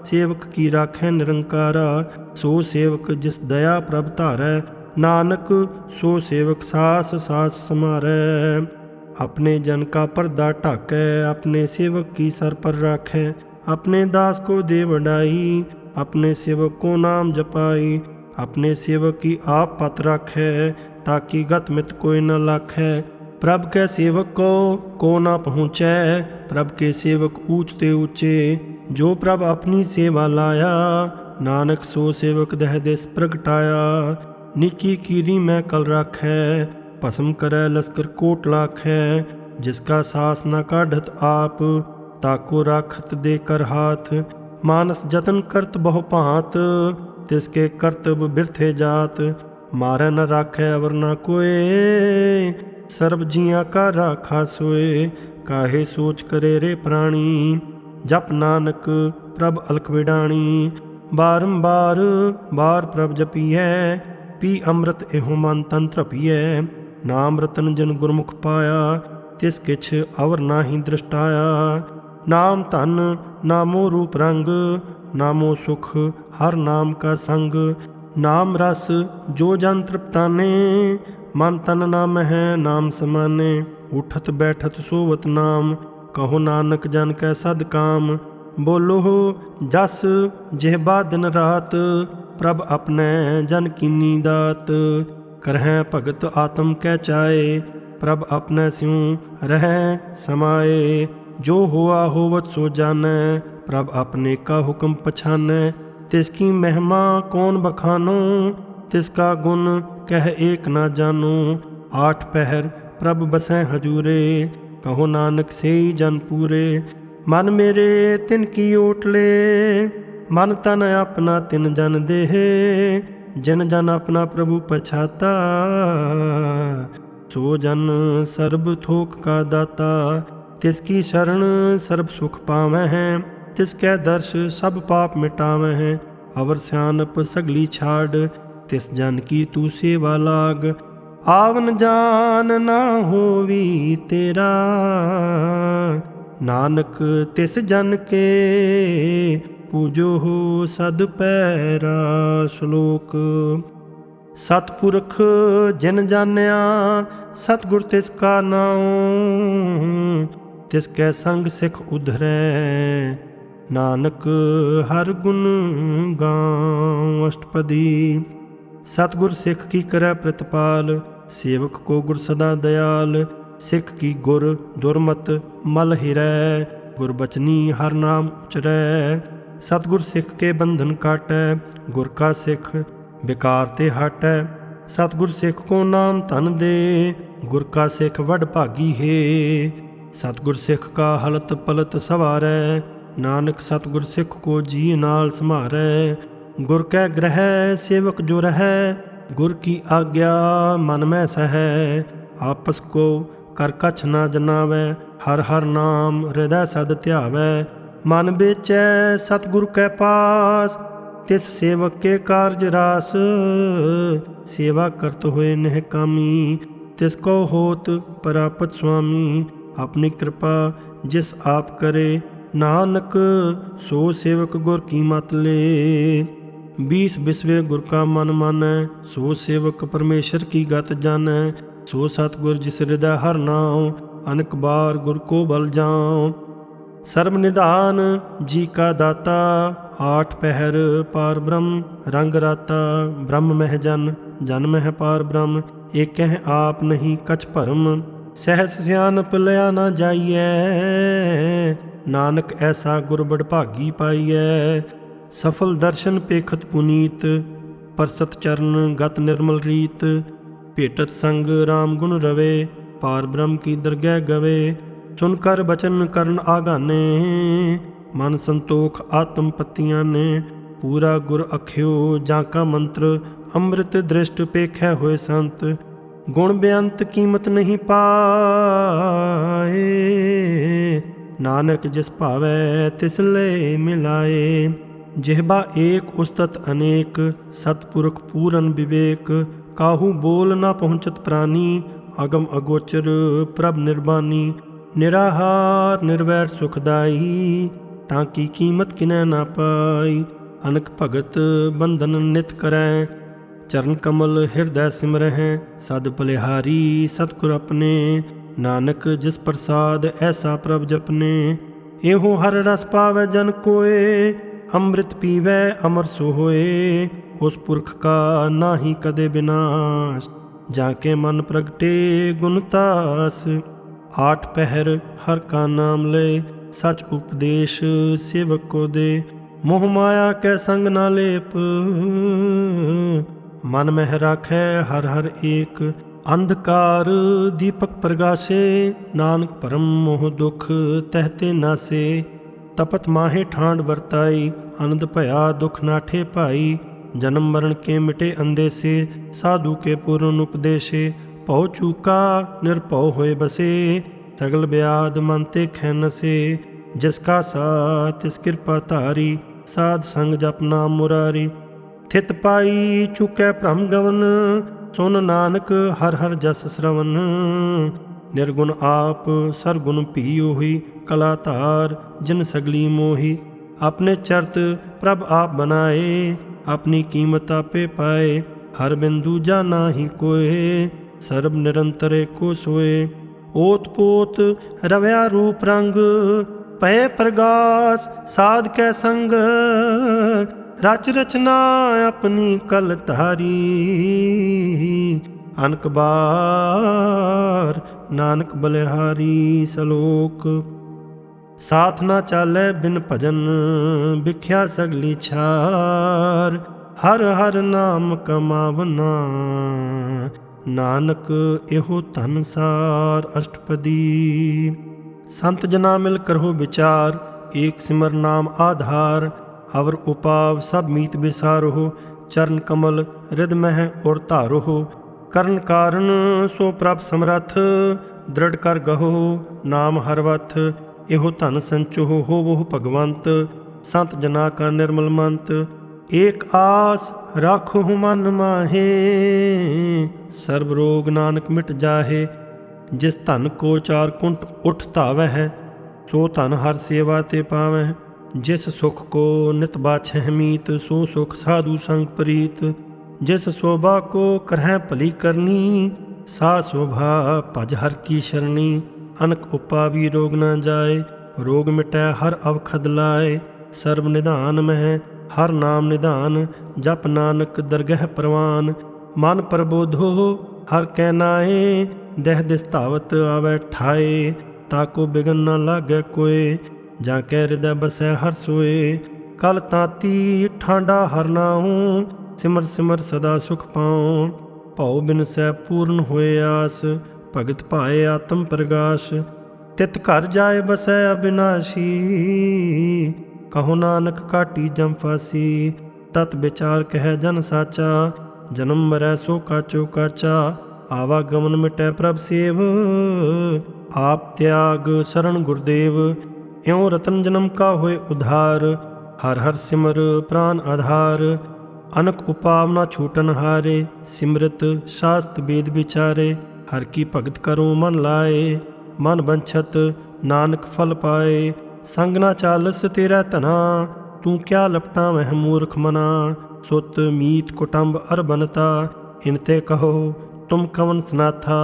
सेवक की राखै निरंकारा। सो सेवक जिस दया प्रभ धारै, नानक सो सेवक सास सास समारै। अपने जन का पर्दा ढाकै, अपने सेवक की सर पर राखै। अपने दास को दे वडाई, अपने सेवक को नाम जपाई। अपने सेवक की आप पत राखै, ताकि गत मित कोई न लाखै। प्रभ के सेवक को ना पहुँचै, प्रभ के सेवक ऊँच ते ऊँचे। जो प्रभ अपनी सेवा लाया, नानक सो सेवक दह दिस प्रगटाया। निकी कीरी मैं कल राखै, भस्म करै लश्कर कोट लाखै। जिसका सास न काढ़त आप, ताको राखत दे कर हाथ। मानस जतन करत बहु भांत, तिसके कर्तव्य बिरथे जात। मारै न राखै अवर न कोय, सर्ब जियां का राखा सोए। काहे सोच करे रे प्राणी, जप नानक ਪ੍ਰਭ ਅਲਖ ਵਿਡਾਣੀ। ਬਾਰੰਬਾਰ ਬਾਰ ਪ੍ਰਭ ਜਪੀਐ, ਪੀ ਅੰਮ੍ਰਿਤ ਇਹੋ ਮਨ ਤਨ ਧਰਪੀਐ। ਨਾਮ ਰਤਨ ਜਨ ਗੁਰਮੁਖ ਪਾਇਆ, ਤਿਸ ਕਿਛ ਅਵਰ ਨਾਹੀ ਦ੍ਰਿਸ਼ਟਾਇਆ। ਨਾਮ ਧਨ ਨਾਮੋ ਰੂਪ ਰੰਗ, ਨਾਮੋ ਸੁਖ ਹਰ ਨਾਮ ਕਾ ਸੰਗ। ਨਾਮ ਰਸ ਜੋ ਜਨ ਤ੍ਰਿਪਤਾਨੇ, ਮਨ ਤਨ ਨਾਮ ਹੈ ਨਾਮ ਸਮਾਨੇ। ਉਠਤ ਬੈਠਤ ਸੋਵਤ ਨਾਮ, ਕਹੋ ਨਾਨਕ ਜਨ ਕੈ ਸਦ ਕਾਮ। ਬੋਲੋ ਜਸ ਜਿਹਬਾ ਦਿਨ ਰਾਤ, ਪ੍ਰਭ ਆਪਣੈ ਜਨ ਕੀਨੀ ਦਾਤ। ਕਰਹਿ ਭਗਤ ਆਤਮ ਕੈ ਚਾਏ, ਪ੍ਰਭ ਆਪਣੈ ਸਿਉ ਰਹਿ ਸਮਾਏ। ਜੋ ਹੋਆ ਹੋਵਤ ਸੋ ਜਾਣੈ, ਪ੍ਰਭ ਆਪਣੇ ਕਾ ਹੁਕਮ ਪਛਾਨੈ। ਤਿਸ ਕੀ ਮਹਿਮਾ ਕੌਣ ਬਖਾਨੋ, ਤਿਸ ਕਾ ਗੁਣ ਕਹਿ ਏਕ ਨਾ ਜਾਨੋ। ਆਠ ਪਹਿਰ ਪ੍ਰਭ ਬਸੈ ਹਜੂਰੇ, ਕਹੋ ਨਾਨਕ ਸੇਈ ਜਨ ਪੂਰੇ। ਮਨ ਮੇਰੇ ਤਿਨ ਕੀ ਓਟਲੇ, ਮਨ ਤਨ ਆਪਣਾ ਤਿਨ ਜਨ ਦੇਹ। ਜਿਨ ਜਨ ਆਪਣਾ ਪ੍ਰਭੂ ਪਛਾਤਾ, ਸੋ ਜਨ ਸਰਬ ਥੋਕ ਕਾ ਦਾਤਾ। ਤਿਸ ਕੀ ਸ਼ਰਨ ਸਰਬ ਸੁਖ ਪਾਵੈ ਹੈ, ਤਿਸ ਕੈ ਦਰਸ਼ ਸਭ ਪਾਪ ਮਿਟਾਵੈ ਹੈ। ਅਵਰ ਸਿਆਨਪ ਸਗਲੀ ਛਾੜ, ਤਿਸ ਜਨ ਕੀ ਤੂ ਸੇਵਾ ਲਾਗ। ਆਵਨ ਜਾਨ ਨਾ ਹੋਵੀ ਤੇਰਾ, ਨਾਨਕ ਤਿਸ ਜਨ ਕੇ ਪੂਜੋ ਹੋ ਸਦ ਪੈਰਾ। ਸ਼ਲੋਕ। ਸਤਿਪੁਰਖ ਜਿਨ ਜਾਣਿਆ, ਸਤਿਗੁਰ ਤਿਸ ਕਾ ਨਾਉ। ਤਿਸ ਕੈ ਸੰਗ ਸਿੱਖ ਉਧਰੈ, ਨਾਨਕ ਹਰ ਗੁਣ ਗਾਉ। ਅਸ਼ਟਪਦੀ। ਸਤਿਗੁਰ ਸਿੱਖ ਕੀ ਕਰੈ ਪ੍ਰਤਪਾਲ, ਸੇਵਕ ਕੋ ਗੁਰ ਸਦਾ ਦਇਆਲ। ਸਿੱਖ ਕੀ ਗੁਰ ਦੁਰਮਤ ਮਲ ਹਿਰੈ, ਗੁਰਬਚਨੀ ਹਰ ਨਾਮ ਉਚਰੈ। ਸਤਿਗੁਰ ਸਿੱਖ ਕੇ ਬੰਧਨ ਕਾਟੈ, ਗੁਰ ਕਾ ਸਿੱਖ ਬਿਕਾਰ ਤੇ ਹਟੈ। ਸਤਿਗੁਰ ਸਿੱਖ ਕੋ ਨਾਮ ਧਨ ਦੇ, ਗੁਰ ਕਾ ਸਿੱਖ ਵਡ ਭਾਗੀ ਹੈ। ਸਤਿਗੁਰ ਸਿੱਖ ਕਾ ਹਲਤ ਪਲਤ ਸਵਾਰੈ, ਨਾਨਕ ਸਤਿਗੁਰ ਸਿੱਖ ਕੋ ਜੀ ਨਾਲ ਸਮਾਰੈ। ਗੁਰ ਕੈ ਗ੍ਰਹਿ ਸੇਵਕ ਜੋ ਰਹੈ, ਗੁਰ ਕੀ ਆਗਿਆ ਮਨ ਮੈਂ ਸਹੈ। ਆਪਸ ਕੋ ਕਰ ਕਛ ਨਾ ਜਨਾਵੈ, ਹਰ ਹਰ ਨਾਮ ਹਿਰਦੈ ਸਦ ਧਿਆਵੈ। ਮਨ ਵੇਚੈ ਸਤਿਗੁਰ ਕੈ ਪਾਸ, ਤਿਸ ਸੇਵਕ ਕੇ ਕਾਰਜ ਰਾਸ। ਸੇਵਾ ਕਰਤ ਹੋਏ ਨਿਹਕਾਮੀ, ਤਿਸ ਕੋ ਹੋਤ ਪ੍ਰਾਪਤ ਸੁਆਮੀ। ਆਪਣੀ ਕਿਰਪਾ ਜਿਸ ਆਪ ਕਰੇ, ਨਾਨਕ ਸੋ ਸੇਵਕ ਗੁਰ ਕੀ ਮਤ ਲੇ। 20 ਬਿਸਵੇ ਗੁਰ ਕਾ ਮਨ ਮਾਨੈ, ਸੋ ਸੇਵਕ ਪਰਮੇਸ਼ਰ ਕੀ ਗਤ ਜਾਣੈ। ਸੋ ਸਤਿਗੁਰ ਜਿਸ ਹਿਰਦੈ ਹਰ ਨਾਉ, ਅਨਕ ਬਾਰ ਗੁਰ ਕੋ ਬਲ ਜਾਉ। ਸਰਬ ਨਿਧਾਨ ਜੀ ਕਾ ਦਾਤਾ, ਆਠ ਪਹਿਰ ਪਾਰ ਬ੍ਰਹਮ ਰੰਗ ਰਾਤਾ। ਬ੍ਰਹਮ ਮਹਿ ਜਨ, ਜਨ ਮਹਿ ਪਾਰ ਬ੍ਰਹਮ। ਏਕਹਿ ਆਪ ਨਹੀਂ ਕਛ ਭਰਮ, ਸਹਿਸ ਸਿਆਨਪ ਲਿਆ ਨਾ ਜਾਈਐ। ਨਾਨਕ ਐਸਾ ਗੁਰ ਬੜ ਭਾਗੀ ਪਾਈਐ। ਸਫਲ ਦਰਸ਼ਨ ਪੇਖਤ ਪੁਨੀਤ, ਪਰਸਤ ਚਰਨ ਗਤ ਨਿਰਮਲ ਰੀਤ। ਭੇਟਤ ਸੰਗ ਰਾਮ ਗੁਣ ਰਵੇ, ਪਾਰ ਬ੍ਰਹਮ ਕੀ ਦਰਗਹਿ ਗਵੇ। ਸੁਨ ਕਰ ਬਚਨ ਕਰਨ ਆਗਾਨੇ, ਮਨ ਸੰਤੋਖ ਆਤਮ ਪੱਤੀਆਂ ਨੇ। ਪੂਰਾ ਗੁਰ ਅਖਿਓ ਜਾਂ ਕਾ ਮੰਤਰ, ਅੰਮ੍ਰਿਤ ਦ੍ਰਿਸ਼ਟ ਪੇਖੈ ਹੋਏ ਸੰਤ। ਗੁਣ ਬੇਅੰਤ ਕੀਮਤ ਨਹੀਂ ਪਾਏ, ਨਾਨਕ ਜਿਸ ਭਾਵੈ ਤਿਸ ਲੈ ਮਿਲਾਏ। ਜਿਹਬਾ ਏਕ ਉਸਤਤ ਅਨੇਕ, ਸਤਿਪੁਰਖ ਪੂਰਨ ਵਿਵੇਕ। ਕਾਹੂ ਬੋਲ ਨਾ ਪਹੁੰਚਤ ਪ੍ਰਾਨੀ, ਅਗਮ ਅਗੋਚਰ ਪ੍ਰਭ ਨਿਰਬਾਨੀ। ਨਿਰਾਹਾਰ ਨਿਰਵੈਰ ਸੁਖਦਾਈ, ਤਾਂ ਕੀ ਕੀਮਤ ਕਿਨੈ ਨਾ ਪਾਈ। ਅਨਕ ਭਗਤ ਬੰਧਨ ਨਿਤ ਕਰੈ, ਚਰਨ ਕਮਲ ਹਿਰਦੈ ਸਿਮਰਹਿ। ਸਦ ਬਲਿਹਾਰੀ ਸਤਿਗੁਰ ਆਪਣੇ, ਨਾਨਕ ਜਿਸ ਪ੍ਰਸਾਦ ਐਸਾ ਪ੍ਰਭ ਜਪਨੇ। ਇਹੋ ਹਰ ਰਸ ਪਾਵੈ ਜਨ ਕੋਏ, ਅੰਮ੍ਰਿਤ ਪੀਵੈ ਅਮਰ ਸੋ ਹੋਏ। ਉਸ ਪੁਰਖ ਕਾ ਨਾਹੀ ਕਦੇ ਬਿਨਾਸ਼, ਜਾਂ ਕੇ ਮਨ ਪ੍ਰਗਟੇ ਗੁਣ ਤਾਸ। ਆਠ ਪਹਿਰ ਹਰ ਕਾ ਨਾਮ ਲੈ, ਸਚ ਉਪਦੇਸ਼ ਸੇਵਕ ਕੋ ਦੇ। ਮੋਹ ਮਾਇਆ ਕੈ ਸੰਗ ਨਾ ਲੇਪ, ਮਨ ਮਹਿ ਰਾਖੈ ਹਰ ਹਰ ਏਕ। ਅੰਧਕਾਰ ਦੀਪਕ ਪ੍ਰਗਾਸੇ, ਨਾਨਕ ਭਰਮ ਮੋਹ ਦੁਖ ਤਹਿ ਤੇ ਨਾਸੇ। ਤਪਤ ਮਾਹੇ ਠਾਂਡ ਵਰਤਾਈ, ਆਨੰਦ ਭਇਆ ਦੁਖ ਨਾਠੇ ਭਾਈ। ਜਨਮ ਮਰਨ ਕੇ ਮਿਟੇ ਅੰਦੇਸੇ, ਸਾਧੂ ਕੇ ਪੂਰਨ ਉਪਦੇਸ਼ੇ। ਭਉ ਚੂਕਾ ਨਿਰਭਉ ਹੋਏ ਬਸੇ, ਸਗਲ ਬਿਆਦ ਮਨ ਤੇ ਖੈ ਨਸੇ। जिसका साथ तिस कृपा धारी, साध संग जप नाम मुरारी। थित पाई चुकै भ्रम गवन, सुन नानक हर हर जस श्रवण। निर्गुण आप सरगुण भी ओही, कला धार जिन सगली मोही। अपने चरत प्रभ आप बनाए, अपनी कीमत आपे पाए। हर बिंदु जाना ही कोय, सर्ब निरंतर एको सोए। ओत पोत रव्या रूप रंग, पय प्रगास साध कै संग। रच रचना अपनी कल धारी, अनक बार नानक बलिहारी। सलोक साथ ना चालै बिन भजन, बिख्या सगली छार। हर हर नाम कमावना, नानक एहो धन सार। अष्टपदी संत जना मिल करहो विचार, एक सिमर नाम आधार। अवर उपाव सब मीत बिसारो, चरण कमल हृद मह और धारो। करण कारण सो प्रभ समरथ, दृढ़ कर गहो नाम हरवथ। एहो धन संचो होवो भगवंत, संत जना का निर्मल मंत। एक आस राखो मन माहे, सर्व रोग नानक मिट जाहे। जिस धन को चार कुंट उठ धावै, सो धन हर सेवा ते पावै। जिस सुख को नित बाछै मीत, सो सुख साधु संग प्रीत। जिस शोभा को करहै भली करनी, सा शोभा भज हर की शरणी। अनक उपावी रोग न जाय, रोग मिटै हर अवखद लाए। सर्व निधान मह हर नाम निधान, जप नानक दरगह परवान। मन प्रबोधो हर कै नाए, दह दिस धावत आवै ठाए। ताको बिगन न लागै कोय, जाकै हृदय बसै हर सोए। कल ताती ठांडा हर नाऊं, सिमर सिमर सदा सुख पाऊं। भौ बिन सै पूर्ण होए आस, भगत पाए आत्म प्रगाश। तित घर जाए बसै अविनाशी, कहो नानक काटी जम फासी। तत विचार कह जन साचा, जन्म मरै सो काचो काचा। आवागमन मिटै प्रभ सेव, आप त्याग शरण गुरदेव। इਉਂ रतन जन्म का होए उधार, हर हर सिमर प्राण आधार। अनक उपाव ना छूटन हारे, सिमरत शास्त्र वेद विचारे। हर की भगत करो मन लाए, मन बंछत नानक फल पाए। संग ना चालस तेरा धना, तू क्या लपटा वह मूर्ख मना। सुत मीत कुटुंब अर बनता, इनते कहो तुम कवन सनाथा।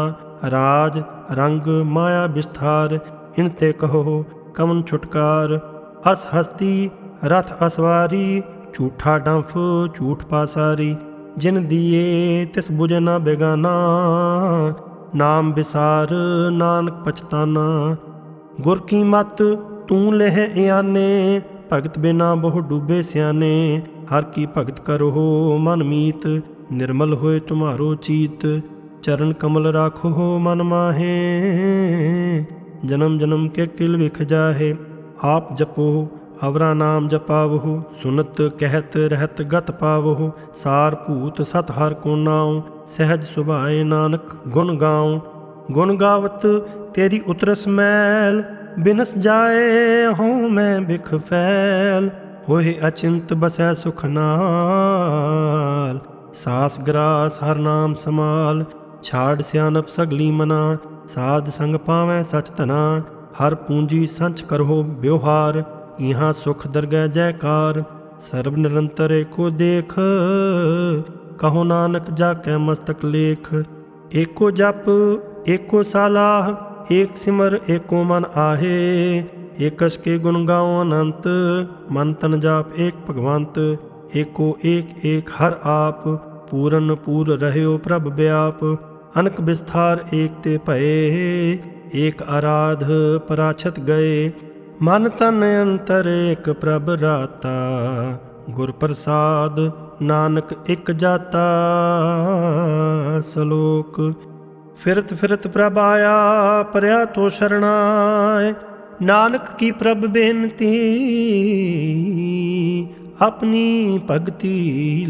राज रंग माया विस्तार, इनते कहो कवन छुटकार। अस हस्ती रथ असवारी, झूठा डंफ झूठ पासारी। जिन दिए तिस बुझे न बेगाना, नाम विसार नानक पछताना। गुर की मत तू लेह इयाने, भगत बिना बहु डूबे सियाने। हर की भगत करो मन मीत, निर्मल होए तुम्हारो चीत। चरण कमल राखो मन माहे, जन्म जन्म के किल विख जाहे। आप जपो अवरा नाम जपावहु, सुनत कहत रहत गत पावहु। सार भूत सत हर को नाऊं, सहज सुभाए नानक गुण गाऊं। गुण गावत तेरी उतरस मैल, बिनस जाए हों मैं बिख फैल। होए अचिंत बसै सुख नाल, सास ग्रास हर नाम समाल। छाड़ सियानप सगली मना, साध संग पावै सच धना। हर पूंजी संच करहो ब्योहार, यहाँ सुख दरगह जयकार। सर्व निरंतर एको देख, कहो नानक जाकै मस्तक लेख। एको जप एको सालाह, एक सिमर एको मन आहे। एकस के गुण गाओ अनंत, मन तन जाप एक भगवंत। एको एक एक हर आप, पूरन पूर रहयो प्रभ व्याप। अनक विस्तार एक ते भये, एक आराध पराछत गए। मन तन अंतर एक प्रभ राता, गुर प्रसाद नानक एक जाता। सलोक फिरत फिरत प्रभ आया, परया तो शरणाय। नानक की प्रभ बेनती, अपनी भगति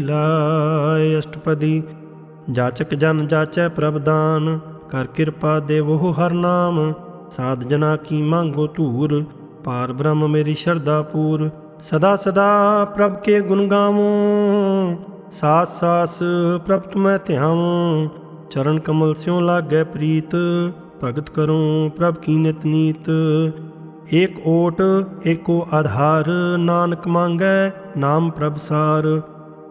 लाए। अष्टपदी जाचक जन जाचै प्रभ दान, कर कृपा देवो हर नाम। साध जना की मांगो धूर, पार ब्रह्म मेरी शरदा पूर। सदा सदा प्रभ के गुण गावूं, सास सास प्रभ तुम्हें ध्यावूं। चरण कमल स्यों लागै प्रीत, भगत करूं प्रभ की नित नीत। एक ओट एको आधार, नानक मांगै नाम प्रभ सार।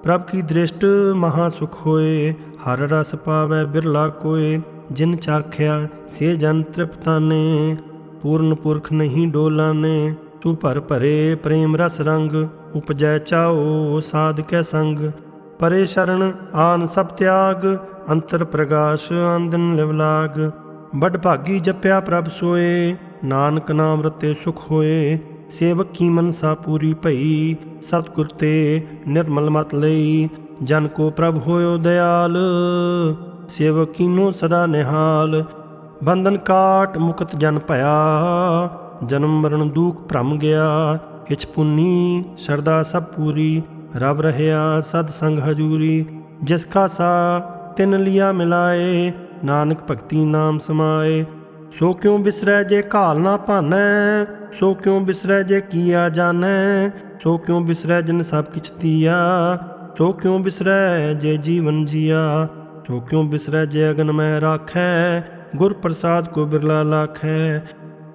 प्रभ की दृष्ट महासुख होए, हर रस पावै बिरला कोय। जिन चाख्या से जन तृप्ताने, पूर्ण पुरख नहीं डोलाने। तू भर भरे प्रेम रस रंग, उपजै चाओ साध कै संग। परे शरण आन सब त्याग, अंतर प्रगाश आंदन लिवलाग। बड़ भागी जप्या प्रभ सोए, नानक नाम रते सुख होए। सेवक की मनसा पूरी भई, सतगुर ते निर्मल मत लई। जन को प्रभ होयो दयाल, सेवक कीनो सदा निहाल। बंधन काट मुक्त जन भया, जन्म मरण दुख भ्रम गया। इच पुन्नी शरदा सब पूरी, रब रहया सद संग हजूरी। जिसका सा तिन लिया मिलाए, नानक भक्ति नाम समाए। सो क्यों बिसरै जे घाल ना भानै, सो क्यों बिसरै जे किया जानै। सो क्यों बिसरै जिन सब किछ दिया, सो क्यों बिसरै जे जीवन जिया। सो क्यों बिसरै जे अगन में राखै, गुर प्रसाद को बिरला लाखै।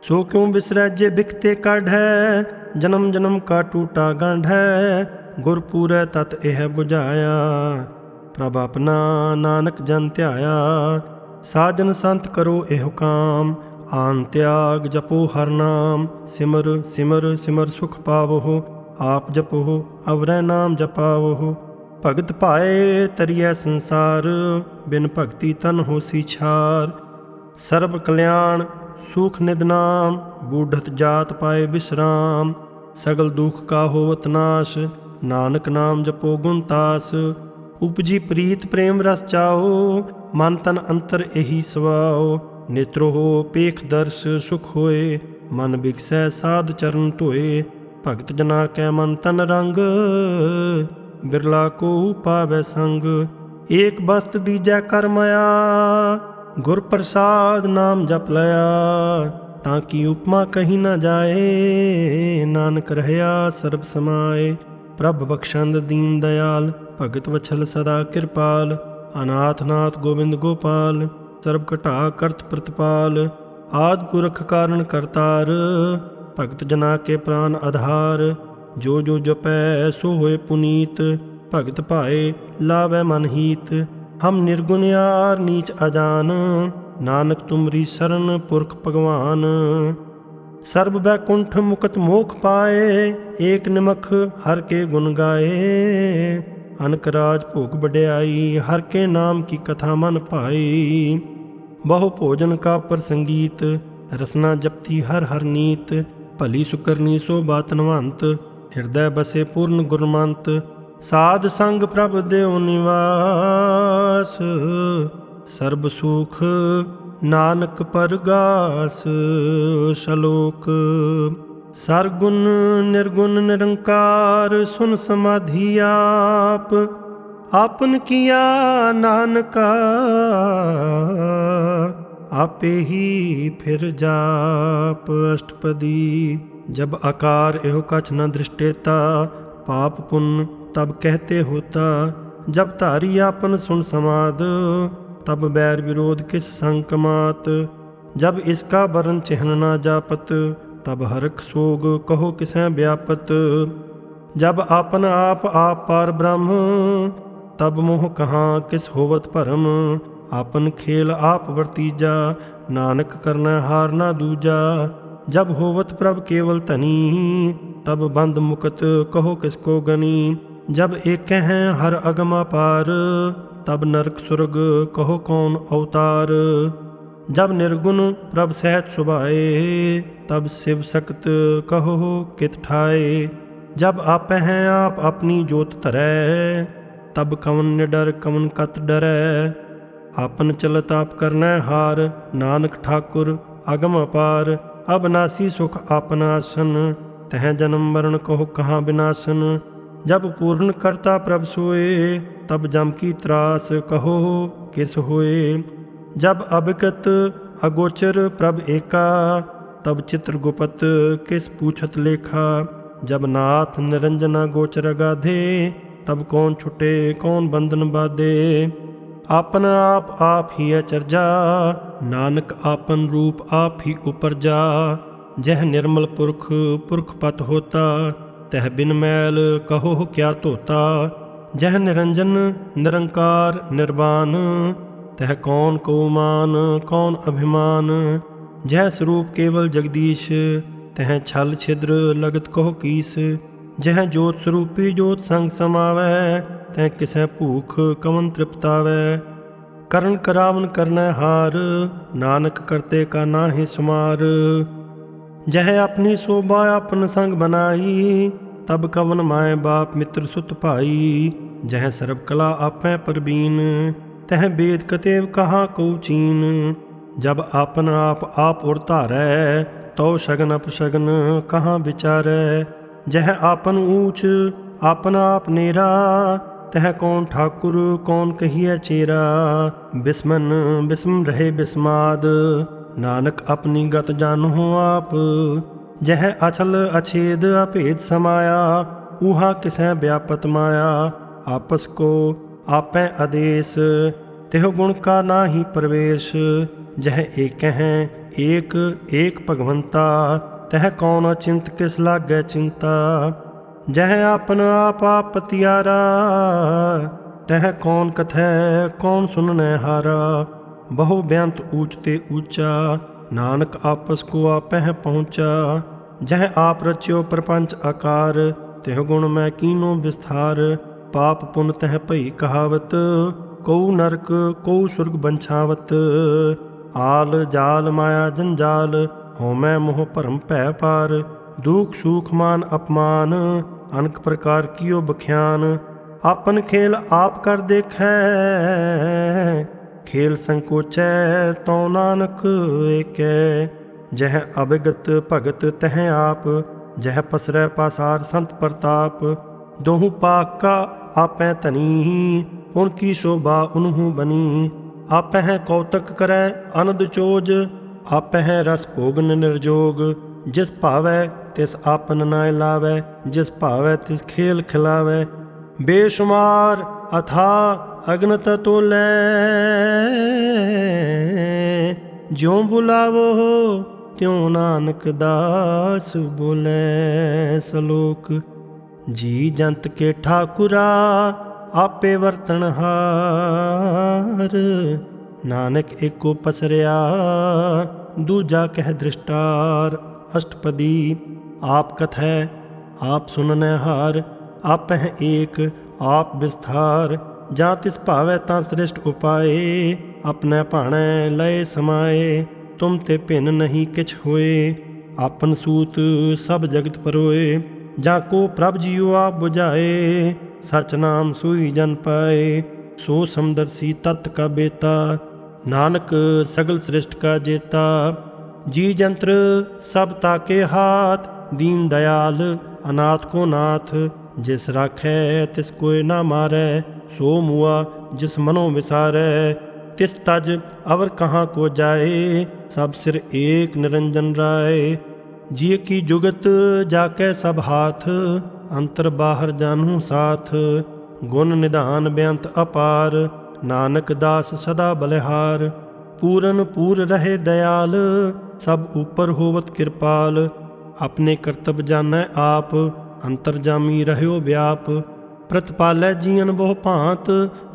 सो क्यों बिसरै जे बिकते काढ़ै, जन्म जन्म का टूटा गांढै। गुर पूरै तत एह बुझाया, प्रभ अपना नानक जन ध्याया। साजन संत करो एह काम, आन त्याग जपो हर नाम। सिमर सिमर सिमर सुख पावो, आप जपो अवरै नाम जपावो। भगत पाए तरिए संसार, बिन भगति तन होसी छार। सर्व कल्याण सुख निदनाम, बूढ़त जात पाए विश्राम। सगल दुख का होवत नाश, नानक नाम जपो गुण तास। उपजी प्रीत प्रेम रस चाओ, मन तन अंतर एही सवाओ। नेत्रो हो पेख दर्श सुख होए, मन बिगसै साध चरण धोए। भगत जना कै मन तन रंग, बिरला को पावै संग। एक बस्त दीजै कर माया, गुर प्रसाद नाम जप लया। ताकि उपमा कहीं न जाए, नानक रहया सर्ब समाए। प्रभ बख्शंद दीन दयाल, भगत वछल सदा कृपाल। अनाथ नाथ गोविंद गोपाल, सर्ब घटा करत प्रतिपाल। आद पुरख कारण करतार, भगत जना के प्राण आधार। जो जो जपै सो होए पुनीत, भगत भाए लावै मन हीत। हम निर्गुण यार नीच अजान, नानक तुमरी शरण पुरख भगवान। सर्ब बैकुंठ मुकत मोख पाए, एक निमख हर के गुण गाए। अनक राज भोग बड़याई, हर के नाम की कथा मन पाई। बहु भोजन का प्रसंगीत, रसना जपती हर हर नीत। भली सुकरनी शोभा तनवंत, हृदय बसे पूर्ण गुरमंत। साध संग प्रभ देव निवास, सर्ब सुख नानक परगास। शलोक सरगुण निर्गुण निरंकार, सुन समाधि आप। आपन किया नानका, आपे ही फिर जाप। अष्टपदी जब आकार एहो कछ न दृष्टेता, पाप पुण्य तब कहते होता। जब धारी आपन सुन समाद, तब बैर विरोध किस संग कमात। जब इसका वरण चिन्ह न जापत, तब हरख सोग कहो किसै व्यापत। जब आपन आप पार ब्रह्म, तब मोह कहाँ किस होवत भरम। आपन खेल आप वर्तीजा, नानक करना हार ना दूजा। जब होवत प्रभ केवल धनी, तब बंद मुकत कहो किसको गनी। जब एक हैं हर अगम अपार, तब नरक सुरग कहो कौन अवतार। जब निर्गुण प्रभ सहज सुभाए, तब शिव सक्त कहो कित ठाए। जब आप हैं आप अपनी जोत धरै, तब कवन निडर कवन कत डरै। आपन चलत आप करनै हार, नानक ठाकुर अगम अपार। अबनासी सुख आपनासन, तह जन्म मरण कहो कहाँ विनाशन। जब पूर्ण करता प्रभ सोए, तब जम की त्रास कहो किस होए। जब अबिकत अगोचर प्रभ एका, तब चित्रगुप्त किस पूछत लेखा। जब नाथ निरंजना गोचर गाधे, तब कौन छुटे कौन बंधन बाधे। आपन आप ही अचरजा, नानक आपन रूप आप ही उपरजा। जह निर्मल पुरख पुरख पत होता, तह बिन मैल कहो क्या तोता। जह निरंजन निरंकार निर्वाण, तह कौन को मान कौन अभिमान। जह स्वरूप केवल जगदीश, तह छल छिद्र लगत कहो कीस। जह जोत स्वरूपी जोत संग समावै, तह किसै भूख कवन तृप्तावै। करण करावन करनै हार, नानक करते का नाहि सुमार। जह अपनी शोभा अपन संग बनाई, तब कवन माए बाप मित्र सुत भाई। जह सर्व कला आपै परबीन, तह वेद कतेव कहाँ को चीन। जब आपन आप उर धारै, तो शगन अपशगन कहाँ विचारै। जह आपन ऊँच आपन आप नेरा, तह कौन ठाकुर कौन कहिए चेरा। बिस्मन बिस्म रहे बिस्माद, नानक अपनी गत जानो आप। जह अचल अछेद अभेद समाया, ऊहा किसै व्यापत माया। आपस को आपै आदेश, तेह गुण का नाहि प्रवेश। जह एक हैं एक एक भगवंता, तह कौन अचिंत किस लागै चिंता। जह आपन आप पतियारा, तह कौन कथै कौन सुननै हारा। बहु बेअंत ऊँच ते ऊँचा, नानक आपस को आपह पहुँचा। जह आप रच्यो प्रपंच आकार, तेह गुण मैं कीनो विस्तार। पाप पुन तह भई कहावत, कऊ नरक कऊ सुर्ग बंछावत। आल जाल माया जंजाल, होमै मोह भरम भै पार। दुख सुख मान अपमान, अनक प्रकार कियो बख्यान। आपन खेल आप कर देखै, खेल संकोचै तो नानक एकै। जह अभिगत भगत तह आप, जह पसरै पासार संत प्रताप। दोहु पाक का आपै धनी, उनकी शोभा उन्हु बनी। आपै कौतक करै अनद चोज, आपै रस भोगन निर्जोग। जिस भावै तिस आपन नाय लावै, जिस भावै तिस खेल खिलावै। बेशुमार अथा अगनत तोलै, ज्यों बुलावो त्यों नानक दास बोलै। सलोक जी जंत के ठाकुरा, आपे वर्तनहार। नानक एको पसरिया, दूजा कह दृष्टार। अष्टपदी आप कथै आप सुननै हार, आपह एक आप विस्तार। जां तिस भावै तां श्रेष्ठ उपाय, अपने भाणै लय समाए। तुम ते भिन्न नहीं किछ होए, आपन सूत सब जगत परोए। जाको प्रभ जियो आप बुझाए, सच नाम सोई जन पाए। सो समदर्शी तत्त का बेता, नानक सगल सृष्ट का जेता। जी जंत्र सब ताके हाथ, दीन दयाल अनाथ को नाथ। जिस राखै तिस कोय ना मारै, सो मुआ जिस मनो विसारै। तिस तज अवर कहाँ को जाए, सब सिर एक निरंजन राय। जिय की जुगत जाकै सब हाथ, अंतर बाहर जानू साथ। गुण निधान बेअंत अपार, नानक दास सदा बलिहार। पूरन पूर रहे दयाल, सब ऊपर होवत कृपाल। अपने कर्तव्य जानै आप, अंतरजामी रहयो व्याप। प्रतिपालै जीवन बहु भांत,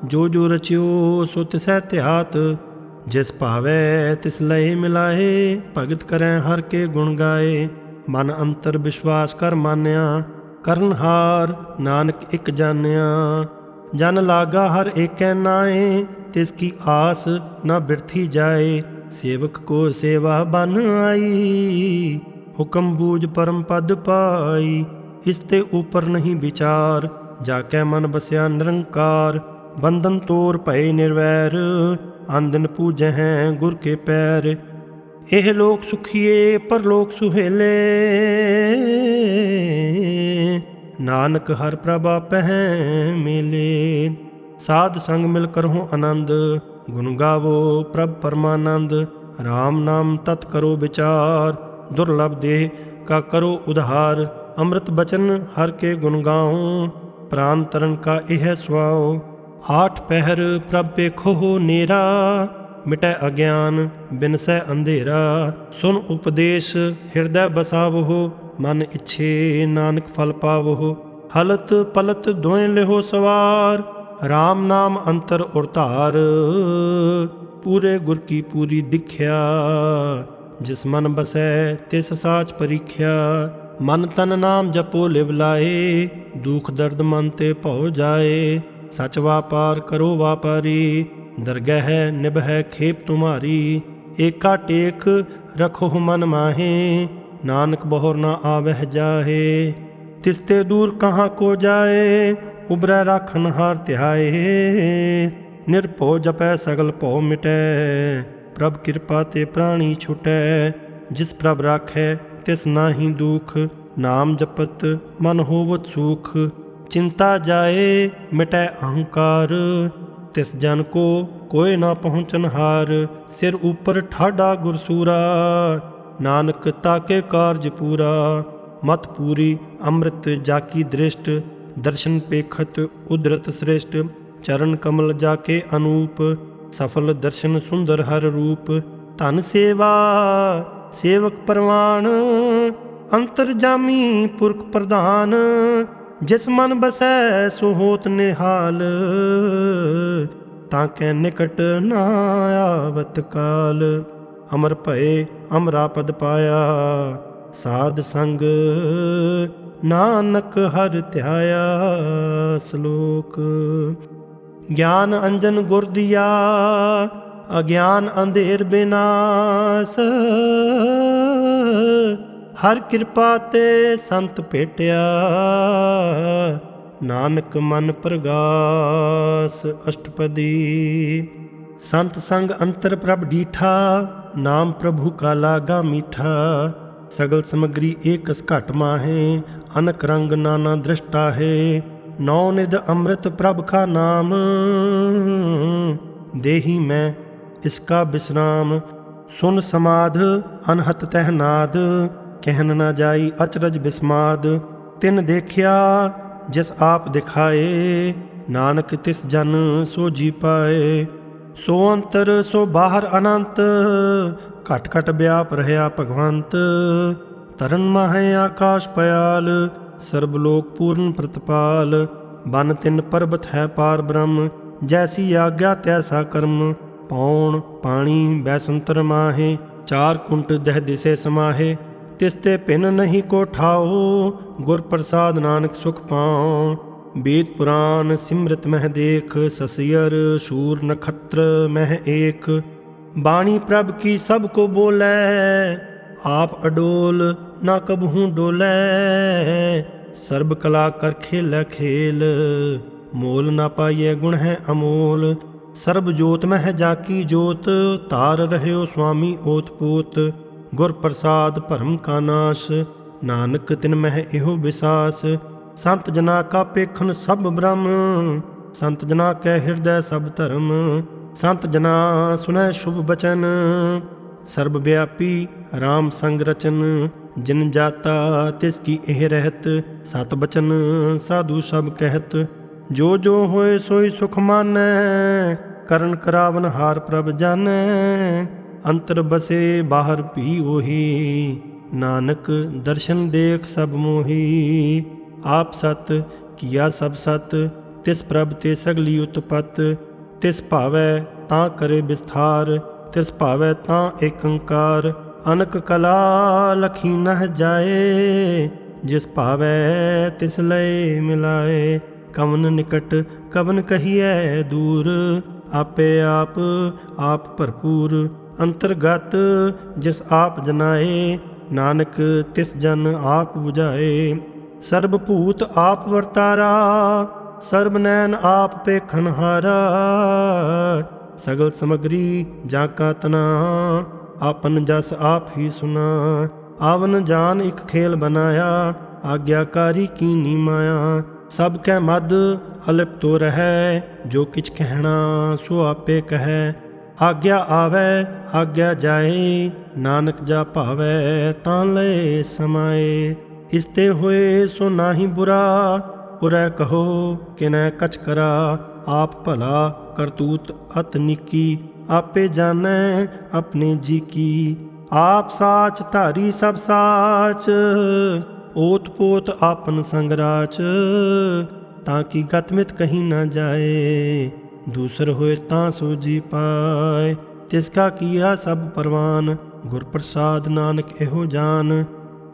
जो जो रचियो सो तिसै ध्यात। जिस भावै तिस लय मिलाए, भगत करै हर के गुण गाए। मन अंतर विश्वास कर मान्या, करनहार नानक इक जान्या। जन लागा हर एकै नाए, तिसकी आस न बिरथी जाए। सेवक को सेवा बन आई, हुक्म बूझ परम पद पाई। इसते ऊपर नहीं विचार, जाकै मन बसया निरंकार। बंधन तोर भय निर्वैर, आन दिन पूजै हैं गुर के पैर। एह लोक सुखिए परलोक सुहेले, नानक हर प्रभा पह मेले। साध संग मिल करहु आनंद, गुण गावो प्रभ परमानंद। राम नाम तत् करो विचार, दुर्लभ देह का करो उधार। अमृत बचन हर के गुण गाऊं, प्राण तरन का यह स्वाओ। आठ पहर प्रभ पेखो हो नेरा, मिटै अज्ञान बिनसै अंधेरा। सुन उपदेश हृदय बसावो, मन इच्छे नानक फल पावो। हलत पलत दोएं लेहो सवार, राम नाम अंतर उरतार। पूरे गुर की पूरी दिख्या, जिस मन बसै तिस साच परीख्या। मन तन नाम जपो लिव लाए, दुख दर्द मन ते भौ जाए। सच वापार करो वापारी, दरगह निभै खेप तुम्हारी। एका टेक रखो मन माहे, नानक बहुर न आवह जाहे। तिसते दूर कहाँ को जाए, उबरै राखन हार ध्याए। निरभौ जपै सगल भौ मिटै, प्रभ कृपा ते प्राणी छुटै। जिस प्रभ राखै तिस नाहि दुख, नाम जपत मन होवत सुख। चिंता जाए मिटै अहंकार, तिस जन को कोय ना पहुँचन हार। सिर ऊपर ठाडा गुरसूरा, नानक ताके कारज पूरा। मत पूरी अमृत जाकी दृष्ट, दर्शन पेखत उदरत श्रेष्ठ। चरण कमल जाके अनूप, सफल दर्शन सुंदर हर रूप। धन सेवा सेवक परवान, अंतरजामी पुरख प्रधान। जिस मन बसै सो होत निहाल, ताके निकट ना आवत काल। अमर भये अमरा पद पाया, साध संग नानक हर ध्याया। श्लोक। ज्ञान अंजन गुर दिया, अज्ञान अंधेर बिनाश। हर कृपा ते संत भेटिया, नानक मन प्रगास। अष्टपदी। संत संग अंतर प्रभ डीठा, नाम प्रभु का लागा मीठा। सगल समग्री एकस घट माहे, अनक रंग नाना दृष्टा है। नौ निध अमृत प्रभ का नाम, देही मैं इसका विश्राम। सुन समाध अनहत तह नाद, कहन न जाई अचरज बिस्माद। तिन देखिया जिस आप दिखाए, नानक तिस जन सो जी पाए। सो अंतर सो बाहर अनंत, घट घट व्याप रहया भगवंत। तरन माहे आकाश पयाल, सर्वलोक पूर्ण प्रतिपाल। बन तिन पर्वत है पार ब्रह्म, जैसी आज्ञा तैसा कर्म। पौन पानी बैसंतर माहे, चार कुंट दह दिसे समाहे। तिसते भिन्न नहीं को ठाओ, गुर प्रसाद नानक सुख पाओ। वेद पुराण सिमरत मह देख, ससियर सूर नक्षत्र मह एक। बाणी प्रभ की सब को बोलै, आप अडोल ना कबहूँ डोलै। सर्ब कला कर खेलै खेल, मोल ना पाइए गुण है अमोल। सर्ब जोत मह जाकी जोत, तार रह्यो स्वामी ओत पोत। गुर प्रसाद भरम का नाश, नानक तिन मह इहो विसास। संत जना का पेखन सब ब्रह्म, संत जना कै हृदय सब धर्म। संत जना सुनै शुभ बचन, सर्वव्यापी राम संग रचन। जिन जाता तिसकी एह रहत, सत बचन साधु सब कहत। जो जो होए सोई सुख मानै, करन करावन हार प्रभ जानै। अंतर बसे बाहर भी ओही, नानक दर्शन देख सब मोही। आप सत किया सब सत, तिस प्रभ ते सगली उत्पत। तिस भावै तां करे विस्तार, तिस भावै तां एकंकार। अनक कला लखी नह जाए, जिस भावै तिस लय मिलाए। कवन निकट कवन कहिए दूर, आपे आप भरपूर। अंतर्गत जिस आप जनाए, नानक तिस जन आप बुझाए। सर्वभूत आप वर्तारा, सर्ब नैन आप पेखनहारा। सगल समग्री जाका तना, आपन जस आप ही सुना। आवन जान एक खेल बनाया, आज्ञाकारी कीनी माया। सब कै मद अलिप तो रहै, जो किछ कहना सो आपे कहै। ਆਗਿਆ ਆਵੈ ਆਗਿਆ ਜਾਏ, ਨਾਨਕ ਜਾ ਭਾਵੈ ਤਾਂ ਲਏ ਸਮਾਏ। ਇਸ ਤੇ ਹੋਏ ਸੋ ਨਾਹੀ ਬੁਰਾ, ਪੁਰੈ ਕਹੋ ਕਿਨੈ ਕਛ ਕਰਾ। ਆਪ ਭਲਾ ਕਰਤੂਤ ਅਤ ਨਿੱਕੀ, ਆਪੇ ਜਾਣੈ ਆਪਣੇ ਜੀ ਕੀ। ਆਪ ਸਾਚ ਧਾਰੀ ਸਭ ਸਾਚ, ਓਤ ਪੋਤ ਆਪਨ ਸੰਗ ਰਾਚ। ਤਾਂ ਕਿ ਗਤਮਿਤ ਕਹੀਂ ਨਾ ਜਾਏ, ਦੂਸਰ ਹੋਏ ਤਾਂ ਸੋ ਜੀ ਪਾਏ। ਤਿਸ ਕਾ ਕੀਆ ਸਭ ਪਰਵਾਨ, ਗੁਰ ਪ੍ਰਸਾਦ ਨਾਨਕ ਇਹੋ ਜਾਨ।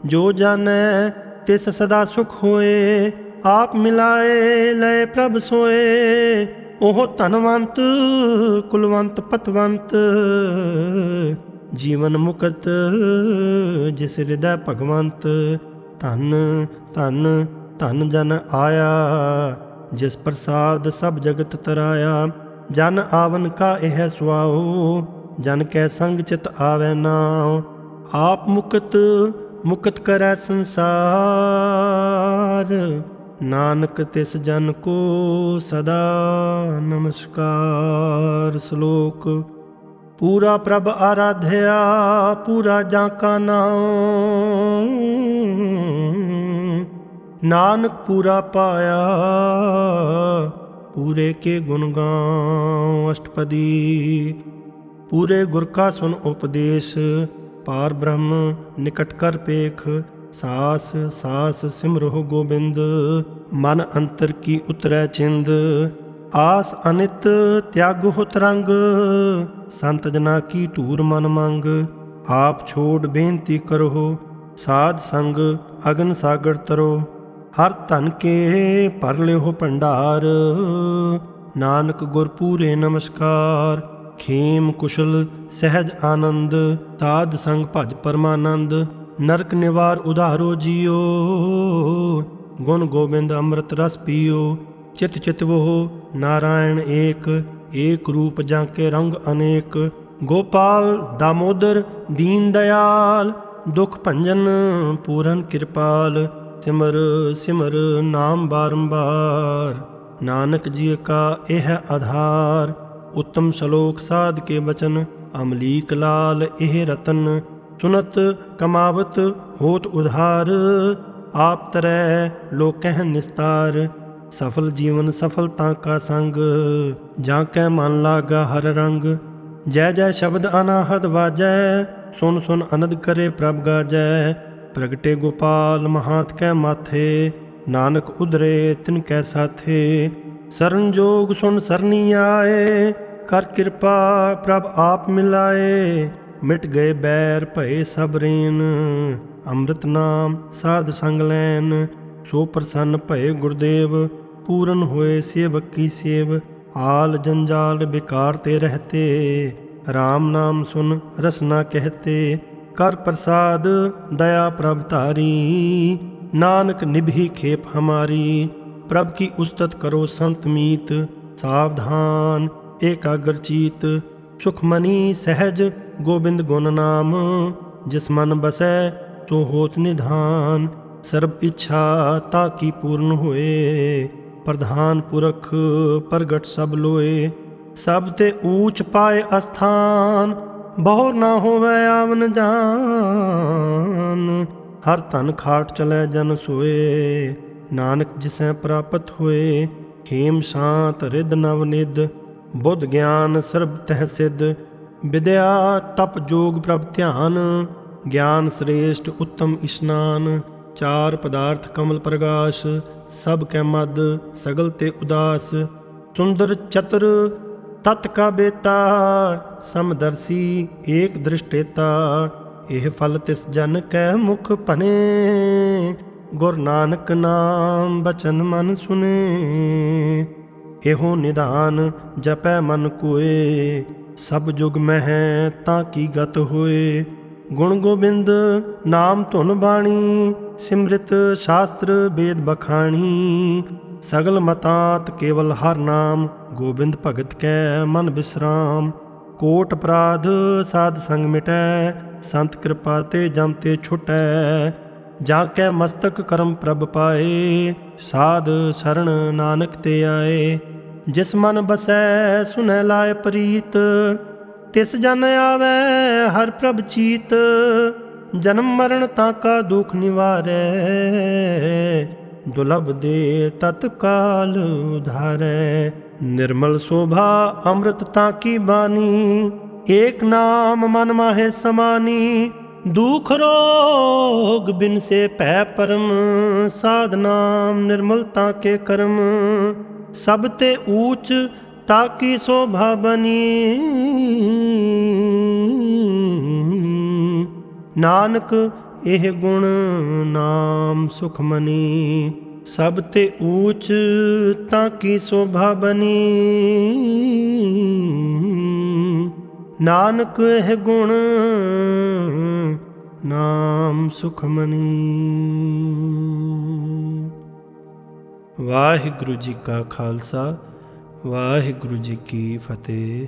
ਜੋ ਜਾਣੈ ਤਿਸ ਸਦਾ ਸੁਖ ਹੋਏ, ਆਪ ਮਿਲਾਏ ਲਏ ਪ੍ਰਭ ਸੋਏ। ਉਹ ਧਨਵੰਤ ਕੁਲਵੰਤ ਪਤਵੰਤ, ਜੀਵਨ ਮੁਕਤ ਜਿਸ ਹਿਰਦੈ ਭਗਵੰਤ। ਧਨ ਧਨ ਧਨ ਜਨ ਆਇਆ, ਜਿਸ ਪ੍ਰਸਾਦ ਸਭ ਜਗਤ ਤਰਾਇਆ। ਜਨ ਆਵਨ ਕਾ ਇਹ ਸੁਆਓ, ਜਨ ਕੈ ਸੰਗ ਚਿਤ ਆਵੈ ਨਾਉ। ਆਪ ਮੁਕਤ ਮੁਕਤ ਕਰੈ ਸੰਸਾਰ, ਨਾਨਕ ਤਿਸ ਜਨ ਕੋ ਸਦਾ ਨਮਸਕਾਰ। ਸ਼ਲੋਕ। ਪੂਰਾ ਪ੍ਰਭ ਆਰਾਧਿਆ, ਪੂਰਾ ਜਾਂ ਕਾ ਨਾਉ। ਨਾਨਕ ਪੂਰਾ ਪਾਇਆ, ਪੂਰੇ ਕੇ ਗੁਣ ਗਾਉ। ਅਸ਼ਟਪਦੀ। ਪੂਰੇ ਗੁਰ ਕਾ ਸੁਨ ਉਪਦੇਸ਼, ਪਾਰ ਬ੍ਰਹਮ ਨਿਕਟ ਕਰ ਪੇਖ। ਸਾਸ ਸਾਸ ਸਿਮਰੋ ਗੋਬਿੰਦ, ਮਨ ਅੰਤਰ ਕੀ ਉਤਰੈ ਚਿੰਦ। ਆਸ ਅਨਿਤ ਤਿਆਗੋ ਤਰੰਗ, ਸੰਤ ਜਨਾ ਕੀ ਧੂਰ ਮਨ ਮੰਗ। ਆਪ ਛੋੜ ਬੇਨਤੀ ਕਰੋ, ਸਾਧ ਸੰਗ ਅਗਨ ਸਾਗਰ ਤਰੋ। ਹਰ ਧਨ ਕੇ ਭਰ ਲਿਓ ਭੰਡਾਰ, ਨਾਨਕ ਗੁਰ ਪੂਰੇ ਨਮਸਕਾਰ। ਖੇਮ ਕੁਸ਼ਲ ਸਹਿਜ ਆਨੰਦ, ਸਾਧ ਸੰਗ ਭਜ ਪਰਮਾਨੰਦ। ਨਰਕ ਨਿਵਾਰ ਉਧਾਰੋ ਜੀਓ, ਗੁਣ ਗੋਬਿੰਦ ਅੰਮ੍ਰਿਤ ਰਸ ਪੀਓ। ਚਿਤ ਚਿਤਵੋ ਨਾਰਾਇਣ ਏਕ, ਏਕ ਰੂਪ ਜਾਂ ਕੇ ਰੰਗ ਅਨੇਕ। ਗੋਪਾਲ ਦਾਮੋਦਰ ਦੀਨ ਦਿਆਲ, ਦੁਖ ਭੰਜਨ ਪੂਰਨ ਕਿਰਪਾਲ। ਸਿਮਰ ਸਿਮਰ ਨਾਮ ਬਾਰੰਬਾਰ, ਨਾਨਕ ਜੀ ਕਾ ਇਹ ਆਧਾਰ। ਉੱਤਮ ਸ਼ਲੋਕ ਸਾਧ ਕੇ ਬਚਨ, ਅਮਲੀਕ ਲਾਲ ਇਹ ਰਤਨ। ਸੁਨਤ ਕਮਾਵਤ ਹੋਤ ਉਧਾਰ, ਆਪ ਤਰੈ ਲੋਕਹਿ ਨਿਸਤਾਰ। ਸਫਲ ਜੀਵਨ ਸਫਲਤਾ ਕਾ ਸੰਗ, ਜਾਂ ਕੈ ਮਨ ਲਾਗਾ ਹਰ ਰੰਗ। ਜੈ ਜੈ ਸ਼ਬਦ ਅਨਾਹਦ ਵਾਜੈ, ਸੁਨ ਸੁਨ ਅਨੰਦ ਕਰੇ ਪ੍ਰਭ ਗਾਜੈ। ਪ੍ਰਗਟੇ ਗੋਪਾਲ ਮਹਾਤ ਕੈ ਮਾਥੇ, ਨਾਨਕ ਉਧਰੇ ਤਿਨ ਕੈ ਸਾਥੇ। ਸਰਨ ਜੋਗ ਸੁਨ ਸਰਨੀ ਆਏ, ਕਰ ਕਿਰਪਾ ਪ੍ਰਭ ਆਪ ਮਿਲਾਏ। ਮਿਟ ਗਏ ਬੈਰ ਭਏ ਸਭ ਰੇਨ, ਅੰਮ੍ਰਿਤ ਨਾਮ ਸਾਧ ਸੰਗ ਲੈਨ। ਸੋ ਪ੍ਰਸੰਨ ਭਏ ਗੁਰਦੇਵ, ਪੂਰਨ ਹੋਏ ਸੇਵਕ ਕੀ ਸੇਵ। ਆਲ ਜੰਜਾਲ ਬਿਕਾਰ ਤੇ ਰਹਤੇ, ਰਾਮ ਨਾਮ ਸੁਨ ਰਸਨਾ ਕਹਤੇ। ਕਰ ਪ੍ਰਸਾਦ ਦਇਆ ਪ੍ਰਭ ਧਾਰੀ, ਨਾਨਕ ਨਿਭੀ ਖੇਪ ਹਮਾਰੀ। ਪ੍ਰਭ ਕੀ ਉਸਤਤ ਕਰੋ ਸੰਤ ਮੀਤ, ਸਾਵਧਾਨ ਏਕਾਗਰ ਚੀਤ। ਸੁਖਮਨੀ ਸਹਿਜ ਗੋਬਿੰਦ ਗੁਣ ਨਾਮ, ਜਿਸ ਮਨ ਬਸੈ ਸੋ ਹੋਤ ਨਿਧਾਨ। ਸਰਬ ਇੱਛਾ ਤਾ ਕੀ ਪੂਰਨ ਹੋਏ, ਪ੍ਰਧਾਨ ਪੁਰਖ ਪ੍ਰਗਟ ਸਭ ਲੋਏ। ਸਭ ਤੇ ਊਚ ਪਾਏ ਅਸਥਾਨ, ਬਹੁ ਨਾ ਹੋਵੇ ਆਵਨ ਜਾਨ। ਹਰ ਧਨ ਖਾਟ ਚਲੈ ਜਨ ਸੋਏ, ਨਾਨਕ ਜਿਸੈ ਪ੍ਰਾਪਤ ਹੋਏ। ਖੇਮ ਸ਼ਾਂਤ ਰਿਦ ਨਵ ਨਿਦ, ਬੁੱਧ ਗਿਆਨ ਸਰਬ ਤਹਿ ਸਿਧ। ਵਿਦਿਆ ਤਪ ਜੋਗ ਪ੍ਰਭ ਧਿਆਨ, ਗਿਆਨ ਸ੍ਰੇਸ਼ਟ ਉੱਤਮ ਇਸ਼ਨਾਨ। ਚਾਰ ਪਦਾਰਥ ਕਮਲ ਪ੍ਰਗਾਸ਼, ਸਭ ਕੈ ਮਦ ਸਗਲ ਤੇ ਉਦਾਸ। ਸੁੰਦਰ ਚਤੁਰ ਤਤ ਕਾ ਬੇਤਾ, ਸਮਦਰਸੀ ਏਕ ਦ੍ਰਿਸ਼ਟੇਤਾ। ਇਹ ਫਲ ਤਿਸ ਜਨ ਕੈ ਮੁਖ ਭਨੇ, ਗੁਰ ਨਾਨਕ ਨਾਮ ਬਚਨ ਮਨ ਸੁਨੇ। ਇਹੋ ਨਿਧਾਨ ਜਪੈ ਮਨ ਕੋਏ, ਸਭ ਜੁਗ ਮਹਿ ਤਾਂ ਕੀ ਗਤ ਹੋਏ। ਗੁਣ ਗੋਬਿੰਦ ਨਾਮ ਧੁਨ ਬਾਣੀ, ਸਿਮਰਿਤ ਸ਼ਾਸਤਰ ਵੇਦ ਬਖਾਣੀ। ਸਗਲ ਮਤਾਂਤ ਕੇਵਲ ਹਰ ਨਾਮ, ਗੋਬਿੰਦ ਭਗਤ ਕੈ ਮਨ ਬਿਸਰਾਮ। ਕੋਟ ਅਪਰਾਧ ਸਾਧ ਸੰਗ ਮਿਟੈ, ਸੰਤ ਕਿਰਪਾ ਤੇ ਜਮ ਤੇ ਛੁਟੈ। ਜਾਂ ਕੈ ਮਸਤਕ ਕਰਮ ਪ੍ਰਭ ਪਾਏ, ਸਾਧ ਸ਼ਰਨ ਨਾਨਕ ਤੇ ਆਏ। ਜਿਸ ਮਨ ਬਸੈ ਸੁਨੈ ਲਾਇ ਪ੍ਰੀਤ, ਤਿਸ ਜਨ ਆਵੈ ਹਰ ਪ੍ਰਭ ਚੀਤ, ਜਨਮ ਮਰਨ ਤਾਕਾ ਦੁਖ ਨਿਵਾਰੈ, ਦੁਲਭ ਦੇ ਤਤਕਾਲ ਉਧਾਰੈ। ਨਿਰਮਲ ਸ਼ੋਭਾ ਅੰਮ੍ਰਿਤ ਤਾਕੀ ਬਾਣੀ, ਏਕ ਨਾਮ ਮਨ ਮਾਹੇ ਸਮਾਨੀ। ਦੁਖ ਰੋਗ ਬਿਨ ਸੇ ਭੈ ਪਰਮ, ਸਾਧ ਨਾਮ ਨਿਰਮਲ ਤਾਕੇ ਕਰਮ। ਸਭ ਤੇ ਊਚ ਤਾਕੀ ਸ਼ੋਭਾ ਬਨੀ, ਨਾਨਕ ਇਹ ਗੁਣ ਨਾਮ ਸੁਖ ਮਨੀ। ਸਭ ਤੇ ਊਚ ਤਾਕੀ ਸ਼ੋਭਾ ਬਨੀ, ਨਾਨਕ ਇਹ ਗੁਣ ਨਾਮ ਸੁਖ ਮਨੀ। ਵਾਹਿਗੁਰੂ ਜੀ ਕਾ ਖਾਲਸਾ, ਵਾਹਿਗੁਰੂ ਜੀ ਕੀ ਫਤਿਹ।